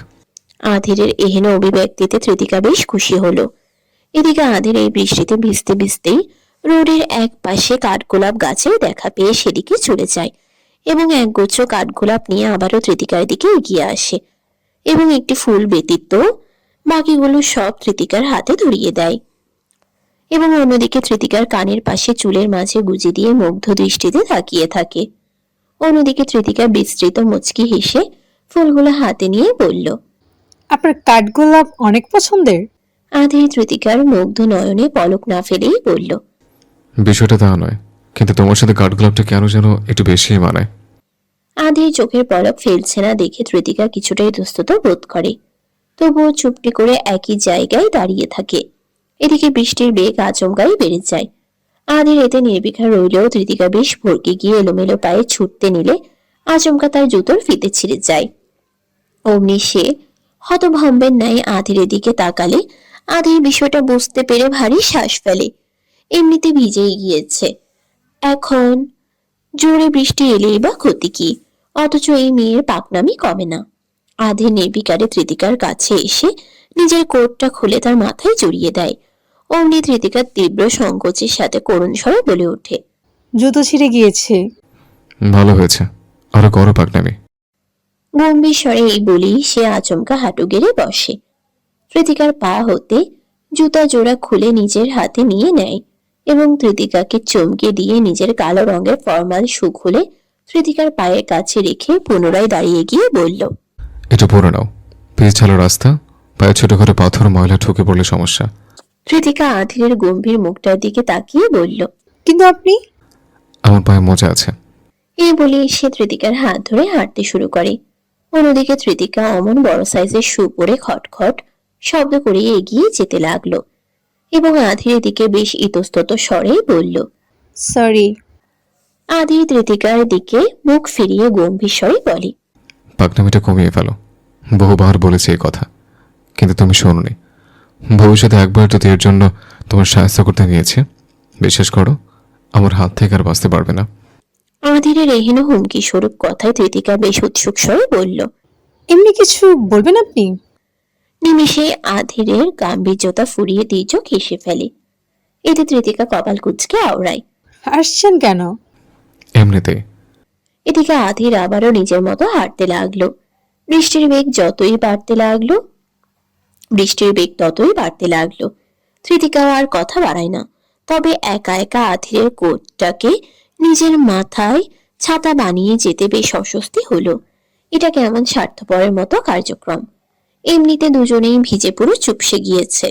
আধিরের এহেন অভিব্যক্তিতে ধৃতিকা বেশ খুশি হলো। এদিকে আধির এই বৃষ্টিতে ভিজতে ভিজতেই রোডের এক পাশে কাঠগোলাপ গাছের দেখা পেয়ে সেদিকে চলে যায় এবং একগুচ্ছ কাঠগোলাপ নিয়ে আবারও ধৃতিকার দিকে এগিয়ে আসে এবং একটি ফুল ব্যতীত বাকিগুলো সব ধৃতিকার হাতে ধরিয়ে দেয় এবং অন্যদিকে ধৃতিকার কানের পাশে চুলের মাঝে গুজে দিয়ে মুগ্ধ দৃষ্টিতে তাকিয়ে থাকে। অন্যদিকে ধৃতিকা বিস্তৃত মুচকি হেসে ফুলগুলো হাতে নিয়ে বলল, আপনার কাঠগোলাপ অনেক পছন্দের? আধির ধৃতিকার মুগ্ধ নয়নে পলক না ফেলেই বলল, বিষয়টা তা নয়, কিন্তু তোমার সাথে কাঠগোলাপটা কেন যেন একটু বেশি মানায়। আধির চোখের পলক ফেলছে না দেখে ধৃতিকা কিছুটা ইতস্তত বোধ করে, তবুও চুপটি করে একই জায়গায় দাঁড়িয়ে থাকে। এদিকে বৃষ্টির বেগ আচমকাই বেড়ে যায়। আধির এতে নির্বিকার রইলেও ধৃতিকা বেশ ভরকে গিয়ে এলোমেলো পায়ে ছুটতে নিলে আচমকা তার জুতোর ফিতে ছিঁড়ে যায়। অমনি সে হতভম্বের ন্যায় আধিরের দিকে তাকালে আধির বিষয়টা বুঝতে পেরে ভারী শ্বাস ফেলে। এমনিতে ভিজেই গিয়েছে, এখন জোরে বৃষ্টি এলেই বা ক্ষতি কি, অথচ এই মেয়ের পাকনামি কমে না। আধির নির্বিকারে ধৃতিকার কাছে এসে নিজের কোটটা খুলে তার মাথায় জড়িয়ে দেয়। অমনি ধৃতিকার তীব্র সংকোচের সাথে করুণ স্বরে বলে ওঠে, জুতো ছিঁড়ে গিয়েছে। ভালো হয়েছে, আরো করো পাকনামি। গম্ভীর স্বরে এই বলেই সে আচমকা হাঁটু গেড়ে বসে। ধৃতিকার পা হতে জুতা জোড়া খুলে নিজের হাতে নিয়ে নেয় এবং ধৃতিকাকে চমকে দিয়ে নিজের কালো রঙের ফর্মাল শু খুলে ধৃতিকার পায়ের কাছে রেখে পুনরায় দাঁড়িয়ে গিয়ে বলল, এটা পরে নাও, পিছালো রাস্তা, পায়ে ছোট করে পাথর ময়লা ঠুকে পড়লে সমস্যা। ধৃতিকা আধিরের গম্ভীর মুখটার দিকে তাকিয়ে বলল, কিন্তু আপনি? আমার পায়ে মজা আছে। এই বলে সে ধৃতিকার হাত ধরে হাঁটতে শুরু করে। অন্যদিকে ধৃতিকা অমন বড় সাইজের শু পরে খটখট শব্দ করে এগিয়ে যেতে লাগলো এবং আধিরের দিকে বেশ ইতস্তত স্বরে বলল, সরি। আধির ধৃতিকার দিকে মুখ ফিরিয়ে গম্ভীর স্বরে বলে, পাকনামিটা কমিয়ে ফেলো, বহুবার বলেছি এই কথা, কিন্তু তুমি শোনোনি। ভবিষ্যতে একবার যদি এর জন্য তোমার সাহায্য করতে গিয়েছে, বিশ্বাস করো আমার হাত থেকে আর বাঁচতে পারবে না। আধিরের এহেন হুমকি স্বরূপ কথায় ধৃতিকা বেশ উৎসুক স্বরে বলল, এমনি কিছু বলবেন আপনি? নিমিষে আধিরের গাম্ভীর্যতা ফুরিয়ে তির্যক হেসে ফেলে। এতে ধৃতিকা কপাল কুঁচকে আওড়ায়। হাসছেন কেন? এমনিতেই। এদিকে আধির আবারও নিজের মতো হাঁটতে লাগলো। বৃষ্টির বেগ ততই বাড়তে লাগলো। ধৃতিকাও আর কথা বাড়ায় না, তবে একা একা আধিরের কোটটাকে নিজের মাথায় ছাতা বানিয়ে যেতে বেশ অস্বস্তি হলো। এটা কেমন স্বার্থপরের মতো কার্যক্রম। এমনিতে দুজনেই ভিজে পুরো চুপসে গিয়েছে,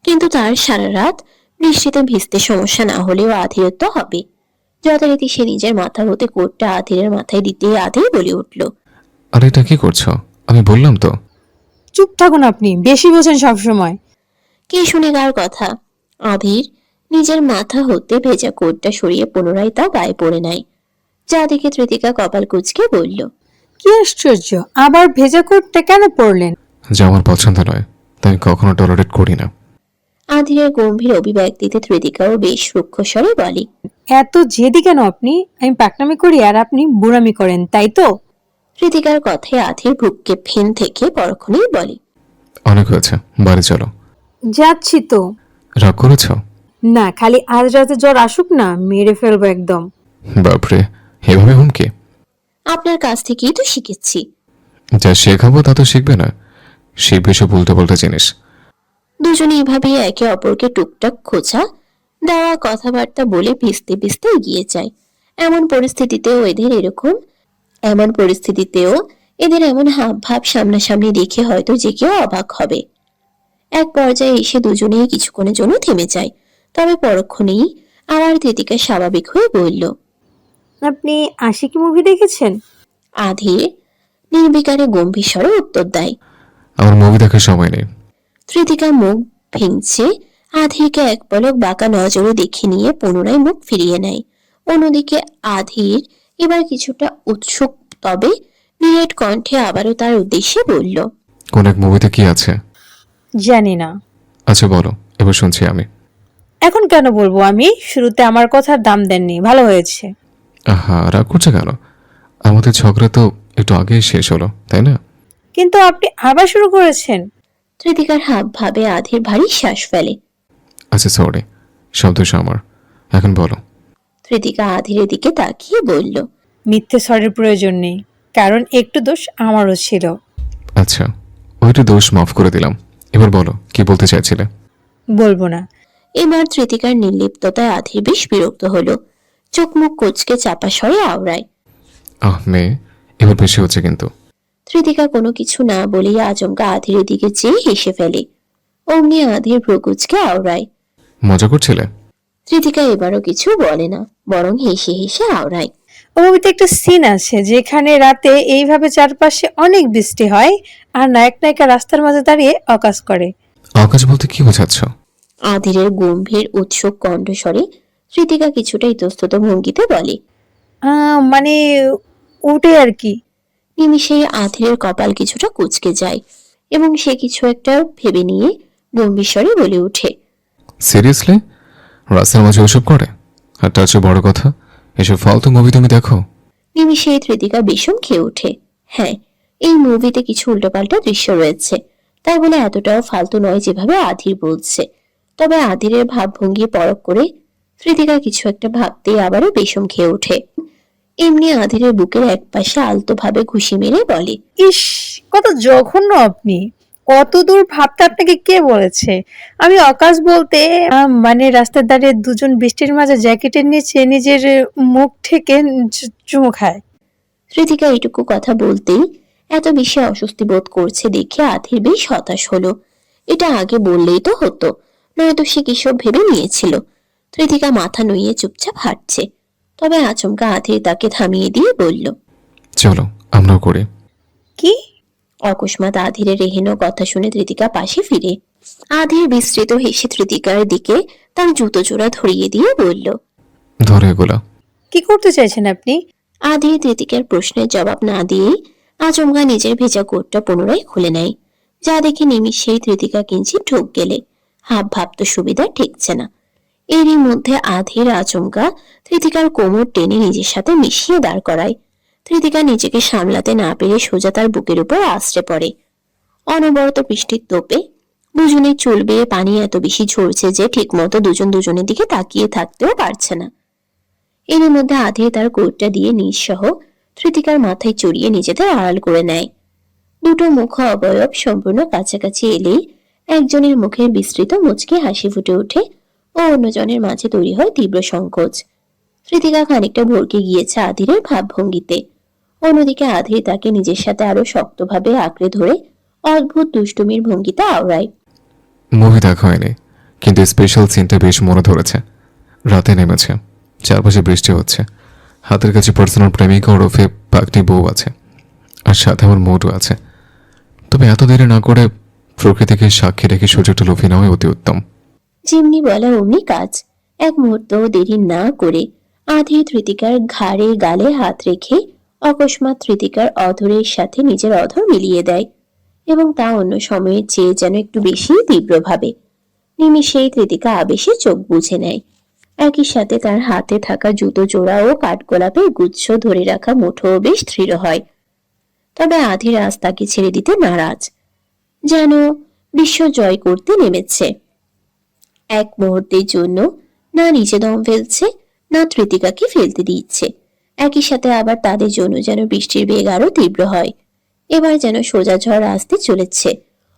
কিন্তু তার সারা রাত বৃষ্টিতে ভিজতে সমস্যা না হলেও আধিরের তো হবে। যথারীতি সে নিজের মাথা হতে কোটটা আধিরের মাথায় দিতে আধির বলে উঠল, আর এটা কি করছো? আমি বললাম তো। চুপ থাকুন আপনি, বেশি বোঝেন সবসময়। কে শুনে কার কথা? আধির নিজের মাথা হতে ভেজা কোটটা সরিয়ে পুনরায় তা গায়ে পড়ে নেয়, যা দেখে ধৃতিকা কপাল কুঁচকে বলল, কি আশ্চর্য, আবার ভেজা কোটটা কেন পরলেন? যা আমার পছন্দ নয় তাই আমি কখনো টলারেট করি না। আধিরের গম্ভীর অভিব্যক্তিতে ধৃতিকাও বেশ রুক্ষ স্বরে বলে, এত জেদি কেন আপনি? আমি পাকনামি করি আর আপনি বুড়ামি করেন, তাই তো? কৃতিকার কথায় আধির বুককে ফেন থেকে পরক্ষণেই বলে, অনেক হয়েছে, বাড়ি চলো। যাচ্ছি তো। রাগ করেছ? না, খালি আজ রাতে জ্বর আসুক না, মেরে ফেলবো একদম। বাপরে, এভাবে হুমকি? আপনার কাছ থেকেই তো শিখেছি। যা শেখাবো তা তো শিখবে না, শিখবে সব উল্টো পাল্টা জিনিস। দুজনে এভাবেই একে অপরকে টুকটাক খোঁচা দেওয়া কথাবার্তা বলে ভিজতে ভিজতে এগিয়ে যায়। এমন পরিস্থিতিতেও এদের এমন হাব ভাব সামনাসামনি দেখে হয়তো যে কেউ অবাক হবে। এক পর্যায়ে এসে দুজনেই কিছুক্ষণের জন্য থেমে যায়। তবে পরক্ষণেই আবার কৃতিকা স্বাভাবিক হয়ে বলল, আপনি আশিকি মুভি দেখেছেন? আধীর নির্বিকারে গম্ভীর স্বরে উত্তর দেয়। আমার মুভি দেখার সময় নেই। কৃতিকা মুখ ভেঙছে আধীরকে এক পলক বাঁকা নজরে দেখে নিয়ে পুনরায় মুখ ফিরিয়ে নেয়। অন্যদিকে আধীর এবার কিছুটা উৎসুক, তবে নিরেট কণ্ঠে আবারও তার উদ্দেশ্যে বলল, কোন এক মুভিতে কি আছে? জানি না। আচ্ছা বলো, এবার শুনছি আমি। এখন কেন বলবো আমি? শুরুতে আমার কথার দাম দেননি, ভালো হয়েছে। আহা, রাগ করছে কেন? আমাদের ঝগড়া তো একটু আগেই শেষ হলো, তাই না? কিন্তু আপনি আবার শুরু করেছেন। কৃতিকার হাব ভাবে আধীর ভারী শ্বাস ফেলে। আচ্ছা সরি, সব দোষ আমার। এখন বলো। কৃতিকা আধীরের দিকে তাকিয়ে বলল, মিথ্যে সরির প্রয়োজন নেই, কারণ একটু দোষ আমারও ছিল। আচ্ছা, ওইটা দোষ মাফ করে দিলাম। এবার বলো, কি বলতে চাইছিলে? বলবো না। এবার কৃতিকার নির্লিপ্ততায় আধীর বেশ বিরক্ত হলো। চোখ মুখ কোচকে চাপা স্বরে আওড়ায়। মেয়ে, এবার বেশি হচ্ছে কিন্তু। কৃতিকা কোনো কিছু না বলেই আচমকা আধীরের দিকে চেয়ে হেসে ফেলে। অমনি আধীর ভ্রুকুচকে আওড়ায়। মজা করছিলে? কৃতিকা এবারও কিছু বলে না, বরং হেসে হেসে আওড়ায়। ও মুভিতে একটা সিন আছে যেখানে রাতে এইভাবে চারপাশে অনেক বৃষ্টি হয় আর নায়ক নায়িকা রাস্তার মাঝে দাঁড়িয়ে অকাজ করে। আকাশ বলতে কি বোঝাচ্ছ? আধীরের গম্ভীর উৎসুক কণ্ঠস্বরে কৃতিকা কিছুটা ইতস্তত ভঙ্গিতে বলে। মানে ওটে আর কি। নিমিষেই আধীরের কপাল কিছুটা কুঁচকে যায় এবং সে কিছু একটা ভেবে নিয়ে গম্ভীর স্বরে বলে ওঠে, সিরিয়াসলি? রাস্তার মাঝে ওসব করে? আর তার চেয়ে বড় কথা, এসব ফালতু মুভি তুমি দেখো? নিমিষেই কৃতিকা বিষম খেয়ে ওঠে। হ্যাঁ, এই মুভিতে কিছু উল্টোপাল্টা দৃশ্য রয়েছে, তাই বলে এতটাও ফালতু নয় যেভাবে আধীর বলছে। তবে আধীরের ভাবভঙ্গি পরখ করে কৃতিকা কিছু একটা ভাবতেই আবারও বিষম খেয়ে ওঠে। এমনি আধীরের বুকের এক পাশে আলতো ভাবে ঘুষি মেরে বলে, ইস, কত জঘন্য আপনি! কত দূর ভাবতে আপনাকে কে বলেছে? আমি অকাজ বলতে মানে রাস্তায় দাঁড়িয়ে দুজন বৃষ্টির মাঝে জ্যাকেটের নিচে নিজের মুখ থেকে চুমু খায়। কৃতিকা এটুকু কথা বলতেই এত বেশি অস্বস্তি বোধ করছে দেখে আধীর বেশ হতাশ হলো। এটা আগে বললেই তো হতো, নয়তো সে কিসব ভেবে নিয়েছিল। কৃতিকা মাথা নুইয়ে চুপচাপ হাঁটছে। তবে আচমকা আধীর তাকে থামিয়ে দিয়ে বলল, চলো আমরাও করি। কি? অকস্মাৎ আধীরের এহেন কথা শুনে কৃতিকা পাশে ফিরে। আধীর বিস্তৃত হেসে কৃতিকার দিকে তার জুতো জোড়া ধরিয়ে দিয়ে বলল, ধরে এগুলা। কি করতে চাইছেন আপনি? আধীর কৃতিকার প্রশ্নের জবাব না দিয়েই আচমকা নিজের ভেজা কোটটা পুনরায় খুলে নেয়, যা দেখে নিমিষেই কৃতিকা কিঞ্চিত ঢোক গেলে। হাব ভাব তো সুবিধা ঠেকছে না। এরই মধ্যে আধীর আচমকা কৃতিকার কোমর টেনে নিজের সাথে মিশিয়ে দাঁড় করায়। কৃতিকা নিজেকে সামলাতে না পেরে সোজা তার বুকের উপর আছড়ে পড়ে। অনবরত বৃষ্টির তোপে দুজনের চুল বেয়ে পানি এত বেশি ঝরছে যে ঠিকমতো দুজন দুজনের দিকে তাকিয়ে থাকতেও পারছে না। এর মধ্যে আধীর তার কোটটা দিয়ে নিজ সহ কৃতিকার মাথায় চড়িয়ে নিজেদের আড়াল করে নেয়। দুটো মুখ অবয়ব সম্পূর্ণ কাছাকাছি এলেই একজনের মুখে বিস্তৃত মুচকি হাসি ফুটে ওঠে ও অন্যজনের মাঝে তৈরি হয় তীব্র সংকোচ। কৃতিকা খানিকটা ভরকে গিয়েছে আধীরের ভাবভঙ্গিতে। অন্যদিকে আধীর তাকে নিজের সাথে আরো শক্তভাবে আঁকড়ে ধরে অদ্ভুত দুষ্টুমির ভঙ্গিতে আওড়ায়। মুভি দেখা হয়নি, কিন্তু স্পেশাল সিনটা বেশ মনে ধরেছে। রাতে নেমেছে, চারপাশে বৃষ্টি হচ্ছে, হাতের কাছে পার্সোনাল প্রেমিকা ওরফে পাকনি বউ আছে, আর সাথে আমার মোটও আছে। তবে এত দেরি না করে প্রকৃতিকে সাক্ষী রেখে সুযোগটা লোভী নেওয়াই অতি উত্তম। যেমনি বলা অমনি কাজ। এক মুহূর্ত দেরি না করে আধীর কৃতিকার ঘাড়ে গালে হাত রেখে অকস্মাৎ কৃতিকার অধরের সাথে নিজের অধর মিলিয়ে দেয়, এবং তা অন্য সময়ের চেয়ে যেন একটু বেশি তীব্রভাবে। নিমিষেই কৃতিকা আবেশে চোখ বুজে নেয়। একই সাথে তার হাতে থাকা জুতো জোড়া ও কাঠগোলাপের গুচ্ছ ধরে রাখা মুঠো বেশ দৃঢ় হয়। তবে আধির আজ তাকে ছেড়ে দিতে নারাজ, যেন বিশ্ব জয় করতে নেমেছে। এক মুহূর্তের জন্য না নিচে দম ফেলছে, না তৃতিকাকে ফেলতে দিচ্ছে। একই সাথে আবার তাদের জন্য যেন বৃষ্টির বেগ আরো তীব্র হয়। এবার যেন সোজা ঝড় আসতে চলেছে,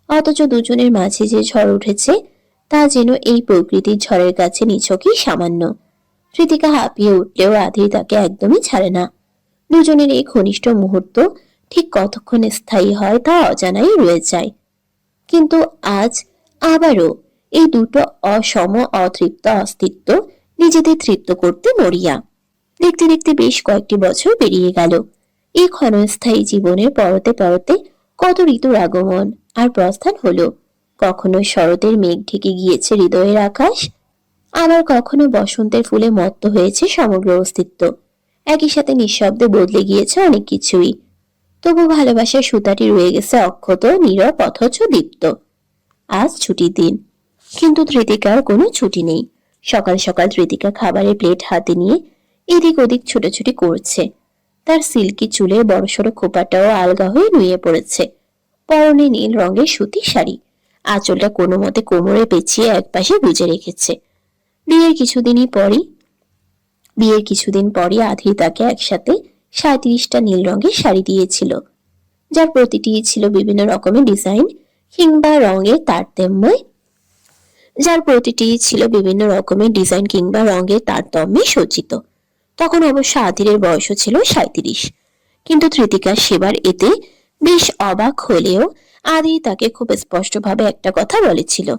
অথচ দুজনের মাঝে যে ঝড় উঠেছে তা যেন এই প্রকৃতির ঝড়ের কাছে নিছকই সামান্য। তৃতিকা হাঁপিয়ে উঠলেও আধির তাকে একদমই ছাড়ে না। দুজনের এই ঘনিষ্ঠ মুহূর্ত ঠিক কতক্ষণ স্থায়ী হয় তা অজানাই রয়ে যায়। কিন্তু আজ আবারও এই দুটো অসম অতৃপ্ত অস্তিত্ব নিজেদের তৃপ্ত করতে মরিয়া। দেখতে দেখতে বেশ কয়েকটি বছর পেরিয়ে গেল। এই ক্ষণস্থায়ী জীবনের পরতে পরতে কত ঋতুর আগমন আর প্রস্থান হলো। কখনো শরতের মেঘ ঢেকে গিয়েছে হৃদয়ের আকাশ, আবার কখনো বসন্তের ফুলে মত্ত হয়েছে সমগ্র অস্তিত্ব। একই সাথে নিঃশব্দে বদলে গিয়েছে অনেক কিছুই। তবু ভালোবাসার সুতাটি রয়ে গেছে অক্ষত, নীরব, অথচ দীপ্ত। আজ ছুটির দিন, কিন্তু তৃতিকার কোনো ছুটি নেই। সকাল সকাল তৃতিকা খাবারের প্লেট হাতে নিয়ে এদিক ওদিক ছোটাছুটি করছে। তার সিল্কি চুলের বড়সড় খোপাটাও আলগা হয়ে নুয়ে পড়েছে। পরনে নীল রঙের সুতির শাড়ি, আঁচলটা কোনো মতে কোমরে পেঁচিয়ে একপাশে গুজে রেখেছে। বিয়ের কিছুদিন পরই আধি তাকে একসাথে 37টা নীল রঙের শাড়ি দিয়েছিল, যার প্রতিটি ছিল বিভিন্ন রকমের ডিজাইন কিংবা রঙের তারতম্যে সজ্জিত। তখন অবশ্য আধিরের বয়সও ছিল 37, কিন্তু তৃতিকা সেবার এতে বেশ অবাক হলেও আধি তাকে খুব স্পষ্টভাবে একটা কথা বলেছিল,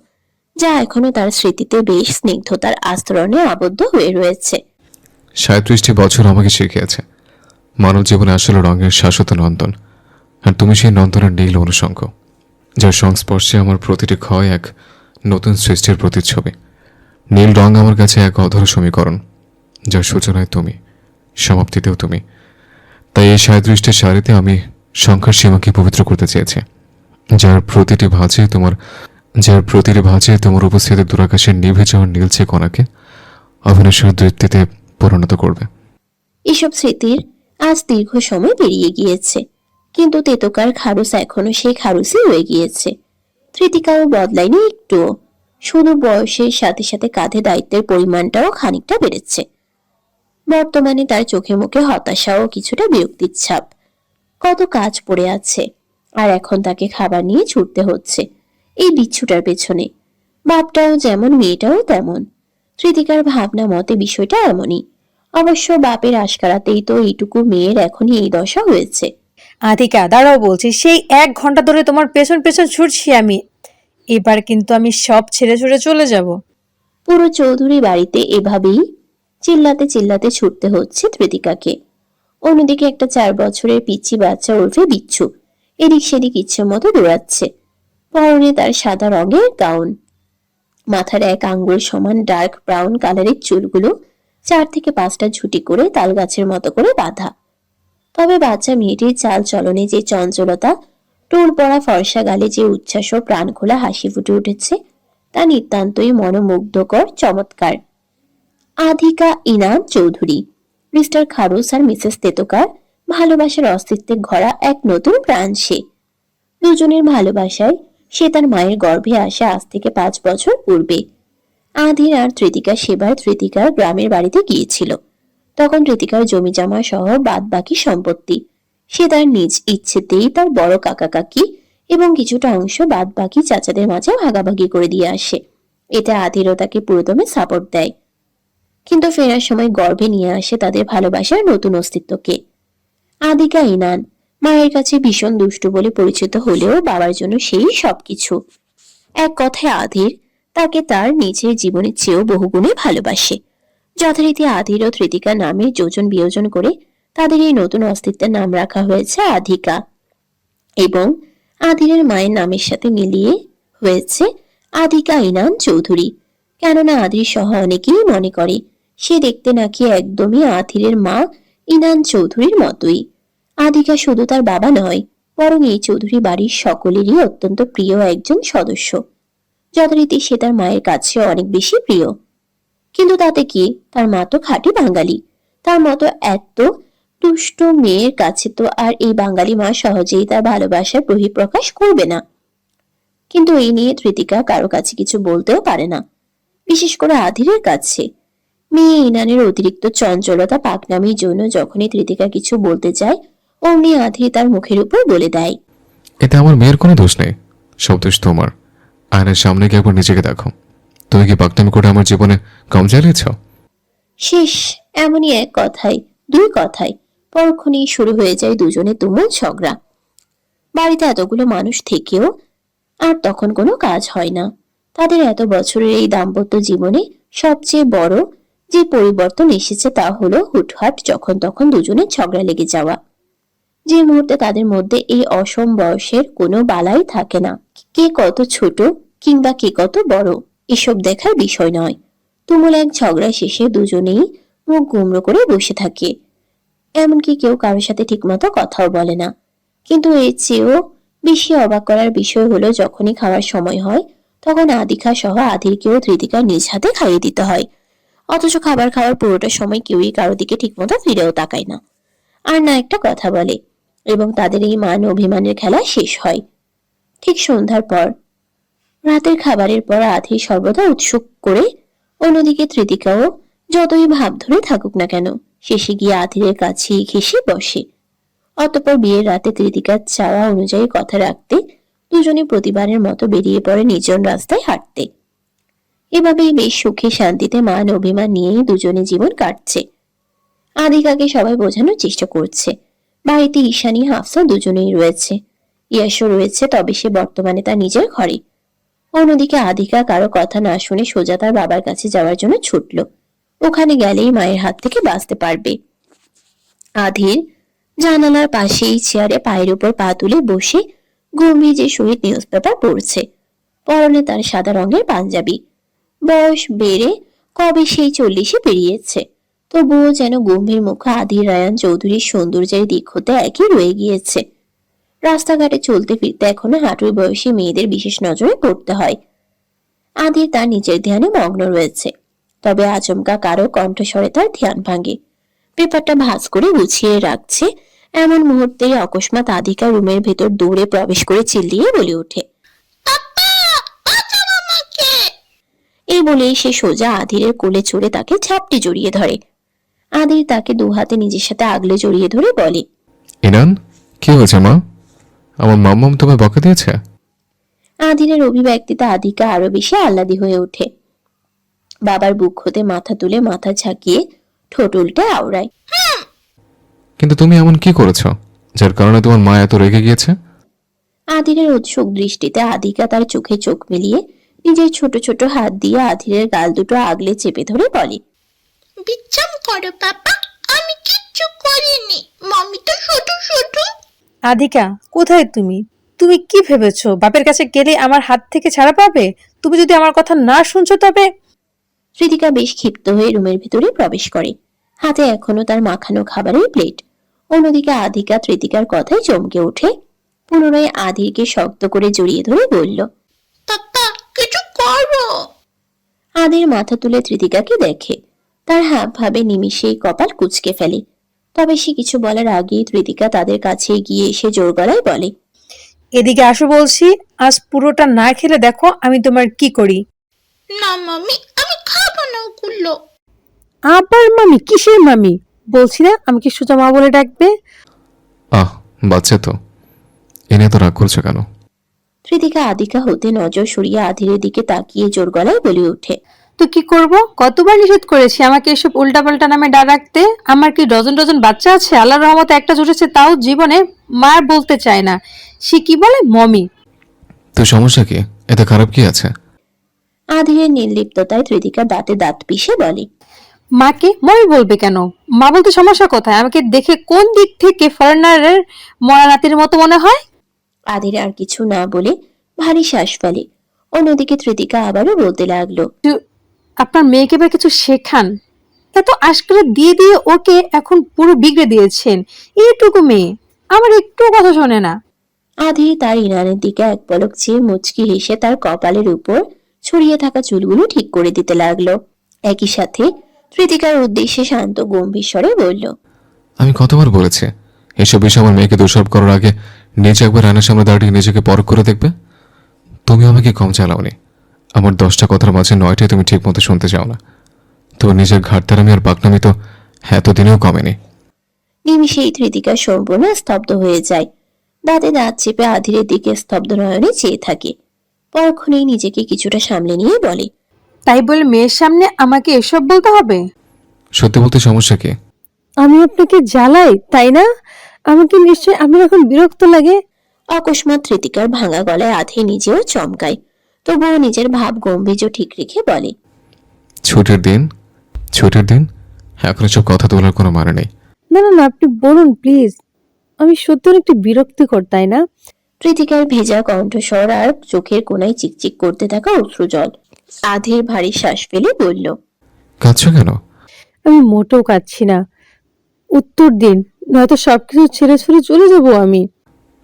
যা এখনো তার স্মৃতিতে বেশ স্নিগ্ধতার আস্তরণে আবদ্ধ হয়ে রয়েছে। 37টি বছর আমাকে শিখিয়েছে মানব জীবনে আসলে রঙের শাশ্বত নন্দন, আর তুমি সেই নন্দনের নীল অনুষঙ্গ, যার সংস্পর্শে আমার প্রতিটি ক্ষয় এক নতুন সৃষ্টির প্রতিচ্ছবি। নীল রং আমার কাছে এক অধর সমীকরণ, যার সূচনায় তুমি, সমাপ্তিতেও তুমি। তাই এই 37টি শাড়িতে আমি সংখ্যার সীমাকে পবিত্র করতে চেয়েছি, যার প্রতিটি ভাঁজে তোমার উপস্থিতি দূরাকাশের নিভে যাওয়ার নীলচে কণাকে অবিনশ্বর দৃপ্তিতে পরিণত করবে। এসব স্মৃতির আজ দীর্ঘ সময় পেরিয়ে গিয়েছে, কিন্তু তেতকার খারুস এখনো সেই খারুসই রয়ে গিয়েছে। তৃতিকাও বদলায়নি একটুও, শুধু বয়সের সাথে সাথে কাঁধে দায়িত্বের পরিমাণটাও খানিকটা বেড়েছে। বর্তমানে তার চোখে মুখে হতাশা ও কিছুটা বিরক্তির ছাপ। কত কাজ পড়ে আছে, আর এখন তাকে খাবার নিয়ে ছুটতে হচ্ছে এই বিচ্ছুটার পেছনে। বাপটাও যেমন, মেয়েটাও তেমন। তৃতিকার ভাবনা মতে বিষয়টা এমনই। অবশ্য বাপের আশকারাতেই তো এইটুকু মেয়ের এখনই এই দশা হয়েছে। আধিকা, দাঁড়াও বলছি, সেই 1 ঘন্টা ধরে তোমার পেছন পেছন ছুটছি আমি। এবার কিন্তু আমি সব ছেড়ে ছুড়ে চলে যাব। পুরো চৌধুরী বাড়িতে এভাবেই চিল্লাতে চিল্লাতে ছুটতে হচ্ছে তৃতিকাকে। অন্যদিকে একটা 4 বছরের পিচ্চি বাচ্চা ওরফে বিচ্ছু এদিক সেদিক ইচ্ছে মতো দৌড়াচ্ছে। পরনে তার সাদা রঙের গাউন, মাথার 1 আঙ্গুল সমান ডার্ক ব্রাউন কালারের চুলগুলো 4 থেকে 5টা ঝুটি করে তাল গাছের মতো করে বাঁধা। তবে বাচ্চা মেয়েটির চাল চলনে যে চঞ্চলতা, টোল পড়া ফর্সা গালে যে উচ্ছ্বাস ও প্রাণ খোলা হাসি ফুটে উঠেছে, তা নিতান্তই মনোমুগ্ধকর, চমৎকার। আধিকা ইনাম চৌধুরী, মিস্টার খারুস আর মিসেস তেতকার ভালোবাসার অস্তিত্বে ভরা এক নতুন প্রাণ সে। দুজনের ভালোবাসায় সে তার মায়ের গর্ভে আসে আজ থেকে 5 বছর পূর্বে। আধির আর তৃতিকা সেবার তৃতিকার গ্রামের বাড়িতে গিয়েছিল। তখন তৃতিকার জমি জমা সহ বাদ বাকি সম্পত্তি সে তার নিজ ইচ্ছেতেই তার বড় কাকা কাকি এবং কিছুটা অংশ বাদ বাকি চাচাদের মাঝে ভাগাভাগি করে দিয়ে আসে। এটা আধিরও তাকে পুরোদমে সাপোর্ট দেয়, কিন্তু ফেরার সময় গর্ভে নিয়ে আসে তাদের ভালোবাসার নতুন অস্তিত্বকে। আধিকা ইনান মায়ের কাছে ভীষণ দুষ্টু বলে পরিচিত হলেও বাবার জন্য সেই সবকিছু। এক কথায় আধির তাকে তার নিজের জীবনের চেয়েও বহুগুণে ভালোবাসে। যথারীতি আধির ও তৃতিকা নামে যোজন বিয়োজন করে তাদের এই নতুন অস্তিত্বের নাম রাখা হয়েছে আধিকা, এবং আধিরের মায়ের নামের সাথে মিলিয়ে হয়েছে আধিকা ইনান চৌধুরী। কেননা আধির সহ অনেকেই মনে করে সে দেখতে নাকি একদমই আধিরের মা ইনান চৌধুরীর মতোই। আধিকা শুধু তার বাবা নয়, বরং এই চৌধুরী বাড়ির সকলেরই অত্যন্ত প্রিয় একজন সদস্য। যথারীতি সে তার মায়ের কাছে অনেক বেশি প্রিয়। কিন্তু তাতে কি, তার মা তো খাঁটি বাঙালি, তার মতো এত দুষ্ট মেয়ের কাছে তো আর এই বাঙালি মা সহজেই তার ভালোবাসার বহিঃপ্রকাশ করবে না। কিন্তু এই নিয়ে ধৃতিকা কারো কাছে কিছু বলতেও পারে না, বিশেষ করে আধিরের কাছে। মেয়ে ইনানের অতিরিক্ত চঞ্চলতা পাকনামির জন্য যখনই ধৃতিকা কিছু বলতে চায়, অমনি আধির তার মুখের উপর বলে দেয়। এতে আমার মেয়ের কোনো দোষ নেই, সব দোষ তোমার। আয়নার সামনে গিয়ে একবার নিজেকে দেখো। তুমি কি পাকনামি করে আমার জীবনে কম জ্বালিয়েছ? শেষ এমনই এক কথায়, দুই কথায় পরক্ষণেই শুরু হয়ে যায় দুজনের তুমুল ঝগড়া। বাড়িতে এতগুলো মানুষ থেকেও আর তখন কোনো কাজ হয় না। তাদের এত বছরের এই দাম্পত্য জীবনে সবচেয়ে বড় যে পরিবর্তন এসেছে তা হলো হুটহাট যখন তখন দুজনের ঝগড়া লেগে যাওয়া। যে মুহূর্তে তাদের মধ্যে এই অসম বয়সের কোনো বালাই থাকে না, কে কত ছোট কিংবা কে কত বড় এসব দেখার বিষয় নয়। তুমুল এক ঝগড়া শেষে দুজনেই মুখ গুমড়ো করে বসে থাকে। এমনকি কেউ কারোর সাথে ঠিকমতো কথাও বলে না। কিন্তু এর চেয়েও বেশি অবাক করার বিষয় হলো যখনই খাওয়ার সময় হয় তখন আদিকা সহ আধিরকেও ধৃতিকা নিজ হাতে খাইয়ে দিতে হয়। অথচ খাবার খাওয়ার পুরোটা সময় কেউই কারো দিকে ঠিকমতো ফিরেও তাকায় না, আর না একটা কথা বলে, এবং তাদের এই মান অভিমানের খেলা শেষ হয় ঠিক সন্ধ্যার পর। রাতের খাবারের পর আধির সর্বদা উৎসুক করে, অন্যদিকে ধৃতিকাও যতই ভাব ধরে থাকুক না কেন শেষে গিয়ে আধিরের কাছেই ঘেঁষে বসে। অতঃপর বিয়ের রাতে ধৃতিকার চাওয়া অনুযায়ী কথা রাখতে দুজনে প্রতিবারের মতো বেরিয়ে পড়ে নির্জন রাস্তায় হাঁটতে। এভাবেই বেশ সুখে শান্তিতে মান অভিমান নিয়েই দুজনে জীবন কাটছে। আদিকাকে সবাই বোঝানোর চেষ্টা করছে বাড়িতে ঈশানী হাফসা দুজনেই রয়েছে, ইয়াশও রয়েছে, তবে সে বর্তমানে তার নিজের ঘরে। অন্যদিকে আদিকা কারো কথা না শুনে সোজা তার বাবার কাছে যাওয়ার জন্য ছুটল। ওখানে গেলেই মায়ের হাত থেকে বাঁচতে পারবে। আধির জানালার পাশেই চেয়ারে পায়ের উপর পা তুলে বসে গম্ভীর সহিত নিউজ পেপার পড়ছে। পরনে তার সাদা রঙের পাঞ্জাবি। বয়স বেড়ে কবে সেই 40-এ পেরিয়েছে, তবুও যেন গম্ভীর মুখ আধির রায়ান চৌধুরীর সৌন্দর্যের দিক হতে একই রয়ে গিয়েছে। রাস্তাঘাটে চলতে ফিরতে এখনো হাঁটুর বয়সী মেয়েদের বিশেষ নজরে পড়তে হয়। আধির তার নিজের ধ্যানে মগ্ন রয়েছে, তবে আচমকা কারো কণ্ঠস্বরে তার ধ্যান ভাঙে। পেপারটা ভাঁজ করে গুছিয়ে রাখছে এমন মুহূর্তেই অকস্মাৎ আধিকা রুমের ভেতর দৌড়ে প্রবেশ করে চিল্লিয়ে বলে ওঠে, এই বলেই সে সোজা আধিরের কোলে চড়ে তাকে ঝাপটি জড়িয়ে ধরে। আধির তাকে দু হাতে নিজের সাথে আগলে জড়িয়ে ধরে বলে, ইনান, কি হয়েছে মা? আমার মাম্মাম তোমায় বকা দিয়েছে? আধিরের অভিব্যক্তিতে আধিকা আরো বেশি আহ্লাদি হয়ে ওঠে। বাবার বুক হতে মাথা তুলে মাথা ঝাঁকিয়ে ঠোঁট উল্টে আওড়ায়। কিন্তু তুমি এমন কি করেছো যার কারণে তোমার মা এত রেগে গিয়েছে? আধিরের উৎসুক দৃষ্টিতে আধিকা তার চোখে চোখ মিলিয়ে নিজের ছোট ছোট হাত দিয়ে আধিরের গাল দুটো আগলে চেপে ধরে বলে, বিচার করো বাবা, আমি কিচ্ছু করিনি, মামি তো ছোট ছোট। আদিকা, কোথায় তুমি? তুমি কি ভেবেছো বাপের কাছে গেলে আমার হাত থেকে ছাড়া পাবে? তুমি যদি আমার কথা না শুনছো তবে। ঋতিকা বেশ ক্ষিপ্ত হয়ে রুমের ভিতরে প্রবেশ করে, হাতে এখনো তার মাখানো খাবারের প্লেট। অন্যদিকে আধিকা ঋতিকার কথায় চমকে ওঠে, পুনরায় আধিরকে শক্ত করে জড়িয়ে ধরে বলল, পাপা কিছু করো। আধির মাথা তুলে ঋতিকাকে দেখে, তার হাব ভাবে নিমিষেই কপাল কুঁচকে ফেলে। তবে সে কিছু বলার আগেই ঋতিকা তাদের কাছে গিয়ে এসে জোর গলায় বলে, এদিকে আসো বলছি, আজ পুরোটা না খেলে দেখো আমি তোমার কি করি। না মামি, আমি খাবো না ওগুলো। আবার মামি? কিসের মামি? বলছি না আমাকে সোজা মা বলে ডাকবে। আহ, বাচ্চা তো, এনে তো রাগ করছো কেন? ঋতিকা আধিকা হতে নজর সরিয়ে আধিরের দিকে তাকিয়ে জোর গলায় বলে ওঠে, তো কি করব? কতবার নিষেধ করেছি আমাকে এসব উল্টাপাল্টা নামে ডাক রাখতে। আমার কি ডজন ডজন বাচ্চা আছে? আল্লাহর রহমতে একটা জুটেছে, তাও জীবনে মার বলতে চায় না, সে কি বলে মমি। তো সমস্যা কি? এতে খারাপ কি আছে? আধিরের নির্লিপ্ততায় ঋতিকা দাঁতে দাঁত পিষে বলে, মাকে মমি বলবে কেন? মা বলতে সমস্যা কোথায়? আমাকে দেখে কোন দিক থেকে ফরেনারের মরা নাতির মতো মনে হয়? আধির আর কিছু না বলে ভারী শ্বাস ফেলে। অন্যদিকে ঋতিকা আবারও বলতে লাগলো, আপনার মেয়েকে এবার কিছু শেখান। এত আশকারা দিয়ে দিয়ে ওকে এখন পুরো বিগড়ে দিয়েছেন। এইটুকু মেয়ে আমার একটু কথা শোনে না। আধির তার ইনানের দিকে এক পলক চেয়ে মুচকি হেসে তার কপালের উপর ছড়িয়ে থাকা চুলগুলো ঠিক করে দিতে লাগলো। একই সাথে ঋতিকার উদ্দেশ্যে শান্ত গম্ভীর স্বরে বলল, আমি কতবার বলেছি এসব বিষয়ে আমার মেয়েকে দোষারোপ করার আগে নিজে একবার আয়নার সামনে দাঁড়িয়ে নিজেকে পরখ করে দেখবে। তুমি আমাকে কম চালাওনি। আমার 10টা কথার মাঝে 9টাই তুমি ঠিক মতো শুনতে চাও না। তো নিজের ঘাটতারামি আর পাকনামি তো এতদিনেও কমেনি। নিমিষেই কৃতিকা সম্পূর্ণ স্তব্ধ হয়ে যায়। দাঁতে দাঁত চেপে আধিরের দিকে স্তব্ধ নয়নে চেয়ে থাকে। পরক্ষণেই নিজেকে কিছুটা সামলে নিয়ে বলে, তাই বলে মেয়ের সামনে আমাকে এসব বলতে হবে? সত্যি বলতে সমস্যা কি? আমি আপনাকে জ্বালাই তাই না? আমাকে নিশ্চয়ই আপনার এখন বিরক্ত লাগে। অকস্মাৎ কৃতিকার ভাঙা গলায় আধে নিজেও চমকায়, তবুও নিজের ভাব গম্ভীর্য ঠিক রেখে বলে, ছুটির দিন এখন সব কথা তোলার কোনো মানে নেই। না না না, আপনি বলুন প্লিজ। আমি সত্যি অনেকটা বিরক্তিকর তাই না? কৃতিকার ভেজা কণ্ঠস্বর আর চোখের কোণায় চিকচিক করতে থাকা অশ্রুজল। আধের ভারী শ্বাস ফেলে বলল, কাঁদছো কেন? আমি মোটেও কাঁদছি না। উত্তর দিন, নয়তো সবকিছু ছেড়ে ছুড়ে চলে যাব আমি।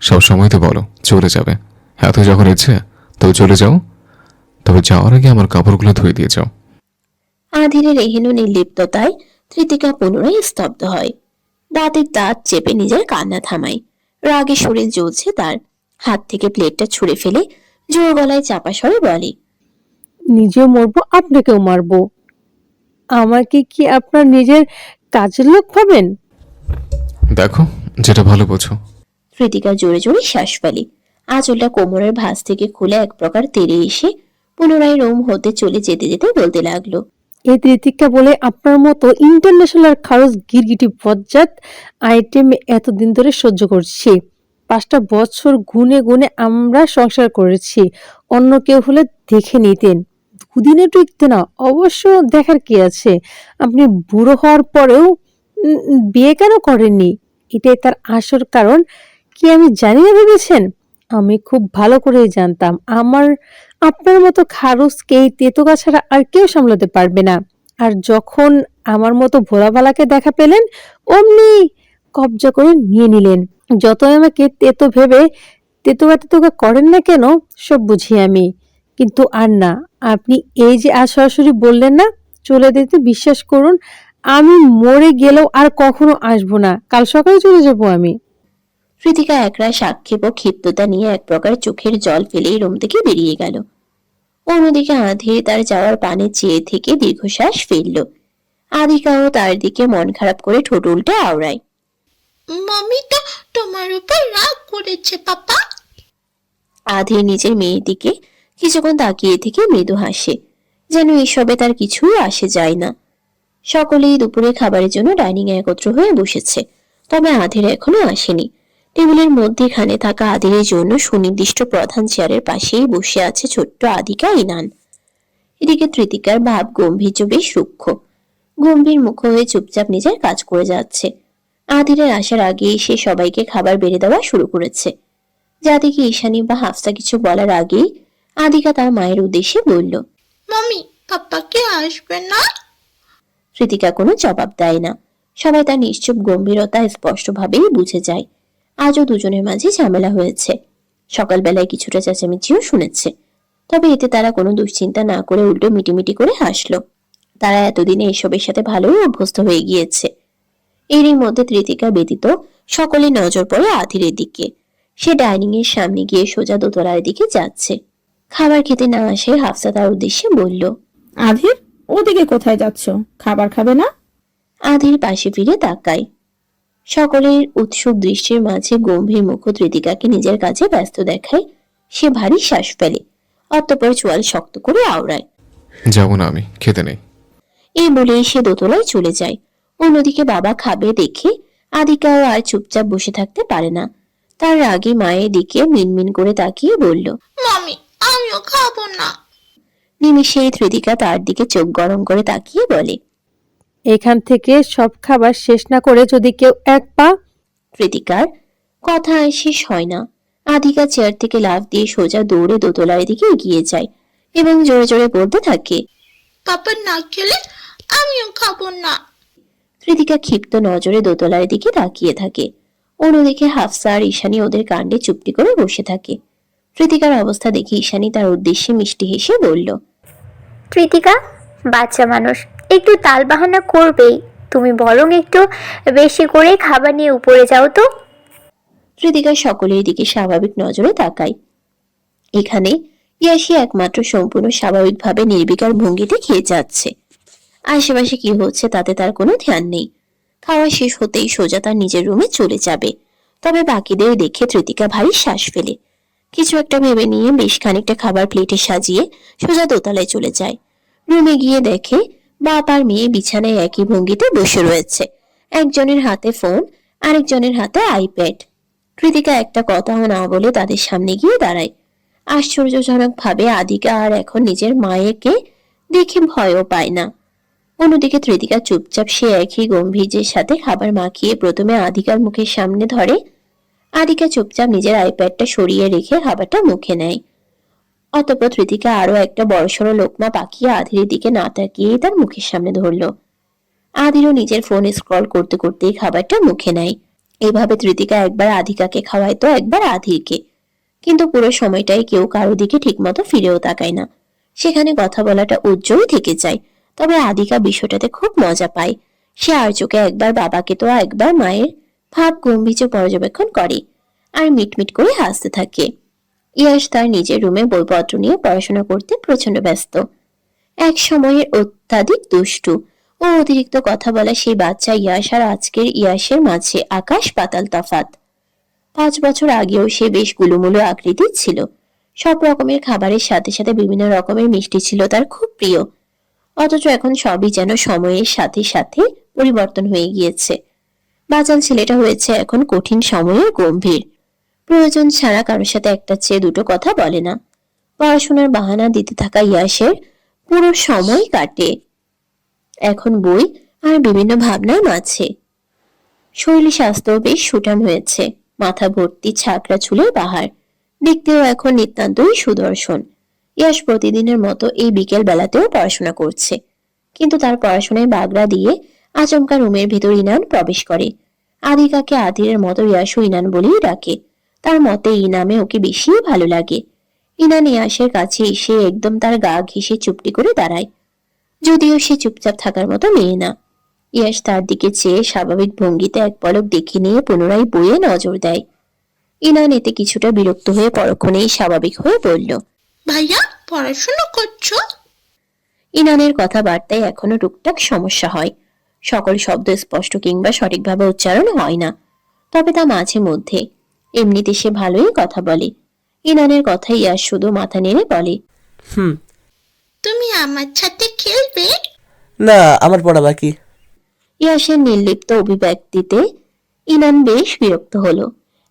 সব সময় তো বলো চলে যাবে, এত যখন ইচ্ছে তো চলে যাও। তবে যাওয়ার আগে আমার কাপড়গুলো ধুয়ে দিয়ে যাও। আধেরের এহেন নির্লিপ্ততায় কৃতিকা পুনরায় স্তব্ধ হয়। দাঁতের দাঁত চেপে নিজের কান্না থামায়। রাগে শরীর জ্বলছে তার। হাত থেকে প্লেটটা ছুঁড়ে ফেলে জোর গলায় চাপা স্বরে বলে, নিজেও মরবো, আপনাকেও মারবো। আমাকে কি আপনার নিজের কাজের লোক ভাবেন? দেখো যেটা ভালো বোঝো। কৃতিকা জোরে জোরে শ্বাস ফেলে। আঁচলটা কোমরের ভাঁজ থেকে খুলে এক প্রকার তেড়ে এসে পুনরায় রোম হতে চলে যেতে যেতে বলতে লাগলো, এই তৃতিকা বলে আপনার মতো ইন্টারন্যাশনাল খারজ গিরগিটি বজ্জাত আইটেম এতদিন ধরে সহ্য করছি। 5টা বছর গুনে গুনে আমরা সংসার করেছি। অন্য কেউ হলে দেখে নিতেন, দুদিনে টিকতে না। অবশ্য দেখার কি আছে, আপনি বুড়ো হওয়ার পরেও বিয়ে কেন করেননি? এটাই তার আসল কারণ কি আমি জানি না ভেবেছেন? আমি খুব ভালো করেই জানতাম আপনার মতো খারুসকে এই তেতোকা ছাড়া আর কেউ সামলাতে পারবে না। আর যখন আমার মতো ভোলাভালাকে দেখা পেলেন, অমনি কবজা করে নিয়ে নিলেন। যতই আমাকে তেতো ভেবে তেতোকা করেন না কেন, সব বুঝি আমি। কিন্তু আর না, আপনি এই যে আজ সরাসরি বললেন না চলে যেতে, বিশ্বাস করুন আমি মরে গেলেও আর কখনো আসবো না। কাল সকালে চলে যাবো আমি। কৃতিকা একরাশ আক্ষেপ ও ক্ষিপ্ততা নিয়ে এক প্রকার চোখের জল ফেলেই রুম থেকে বেরিয়ে গেল। অন্যদিকে আধের তার যাওয়ার পানে চেয়ে থেকে দীর্ঘশ্বাস ফেলল। আদিকাও তার দিকে মন খারাপ করে ঠোঁট উল্টে আওড়ায়, মামি তো তোমার উপর রাগ করেছে পাপা। আধের নিজের মেয়ের দিকে কিছুক্ষণ তাকিয়ে থেকে মৃদু হাসে, যেন এসবে তার কিছুই আসে যায় না। সকলেই দুপুরে খাবারের জন্য ডাইনিং এ একত্র হয়ে বসেছে, তবে আধের এখনো আসেনি। টেবিলের মধ্যেখানে থাকা আদিরের জন্য সুনির্দিষ্ট প্রধান চেয়ারের পাশেই বসে আছে ছোট্ট আদিকা ইনান। এদিকে তৃতিকার ভাব গম্ভীর্য বেশ রুক্ষ, গম্ভীর মুখ হয়ে চুপচাপ নিজের কাজ করে যাচ্ছে। আদিরের আসার আগেই সে সবাইকে খাবার বেড়ে দেওয়া শুরু করেছে। যাদিকে ঈশানী বা হাফসা কিছু বলার আগেই আদিকা তার মায়ের উদ্দেশ্যে বলল, মামি পাপা কি আসবে না? কৃতিকা কোনো জবাব দেয় না। সবাই তার নিশ্চুপ গম্ভীরতা স্পষ্টভাবেই বুঝে যায়। আজও দুজনের মাঝে ঝামেলা হয়েছে। সকালবেলায় কিছুটা চেঁচামেচিও শুনেছে, তবে এতে তারা কোনো দুশ্চিন্তা না করে উল্টো মিটিমিটি করে হাসলো। তারা এতদিনে এসবের সাথে ভালোই অভ্যস্ত হয়ে গিয়েছে। এরই মধ্যে তৃতিকা ব্যতীত সকলে নজর পড়ে আধিরের দিকে। সে ডাইনিং এর সামনে গিয়ে সোজা দোতলার দিকে যাচ্ছে। খাবার খেতে না আসে হাফসা তার উদ্দেশ্যে বলল, আধির, ওদিকে কোথায় যাচ্ছ? খাবার খাবে না? আধির পাশে ফিরে তাকায়। সকলের উৎসুক দৃষ্টির মাঝে গম্ভীর মুখ তৃতিকাকে নিজের কাছে ব্যস্ত দেখায়। সে ভারী শ্বাস ফেলে, অতঃপর চোয়াল শক্ত করে আওড়ায়, যাবো না আমি, খেতে নেই। এই বলেই সে দোতলায় চলে যায়। অন্যদিকে বাবা খাবে দেখে আদিকাও আর চুপচাপ বসে থাকতে পারে না। তার রাগে মায়ের দিকে মিনমিন করে তাকিয়ে বলল, মামি আমিও খাবো না। নিমিষেই তৃতিকা তার দিকে চোখ গরম করে তাকিয়ে বলে, এখান থেকে সব খাবার শেষ না করে যদি কেউ এক পা। কৃতিকার কথা আর শেষ হয় না। আদিকা চেয়ার থেকে লাফ দিয়ে সোজা দৌড়ে দোতলার দিকে এগিয়ে যায় এবং জোরে জোরে বলতে থাকে, পাপা না খেলে আমিও খাবো না। কৃতিকা ক্ষিপ্ত নজরে দোতলার দিকে তাকিয়ে থাকে। অন্যদিকে হাফসা আর ঈশানী ওদের কাণ্ডে চুপটি করে বসে থাকে। কৃতিকার অবস্থা দেখে ঈশানী তার উদ্দেশ্যে মিষ্টি হেসে বলল, কৃতিকা বাচ্চা মানুষ, একটু তালবাহানা করবেই। তুমি বরং একটু বেশি করে খাবার নিয়ে উপরে যাও তো। কৃতিকা সকলের দিকে স্বাভাবিক নজরে তাকায়। এখানে ইয়াসি একমাত্র সম্পূর্ণ স্বাভাবিকভাবে নির্বিকার ভঙ্গিতে খেয়ে যাচ্ছে। আশেপাশে কি হচ্ছে তাতে তার কোনো ধ্যান নেই। খাওয়া শেষ হতেই সোজা তার নিজের রুমে চলে যাবে। তবে বাকিদের দেখে কৃতিকা ভারী শ্বাস ফেলে। কিছু একটা ভেবে নিয়ে বেশ খানিকটা খাবার প্লেটে সাজিয়ে সোজা দোতলায় চলে যায়। রুমে গিয়ে দেখে বাপ আর মেয়ে বিছানায় একই ভঙ্গিতে বসে রয়েছে। একজনের হাতে ফোন, আরেকজনের হাতে আইপ্যাড। কৃতিকা একটা কথাও না বলে তাদের সামনে গিয়ে দাঁড়ায়। আশ্চর্যজনক ভাবে আদিকা আর এখন নিজের মায়েকে দেখে ভয়ও পায় না। অন্যদিকে কৃতিকা চুপচাপ সে একই গম্ভীর্যের সাথে খাবার মাখিয়ে প্রথমে আদিকার মুখের সামনে ধরে। আদিকা চুপচাপ নিজের আইপ্যাডটা সরিয়ে রেখে খাবারটা মুখে নেয়। অতঃপর কৃতিকা আরো একটা বড়সড় লোকমা পাকিয়ে আধির দিকে না তাকিয়ে তার মুখের সামনে ধরলো। আদিরও নিজের ফোন স্ক্রল করতে করতেই খাবারটা মুখে নেয়। এইভাবে কৃতিকা একবার আধিকাকে খাওয়ায় তো একবার আধিরকে, কিন্তু পুরো সময়টাই কেউ কারো দিকে ঠিকমতো ফিরেও তাকায় না। সেখানে কথা বলাটা উজ্জ্বল থেকে যায়। তবে আদিকা বিষয়টাতে খুব মজা পায়। সে আর চোখে একবার বাবাকে তো একবার মায়ের ভাব গম্ভীর্য পর্যবেক্ষণ করে আর মিটমিট করে হাসতে থাকে। ইয়াশ তার নিজের রুমে বইপত্র নিয়ে পড়াশোনা করতে প্রচন্ড ব্যস্ত। এক সময়ের অত্যাধিক দুষ্টু ও অতিরিক্ত কথা বলা সেই বাচ্চা ইয়াশ আর আজকের ইয়াশের মাঝে আকাশ পাতাল তফাৎ। 5 বছর আগেও সে বেশ গুলুমুলু আকৃতির ছিল। সব রকমের খাবারের সাথে সাথে বিভিন্ন রকমের মিষ্টি ছিল তার খুব প্রিয়। অথচ এখন সবই যেন সময়ের সাথে সাথে পরিবর্তন হয়ে গিয়েছে। বাচাল ছেলেটা হয়েছে এখন কঠিন সময়ের গম্ভীর। প্রয়োজন ছাড়া কারোর সাথে একটা চেয়ে দুটো কথা বলে না। পড়াশোনার বাহানা দিতে থাকা ইয়াসের পুরো সময় কাটে এখন বই আর বিভিন্ন ভাবনায় মাঝে। শরীর স্বাস্থ্য বেশ সুঠাম হয়েছে। মাথা ভর্তি ছাকড়া চুলের বাহার, দেখতেও এখন নিতান্তই সুদর্শন। ইয়াশ প্রতিদিনের মতো এই বিকেল বেলাতেও পড়াশোনা করছে, কিন্তু তার পড়াশোনায় বাগড়া দিয়ে আচমকা রুমের ভেতর ইনান প্রবেশ করে। আদিকাকে আদিরের মতো ইয়াশও ইনান বলেই ডাকে। তার মতে ইনামে ওকে বেশি ভালো লাগে। ইনান ইয়াশের কাছে এসে একদম তার গা ঘেঁষে চুপটি করে দাঁড়ায়, যদিও সে চুপচাপ থাকার মতো মেয়ে না। ইয়াশ তার দিকে চেয়ে স্বাভাবিক ভঙ্গিতে এক পলক দেখে নিয়ে পুনরায় বইয়ে নজর দেয়। ইনান এতে কিছুটা বিরক্ত হয়ে পরক্ষণেই স্বাভাবিক হয়ে বলল, ভাইয়া পড়াশোনা করছো? ইনানের কথাবার্তায় এখনো টুকটাক সমস্যা হয়। সকল শব্দ স্পষ্ট কিংবা সঠিকভাবে উচ্চারণ হয় না, তবে তা মাঝে মধ্যে। এমনিতে সে ভালোই কথা বলে। ইনানের কথাই ইয়াশ শুধু মাথা নেড়ে বলে, তুমি আমার সাথে খেলবে? না, আমার পড়া বাকি। ইয়াশের নির্লিপ্ত অভিব্যক্তিতে ইনান বেশ বিরক্ত হলো।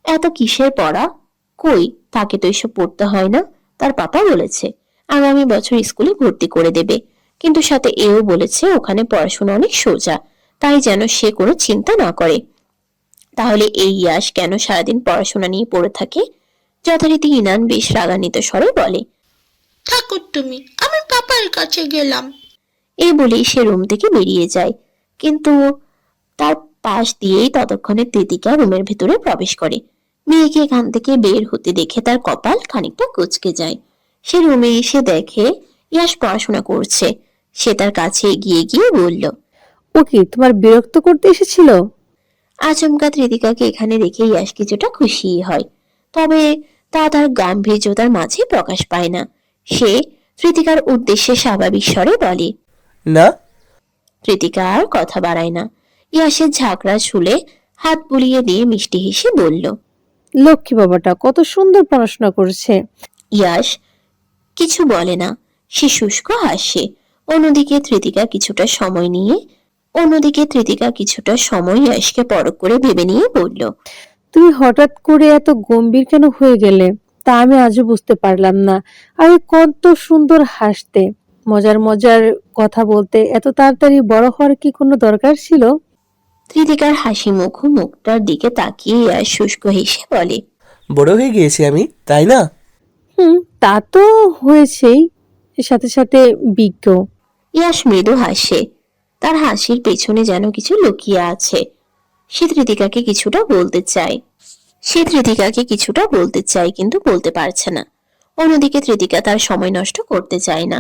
এত কিসের পড়া? কই, তাকে তো এসব পড়তে হয় না। তার পাপা বলেছে আগামী বছর স্কুলে ভর্তি করে দেবে, কিন্তু সাথে এও বলেছে ওখানে পড়াশোনা অনেক সোজা, তাই যেন সে কোনো চিন্তা না করে। তাহলে এই ইয়াশ কেন সারাদিন পড়াশোনা নিয়ে পড়ে থাকে? যথারীতি ইনান বেশ রাগান্বিত স্বরে বলে, থাকো তুমি, আমি পাপার কাছে গেলাম। এই বলেই সে রুম থেকে বেরিয়ে যায়। কিন্তু তার পাশ দিয়েই ততক্ষণে কৃতিকা রুমের ভেতরে প্রবেশ করে। মেয়েকে এখান থেকে বের হতে দেখে তার কপাল খানিকটা কুঁচকে যায়। সে রুমে এসে দেখে ইয়াশ পড়াশোনা করছে। সে তার কাছে এগিয়ে গিয়ে বলল, ও কি তোমার বিরক্ত করতে এসেছিল? আচমকা কৃতিকাকে এখানে দেখে ইয়াশ কিছুটা খুশি হয়, তবে তা তার গাম্ভীর্যতার মাঝে প্রকাশ পায় না। সে কৃতিকার উদ্দেশ্যে স্বাভাবিক স্বরে বলে, না। কৃতিকা আর কথা বাড়ায় না। ইয়াশের ঝাঁকড়া চুলে হাত বুলিয়ে দিয়ে মিষ্টি হেসে বলল, লক্ষ্মী বাবাটা কত সুন্দর পড়াশোনা করছে। ইয়াশ কিছু বলে না, সে শুষ্ক হাসে। অন্যদিকে কৃতিকা কিছুটা সময় ইয়াশকে পরখ করে ভেবে নিয়ে বলল, তুমি হঠাৎ করে এত গম্ভীর কেন হয়ে গেলে তা আমি আজও বুঝতে পারলাম না। আরে কত সুন্দর হাসতে, মজার মজার কথা বলতে, এত তাড়াতাড়ি বড় হওয়ার কি কোনো দরকার ছিল? কৃতিকার হাসি মুখটার দিকে তাকিয়ে ইয়াশ শুষ্ক হেসে বলে, বড় হয়ে গিয়েছি আমি, তাই না? তা তো হয়েছেই, সাথে সাথে বিজ্ঞ। ইয়াশ মৃদু হাসে। তার হাসির পেছনে যেন কিছু লুকিয়ে আছে। সে কৃতিকাকে কিছুটা বলতে চায় কিন্তু বলতে পারছে না। অন্যদিকে কৃতিকা তার সময় নষ্ট করতে চায় না।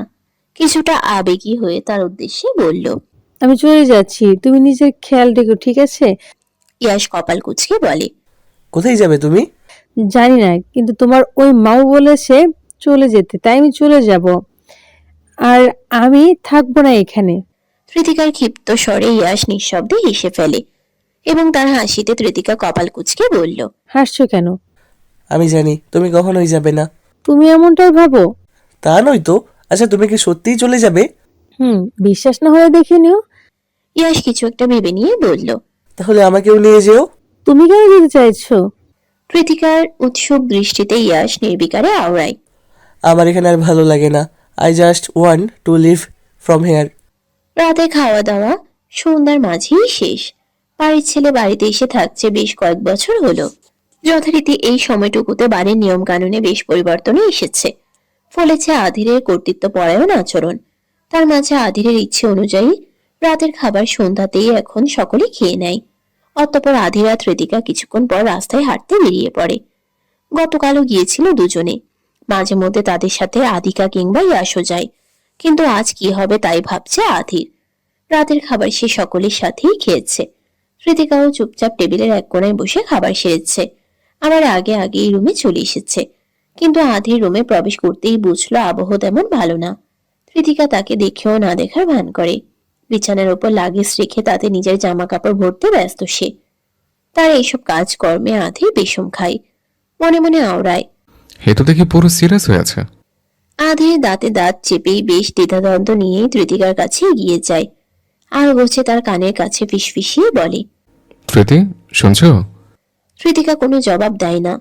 কিছুটা আবেগী হয়ে তার উদ্দেশ্যে বলল, আমি চলে যাচ্ছি, তুমি নিজের খেয়াল রেখো, ঠিক আছে? ইয়াশ কপাল কুঁচকে বলে। কোথায় যাবে তুমি? জানি না, কিন্তু তোমার ওই মাও বলেছে চলে যেতে, তাই আমি চলে যাব। আর আমি থাকবো না এখানে। কৃতিকার ক্ষিপ্ত স্বরে ইয়াশ নিঃশব্দে হেসে ফেলে এবং তার হাসিতে কৃতিকা কপাল কুঁচকে বলল, হাসছো কেন? আমি জানি তুমি কখনোই যাবে না। তুমি এমনটাই ভাবো? তা নয় তো। আচ্ছা, তুমি কি সত্যিই চলে যাবে? বিশ্বাস না হয়ে দেখে নিও। ইয়াশ কিছু একটা ভেবে নিয়ে বলল, তাহলে আমাকেও নিয়ে যেও। তুমি কেন যেতে চাইছো? কৃতিকার উৎসুক দৃষ্টিতে ইয়াশ নির্বিকারে আওড়ায়। আমার এখানে আর ভালো লাগে না। I just want to leave from here. রাতে খাওয়া দাওয়া সন্ধ্যার মাঝেই শেষ। বাড়ির ছেলে বাড়িতে এসে থাকছে বেশ কয়েক বছর হলো। যথারীতি এই সময়টুকুতে বাড়ির নিয়ম কানুনে বেশ পরিবর্তনই এসেছে। ফলেছে আধিরের কর্তৃত্ব পরায়ণ আচরণ। তার মাঝে আধিরের ইচ্ছে অনুযায়ী রাতের খাবার সন্ধ্যাতেই এখন সকলে খেয়ে নেয়। অতঃপর আধির আর কৃতিকা কিছুক্ষণ পর রাস্তায় হাঁটতে বেরিয়ে পড়ে। গতকালও গিয়েছিল দুজনে। মাঝে মধ্যে তাদের সাথে আদিকা কিংবা ইয়াশও যায়, কিন্তু আজ কি হবে তাই ভাবছে আধির। রাতের খাবার সে সকলের সাথেই খেয়েছে। কৃতিকাও চুপচাপ টেবিলের এক কোণায় বসে খাবার সেরেছে। আবার আগে আগেই রুমে চলে এসেছে, কিন্তু আধির রুমে প্রবেশ করতেই বুঝলো আবহ তেমন ভালো না। কৃতিকা তাকে দেখেও না দেখার ভান করে। বিছানার ওপর লাগেজ রেখে তাতে নিজের জামা কাপড় ভরতে ব্যস্ত সে। তার এইসব কাজকর্মে আধির বিষম খায়, মনে মনে আওড়ায়। এ তো দেখি পুরো সিরিয়াস হয়ে আছে। আধির দাঁতে দাঁত চেপেই বেশ দ্বিধাদ্বন্দ্ব নিয়েই কৃতিকার কাছে এগিয়ে যায়। আর গোছে তার কানের কাছে ফিসফিসিয়ে বলে, প্রীতি, শুনছো? কৃতিকা কোনো জবাব দেয় না।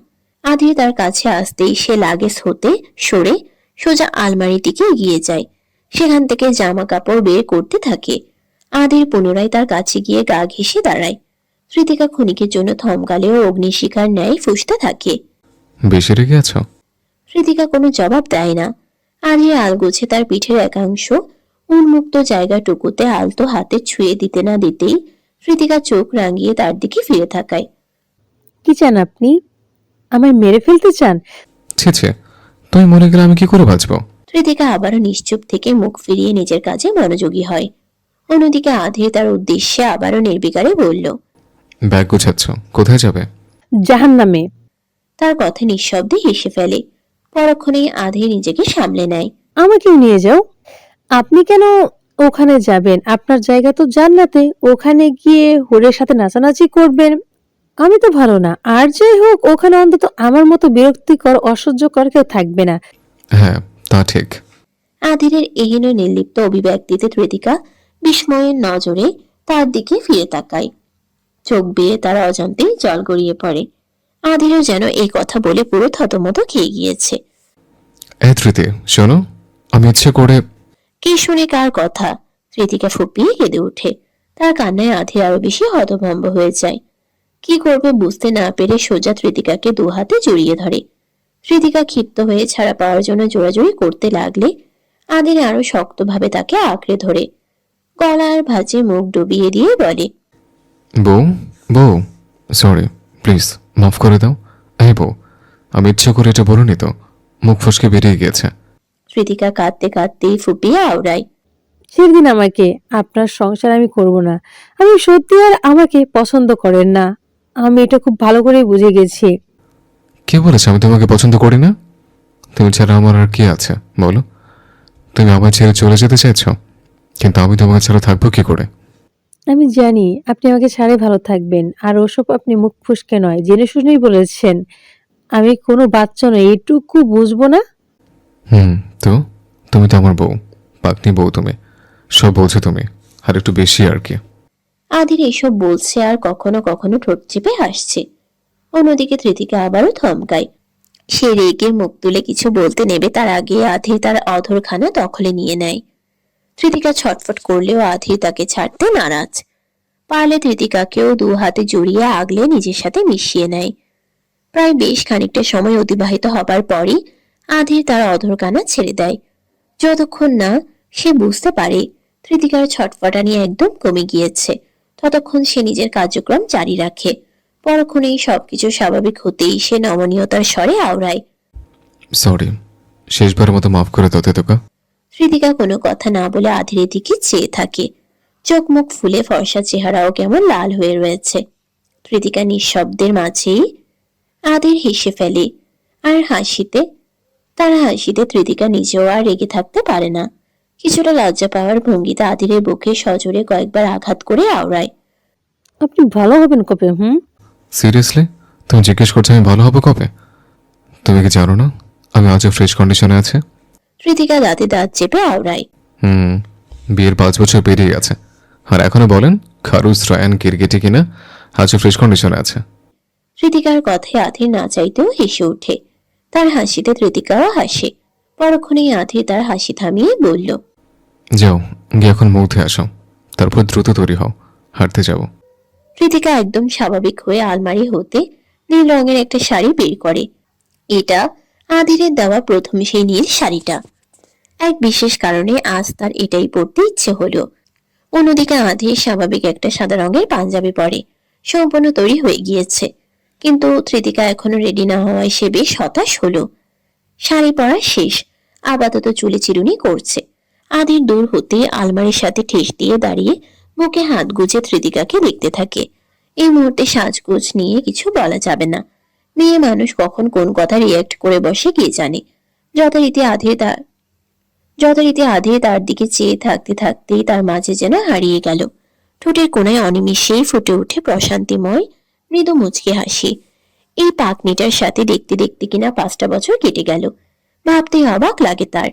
আধির তার কাছে আসতেই সে লাগেজ হতে সরে সোজা আলমারির দিকে এগিয়ে যায়। সেখান থেকে জামা কাপড় বের করতে থাকে। আধির পুনরায় তার কাছে গিয়ে গা ঘেঁষে দাঁড়ায়। কৃতিকা ক্ষণিকের জন্য থমকালেও অগ্নিশিখার ন্যায় ফুঁসতে থাকে। বেশি রেগে আছো? কৃতিকা কোনো জবাব দেয় না। আধির আলগোছে তার পিঠের একাংশ উন্মুক্ত জায়গাটুকুতে আলতো হাতে ছুঁয়ে দিতে না দিতেই কৃতিকা চোখ রাঙিয়ে তার দিকে ফিরে তাকায়। কি চান আপনি? আমায় মেরে ফেলতে চান? ছি, তুমি মরে গেলে আমি কি করে বাঁচবো? কৃতিকা আবারও নিশ্চুপ থেকে মুখ ফিরিয়ে নিজের কাজে মনোযোগী হয়। অন্যদিকে আধির তার উদ্দেশ্যে আবারও নির্বিকারে বলল, ব্যাগ গুছাচ্ছ, কোথায় যাবে? জাহান্নামে। তার কথা নিঃশব্দে হেসে ফেলে। পরক্ষণেই আধির নিজেকে সামলে নেয়। আমাকেও নিয়ে যাও। আপনি কেন ওখানে যাবেন? আপনার জায়গা তো জান্নাতে। ওখানে গিয়ে হোরের সাথে নাচানাচি করবেন। আমি তো ভালো না। আর যাই হোক, ওখানে অন্তত আমার মতো বিরক্তিকর অসহ্যকর কেউ থাকবে না। হ্যাঁ, তা ঠিক। আধিরের এহেন নির্লিপ্ত অভিব্যক্তিতে কৃতিকা বিস্ময়ের নজরে তার দিকে ফিরে তাকায়। চোখ বেয়ে তার অজান্তেই জল গড়িয়ে পড়ে। আধিরও যেন এই কথা বলে পুরো থতমত খেয়ে গিয়েছে। এই প্রীতি, শোনো, আমি ইচ্ছে করে। কে শুনে কার কথা? কৃতিকা ফুপিয়ে কেঁদে ওঠে। তার কান্নায় আধির আরো বেশি হতভম্ব হয়ে যায়। কি করবে বুঝতে না পেরে সোজা কৃতিকাকে দু হাতে জড়িয়ে ধরে। কৃতিকা ক্ষিপ্ত হয়ে ছাড়া পাওয়ার জন্য জোরাজোরি করতে লাগলে আধির আরো শক্তভাবে তাকে আঁকড়ে ধরে গলার ভাঁজে মুখ ডুবিয়ে দিয়ে বলে, বউ, সরি, প্লিজ মাফ করে দাও। এই বউ, আমি ইচ্ছে করে এটা বলিনি তো, মুখ ফসকে বেরিয়ে গিয়েছে। কৃতিকা কাঁদতে কাঁদতেই ফুপিয়ে আওড়ায়। ছেড়ে দিন আমাকে। আপনার সংসার আমি করব না। আমি সত্যি আর আমাকে পছন্দ করেন না। আমি এটা খুব ভালো করেই বুঝে গেছি। কে বলেছে আমি তোমাকে পছন্দ করি না? তুমি ছাড়া আমার আর কি আছে বলো? তুমি আমার ছেড়ে চলে যেতে চাইছো, কিন্তু আমি তোমাকে ছাড়া থাকবো কি করে? আমি জানি আপনি আমাকে ছাড়াই ভালো থাকবেন। আর ওসব আপনি মুখ ফুসকে নয়, জেনে শুনেই বলেছেন। আমি কোনো বাচ্চা নই, এটুকু বুঝবো না? তো তুমি তো আমার বউ, পাকনি বউ। তুমি সব বলছো তুমি, আর একটু বেশি আর কি। আধির এসব বলছে আর কখনো কখনো ঠোঁট চেপে হাসছে। অন্যদিকে কৃতিকা আবারও থমকায়। সে রেগে মুখ তুলে কিছু বলতে নেবে তার আগে আধির তার অধরখানা দখলে নিয়ে নেয়। কৃতিকা ছটফট করলেও আধির তাকে ছাড়তে নারাজ। পারলে কৃতিকাকেও দু হাতে জড়িয়ে আগলে নিজের সাথে মিশিয়ে নেয়। প্রায় বেশ খানিকটা সময় অতিবাহিত হবার পরই আধির তার অধরখানা ছেড়ে দেয়, যতক্ষণ না সে বুঝতে পারে কৃতিকার ছটফটানি একদম কমে গিয়েছে। ততক্ষণ সে নিজের কার্যক্রম জারি রাখে। পরক্ষণেই সবকিছু স্বাভাবিক হতেই সে নমনীয়তার স্বরে আওড়ায়, সরি, শেষবারের মতো মাফ করে দাও তেতুকা। কৃতিকা কোনো কথা না বলে আধিরের দিকে চেয়ে থাকে। চোখ মুখ ফুলে ফর্সা চেহারাও কেমন লাল হয়ে রয়েছে। কৃতিকা নিঃশব্দের মাঝেই আদির হেসে ফেলে, আর তার হাসিতে কৃতিকা নিজেও আর রেগে থাকতে পারে না। কিছুটা লজ্জা পাওয়ার ভঙ্গিতে আদিরের বুকে সজোরে কয়েকবার আঘাত করে আওড়ায়। আপনি ভালো হবেন কবে? সিরিয়াসলি তুমি জিজ্ঞেস করছো আমি ভালো হবো কবে? তুমি কি জানো না আমি আজও ফ্রেশ কন্ডিশনে আছে? কৃতিকা দাঁতে দাঁত চেপে আওড়ায়। বিয়ের 5 বছর পেরিয়ে গেছে, আর এখনো বলেন খারুস রায়ান কিরগেটি কিনা আজও ফ্রেশ কন্ডিশনে আছে। কৃতিকার কথায় আধির না চাইতেও হেসে ওঠে। তার হাসিতে কৃতিকাও হাসে। পরক্ষণেই আধির তার হাসি থামিয়ে বলল, যাও গিয়ে এখন মুখ ধুয়ে আসো, তারপর দ্রুত তৈরি হও, হাঁটতে যাবো। কৃতিকা একদম স্বাভাবিক হয়ে আলমারি হতে নীল রঙের একটা শাড়ি বের করে। এটা আধিরের দেওয়া প্রথম সেই নীল শাড়িটা। এক বিশেষ কারণে আজ তার এটাই পরতে ইচ্ছে হলো। অন্যদিকে আধির স্বাভাবিক একটা সাদা রঙের পাঞ্জাবি পরে সম্পূর্ণ তৈরি হয়ে গিয়েছে, কিন্তু কৃতিকা এখনো রেডি না হওয়ায় সে বেশ হতাশ হলো। শাড়ি পরা শেষ, আপাতত চুলে চিরুনি করছে। আদির দূর হতে আলমারির সাথে ঠেস দিয়ে দাঁড়িয়ে বুকে হাত গুজে কৃতিকাকে দেখতে থাকে। এই মুহূর্তে সাজগোজ নিয়ে কিছু বলা যাবে না। মেয়ে মানুষ কখন কোন কথা রিয়াক্ট করে বসে কে জানে। যথারীতি আধির তার দিকে চেয়ে থাকতে থাকতেই তার মাঝে যেন হারিয়ে গেল। ঠোঁটের কোণায় অনিমিষেই ফুটে ওঠে প্রশান্তিময় মৃদু মুচকি হাসি। এই পাকনিটার সাথে দেখতে দেখতে কিনা 5টা বছর কেটে গেল। ভাবতে অবাক লাগে তার।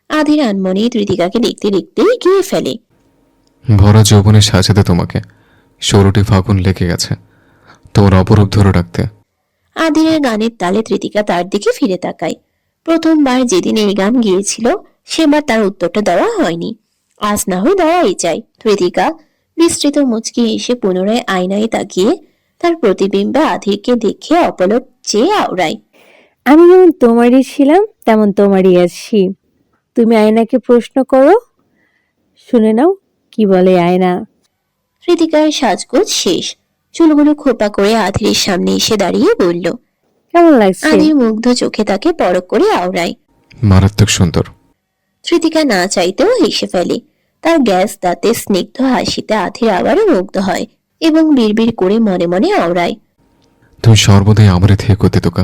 আধির আনমনে কৃতিকাকে দেখতে দেখতেই গিয়ে ফেলে। ভরা যৌবনে সাজাতে তোমাকে 16টি ফাগুন লেগে গেছে তোমার অপরূপ ধরে রাখতে। আধিরের গানের তালে কৃতিকা তার দিকে ফিরে তাকায়। প্রথমবার যেদিন এই গান গিয়েছিল সেবার তার উত্তরটা দেওয়া হয়নি। আজ না হয় দেওয়াই যায়। কৃতিকা বিস্তৃত মুচকি এসে পুনরায় আয়নায় তাকিয়ে তার প্রতিবিম্বে আধিরকে দেখে অপলক চেয়ে আওড়ায়। আমি যেমন তোমারই ছিলাম তেমন তোমারই আছি। তুমি আয়নাকে প্রশ্ন করো, শুনে নাও কি বলে আয়না। কৃতিকার সাজগোজ শেষ, চুলগুলো খোপা করে আধিরের সামনে এসে দাঁড়িয়ে বলল, কেমন লাগছে? আধির মুগ্ধ চোখে তাকে পরখ করে আওড়ায়। মারাত্মক সুন্দর। কৃতিকা না চাইতেও হেসে ফেলে। তার গ্যাস দাঁতে স্নিগ্ধ হাসিতে আধির আবারও মুগ্ধ হয় এবং বিড়বিড় করে মনে মনে আওড়ায়, তুমি সর্বদাই আমারে থেকে তোকা।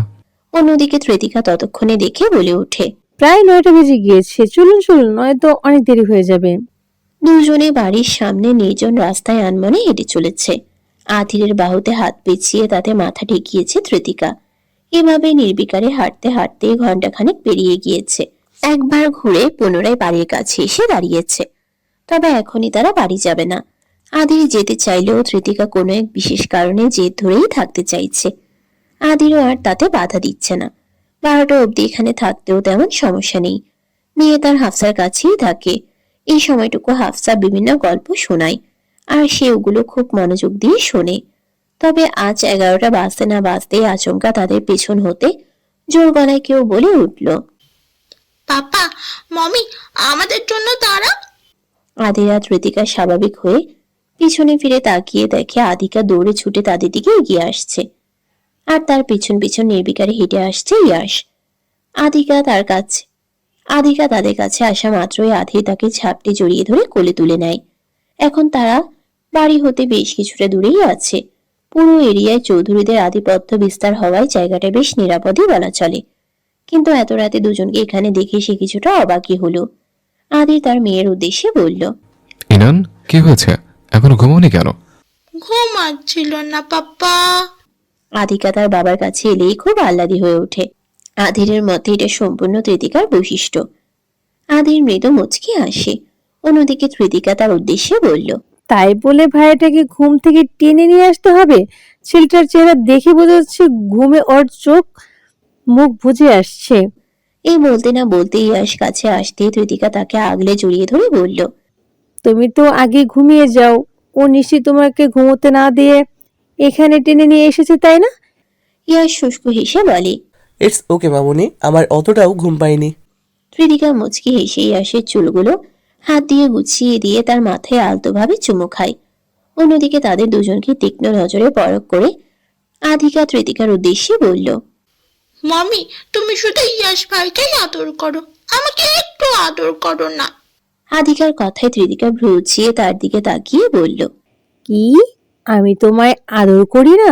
অন্যদিকে কৃতিকা ততক্ষণে দেখে বলে ওঠে, প্রায় 9টা বেজে গিয়েছে, চলুন নয়তো অনেক দেরি হয়ে যাবে। দুজনে বাড়ির সামনে নির্জন রাস্তায় আনমনে হেঁটে চলেছে। আধিরের বাহুতে হাত পেঁচিয়ে তাতে মাথা ঠেকিয়েছে কৃতিকা। এভাবে নির্বিকারে হাঁটতে হাঁটতে ঘন্টাখানেক পেরিয়ে গিয়েছে। একবার ঘুরে পুনরায় বাড়ির কাছে এসে দাঁড়িয়েছে। তবে এখনই তারা বাড়ি যাবে না। আধির যেতে চাইলেও কৃতিকা কোনো এক বিশেষ কারণে জেদ ধরেই থাকতে চাইছে। আধিরও আর তাতে বাধা দিচ্ছে না। 12টা অবধি এখানে থাকতেও তেমন সমস্যা নেই। মেয়ে তার হাফসার কাছেই থাকে। এই সময়টুকু হাফসা বিভিন্ন গল্প শোনায়, আর সে ওগুলো খুব মনোযোগ দিয়ে শোনে। তবে আজ 11টা বাজতে না বাজতেই আচমকা তাদের পেছন হতে জোর গলায় কেউ বলে উঠল, পাপা, মমি, আমাদের জন্য দাঁড়া। আদিরা কৃতিকা স্বাভাবিক হয়ে পিছনে ফিরে তাকিয়ে দেখে আদিকা দৌড়ে ছুটে তাদের দিকে এগিয়ে আসছে, আর তার পিছন পিছন নির্বিকারে হেঁটে আসছে ইয়াশ। আদিকা তাদের কাছে আসা মাত্রই আধি তাকে ঝাপটে জড়িয়ে ধরে কোলে তুলে নেয়। এখন তারা বাড়ি হতে বেশ কিছুটা দূরেই আছে। পুরো এরিয়ায় চৌধুরীদের আধিপত্য বিস্তার হওয়ায় জায়গাটা বেশ নিরাপদই বলা চলে। কিন্তু এত রাতে দুজনকে এখানে দেখে সে কিছুটা অবাকই হলো। আদি তার মেয়ের উদ্দেশ্যে বলল, ইনান কি হয়েছে, এখনো ঘুমোনি কেন? ঘুমাচ্ছিল না পাপা। আদিকা তার বাবার কাছে এলেই খুব আহ্লাদী হয়ে ওঠে। আধিরের মতে এটা সম্পূর্ণ কৃতিকার বৈশিষ্ট্য। আদির মৃদু মুচকি হাসে। অন্যদিকে কৃতিকা তার উদ্দেশ্যে বলল, তাই বলে ভাইটাকে ঘুম থেকে টেনে নিয়ে আসতে হবে? ছেলেটার চেহারা দেখে বোঝা যাচ্ছে ঘুমে ওর চোখ মুখ বুজে আসছে। এই বলতে না বলতে ইয়াশ কাছে আসতে কৃতিকা তাকে আগলে জড়িয়ে ধরে বলল, তুমি তো আগে ঘুমিয়ে যাও, ও নিশ্চয়ই তোমাকে ঘুমোতে না দিয়ে এখানে টেনে নিয়ে এসেছে, তাই না? ইয়াশ শুষ্ক হেসে বলে, ইটস ওকে মামুনি, আমার অতটাও ঘুম পাইনি। কৃতিকা মুচকি হেসে ইয়াশের চুলগুলো হাত দিয়ে গুছিয়ে দিয়ে তার মাথায় আলতোভাবে চুমু খায়। অন্যদিকে তাদের দুজনকে তীক্ষ্ণ নজরে পরখ করে আধিকা কৃতিকার উদ্দেশ্যে বলল, মমি, তুমি শুধু ইয়াশ ভাইকেই আদর করো, আমাকে একটু আদর করো না। আধিকার কথায় ত্রিদিকা ভ্রু উঁচিয়ে তার দিকে তাকিয়ে বলল, কি? আমি তোমায় আদর করি না?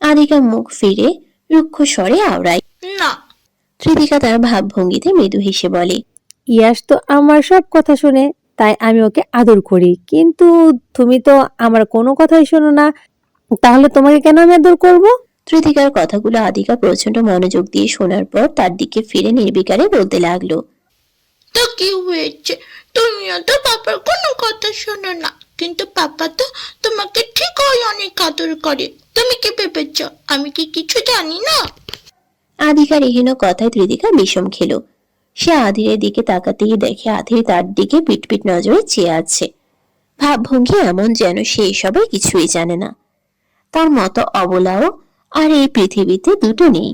আধিকা মুখ ফিরে রুক্ষ স্বরে আওড়ায়। না। ত্রিদিকা তার ভাবভঙ্গিতে মৃদু হেসে বলে, ইয়াস তো আমার সব কথা শোনে, তাই আমি ওকে আদর করি, কিন্তু তুমি তো আমার কোনো কথাই শোনো না, তাহলে তোমাকে কেন আমি আদর করব? ত্রিদিকার কথাগুলো আধিকা প্রচন্ড মনোযোগ দিয়ে শোনার পর তার দিকে ফিরে নির্বিকারে বলতে লাগলো, তো কি হয়েছে? তুমিও তো পাপার কোনো কথা শোনো না, কিন্তু পাপা তো তোমাকে ঠিকই অনেক আদর করে। তুমি কি ভেবেছ আমি কি কিছু জানি না? আধিকার এহেন কথায় ত্রিদিকা বিষম খেল। সে আধিরের দিকে তাকাতেই দেখে আধির তার দিকে পিটপিট নজরে চেয়ে আছে। ভাবভঙ্গি এমন যেন সে এসবের কিছুই জানে না। তার মতো অবলাও আর এই পৃথিবীতে দুটো নেই।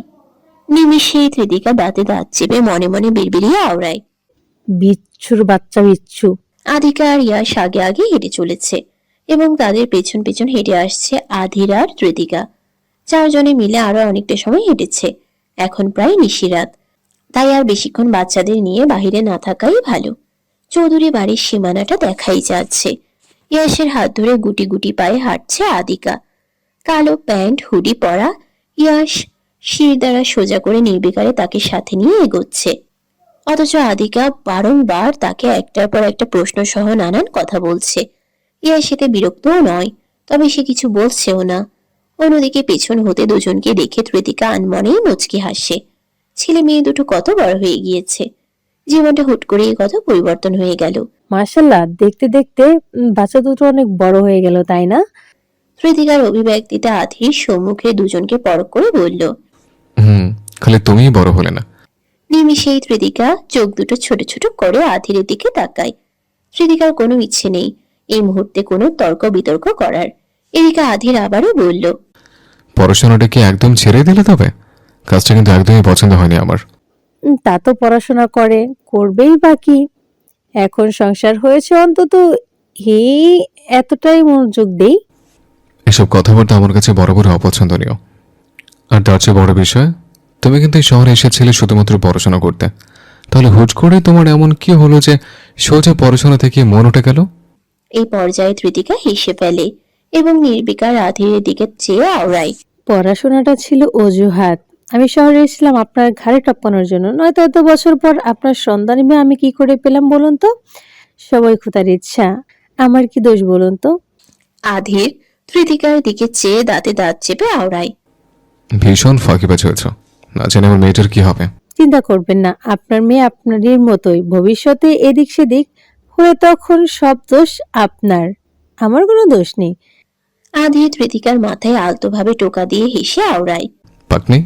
নিমিষেই ত্রিদিকা দাঁতে দাঁত চেপে মনে মনে বিড়বিড়িয়ে আওড়ায়, বিচ্ছুর বাচ্চা বিচ্ছু। আধিকা আর ইয়াশ আগে আগে হেঁটে চলেছে এবং তাদের পেছন পেছন হেঁটে আসছে আধির আর ত্রিদিকা। চারজনে মিলে আরো অনেকটা সময় হেঁটেছে। এখন প্রায় নিশিরাত, তাই আর বেশিক্ষণ বাচ্চাদের নিয়ে বাহিরে না থাকাই ভালো। চৌধুরী বাড়ির সীমানাটা দেখাই যাচ্ছে। ইয়াশের হাত ধরে গুটি গুটি পায়ে হাঁটছে আদিকা। কালো প্যান্ট হুডি পরা ইয়াশ শির দ্বারা সোজা করে নির্বিকারে তাকে সাথে নিয়ে এগোচ্ছে। অথচ আদিকা বারংবার তাকে একটার পর একটা প্রশ্ন সহ নানান কথা বলছে। ইয়াশ এতে বিরক্তও নয়, তবে সে কিছু বলছেও না। অন্যদিকে পেছন হতে দুজনকে দেখে ত্রিদিকা আনমনেই মুচকি হাসে। ছেলে মেয়ে দুটো কত বড় হয়ে গিয়েছে। জীবনটা হুট করেই কত পরিবর্তন হয়ে গেল। মাশাআল্লাহ, দেখতে দেখতে বাচ্চা দুটো অনেক বড় হয়ে গেল, তাই না? ত্রিদিকার অভিব্যক্তিতে আধির সম্মুখে দুজনকে পরখ করে বলল, খালি তুমিই বড় হলে না। নিমিষেই ত্রিদিকা চোখ দুটো ছোট ছোট করে আধিরের দিকে তাকায়। ত্রিদিকার কোনো ইচ্ছে নেই এই মুহূর্তে কোনো তর্ক বিতর্ক করার। এদিকে আধির আবারও বলল, পড়াশোনাটা কি একদম ছেড়ে দিলে? তবে কাজটা কিন্তু একদমই পছন্দ হয়নি আমার। তা তো পড়াশোনা করবেই বাকি, এখন সংসার হয়েছে অন্তত এই এতটাই মনোযোগ দেই। এসব কথাবার্তা আমার কাছে বরাবর অপছন্দনীয়। আর তার চেয়ে বড় বিষয়, তুমি কিন্তু এই শহরে এসেছিলে শুধুমাত্র পড়াশোনা করতে। তাহলে হুট করে তোমার এমন কি হলো যে সোজা পড়াশোনা থেকে মন উঠে গেল? এই পর্যায়ে ত্রিদিকা হেসে ফেলে এবং নির্বিকার আধিরের দিকে চেয়ে আওড়ায়, পড়াশোনাটা ছিল অজুহাত। আমি শহরে এসেছিলাম আপনার ঘাড়ে টপকানোর জন্য, নয়তো এত বছর পর আপনার সন্তানী মেয়ে আমি কি করে পেলাম বলুন তো? সবাই খোদার ইচ্ছা, আমার কি দোষ বলুন তো? আধির ত্রিদিকার দিকে চেয়ে দাঁতে দাঁত চেপে আওড়ায়, ভীষণ ফাঁকিবাজ হয়েছ। না জানি আমার মেয়েটার কি হবে। চিন্তা করবেন না, আপনার মেয়ে আপনারই মতোই ভবিষ্যতে এদিক সেদিক হলে তখন সব দোষ আপনার, আমার কোনো দোষ নেই। আধির ত্রিদিকার মাথায় আলতোভাবে টোকা দিয়ে হেসে আওড়ায়। পাকনি।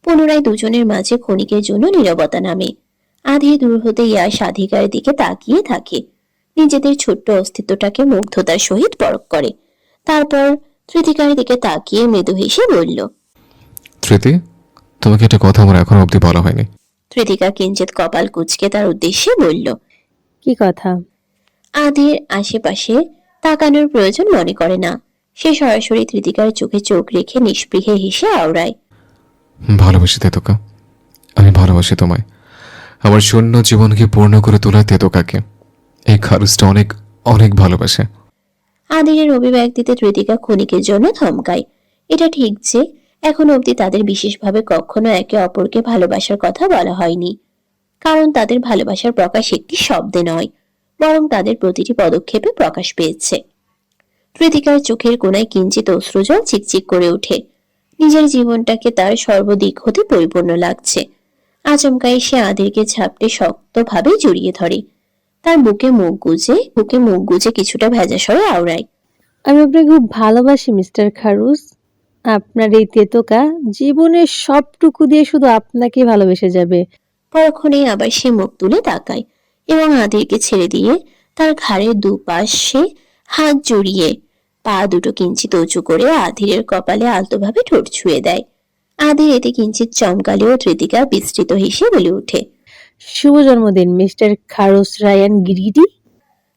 পুনরায় দুজনের মাঝে ক্ষণিকের জন্য নীরবতা নামে। আধির দূর হতে ইয়াশ আধিকার দিকে তাকিয়ে থাকে। নিজেদের ছোট্ট অস্তিত্বটাকে মুগ্ধতার সহিত পরখ করে। তারপর ত্রিদিকার দিকে তাকিয়ে মৃদু হেসে বলল, তৃতি, তোমাকে একটা কথা আমার এখনো অবধি বলা হয়নি। ত্রিদিকা কিঞ্চিত কপাল কুঁচকে তার উদ্দেশ্যে বলল, কি কথা? আধির আশেপাশে তাকানোর প্রয়োজন মনে করে না। সে সরাসরি ত্রিদিকার চোখে চোখ রেখে নিষ্পৃহে হেসে আওড়ায়, ভালোবাসি তেতোকা, আমি ভালোবাসি তোমায়। আমার শূন্য জীবনকে পূর্ণ করে তোলা তেতোকাকে এই খারুসটা অনেক অনেক ভালোবাসে। আধিরের অভিব্যক্তিতে ত্রিদিকা ক্ষণিকের জন্য থমকায়। এটা ঠিক যে এখন অবধি তাদের বিশেষভাবে কখনো একে অপরকে ভালোবাসার কথা বলা হয়নি, কারণ তাদের ভালোবাসার প্রকাশ একটি শব্দে নয়, বরং তাদের প্রতিটি পদক্ষেপে প্রকাশ পেয়েছে। ত্রিদিকার চোখের কোণায় কিঞ্চিত অশ্রুজল চিকচিক করে ওঠে। নিজের জীবনটাকে তার সর্বদিক হতে পরিপূর্ণ লাগছে। আচমকাই সে আধিরকে ঝাপটে শক্তভাবে জড়িয়ে ধরে। তার বুকে মুখ গুজে কিছুটা ভেজা স্বরে আওড়ায়, আমি আপনাকে খুব ভালোবাসি মিস্টার খারুস। আপনার এই তেতোকা জীবনের সবটুকু দিয়ে শুধু আপনাকে ভালোবেসে যাবে। পরক্ষণেই আবার সে মুখ তুলে তাকায় এবং আধিরকে ছেড়ে দিয়ে তার ঘাড়ের দুপাশে হাত জড়িয়ে পা দুটো কিঞ্চিত উঁচু করে আধিরের কপালে আলতোভাবে ঠোঁট ছুঁয়ে দেয়। আধির এতে কিঞ্চিত চমকালেও ত্রিদিকা বিস্তৃত হেসে বলে ওঠে, শুভ জন্মদিন মিস্টার খারুস রায়ান গিরিডি।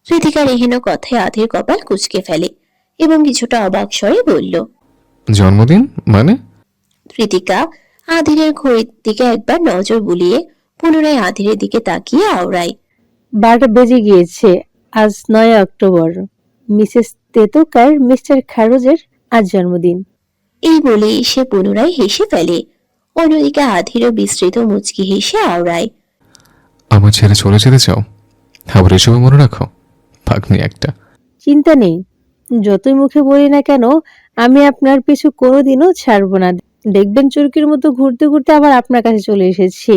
ত্রিদিকার এহেন কথায় আধির কপাল কুঁচকে ফেলে এবং কিছুটা অবাক স্বরে বলল, জন্মদিন মানে? ত্রিদিকা আধিরের ঘড়ির দিকে একবার নজর বুলিয়ে পুনরায় আধিরের দিকে তাকিয়ে আওড়ায়, 12টা বেজে গিয়েছে। আজ 9 অক্টোবর। মিসেস তেতুকার মিস্টার খারুজের আজ জন্মদিন। এই বলে সে পুনরায় হেসে ফেলে। অন্যদিকে আধিরও বিস্তৃত মুচকি হেসে আওড়ায়। আমার ছেড়ে চলে যেতে চাও? আবার এসবে মনে রাখো, পাগনি একটা। চিন্তা নেই, যতই মুখে বলি না কেন আমি আপনার পিছু কোনোদিনও ছাড়বো না। দেখবেন চুরকির মতো ঘুরতে ঘুরতে আবার আপনার কাছে চলে এসেছি।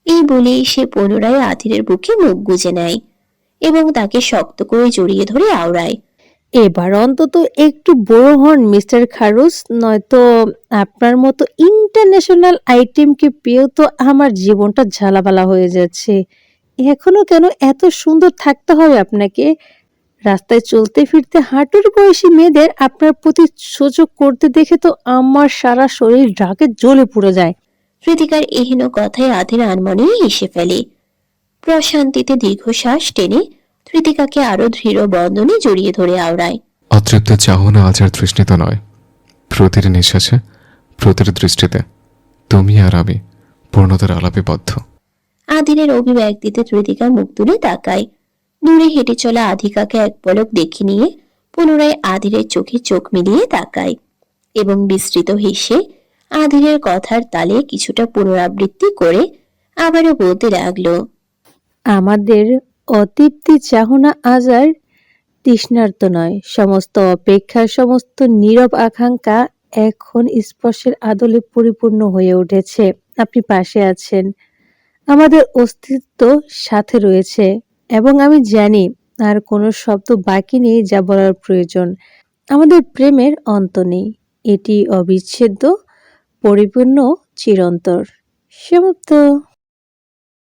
এই বলেই সে পুনরায় আধিরের বুকে মুখ গুজে নেয় এবং তাকে শক্ত করে জড়িয়ে ধরে আওড়ায়। এবার অন্তত একটু বড় হন মিস্টার খারুজ, নয়তো আপনার মতো ইন্টারন্যাশনাল আইটেমকে পেয়েও তো আমার জীবনটা ঝালাপালা হয়ে যাচ্ছে। এখনো কেন এত সুন্দর থাকতে হবে আপনাকে? রাস্তায় চলতে ফিরতে হাঁটুর বয়সী মেয়েদের আপনার প্রতি সহ্য করতে দেখে তো আমার সারা শরীর রাগে জ্বলে পুড়ে যায়। কৃতিকার এহেন কথায় আধির আনমনেই হেসে ফেলে। প্রশান্তিতে দীর্ঘশ্বাস টেনে কৃতিকাকে আরো দৃঢ় বন্ধনে জড়িয়ে ধরে আওড়ায়। অতৃপ্ত চাহনা আজ আর তৃষ্ণিত নয়। প্রতিটি নিঃশ্বাসে, প্রতিটি দৃষ্টিতে তুমি আর আমি পূর্ণতার আলাপে বদ্ধ। আধিরের অভিব্যক্তিতে কৃতিকা মুখ তুলে তাকায়। দূরে হেঁটে চলা আধিকাকে এক পলক দেখে নিয়ে পুনরায় আধিরের চোখে চোখ মিলিয়ে তাকায় এবং বিস্তৃত হেসে আধিরের কথার তালে কিছুটা পুনরাবৃত্তি করে আবারও বলতে লাগলো। আমাদের অতৃপ্তি চাহনা আজ আর তৃষ্ণার্ত নয়। সমস্ত অপেক্ষা, সমস্ত নীরব আকাঙ্ক্ষা এখন স্পর্শের আদলে পরিপূর্ণ হয়ে উঠেছে। আপনি পাশে আছেন, আমাদের অস্তিত্ব সাথে রয়েছে এবং আমি জানি আর কোনো শব্দ বাকি নেই যা বলার প্রয়োজন। আমাদের প্রেমের অন্ত নেই, এটি অবিচ্ছেদ্য, পরিপূর্ণ, চিরন্তর। সমাপ্ত।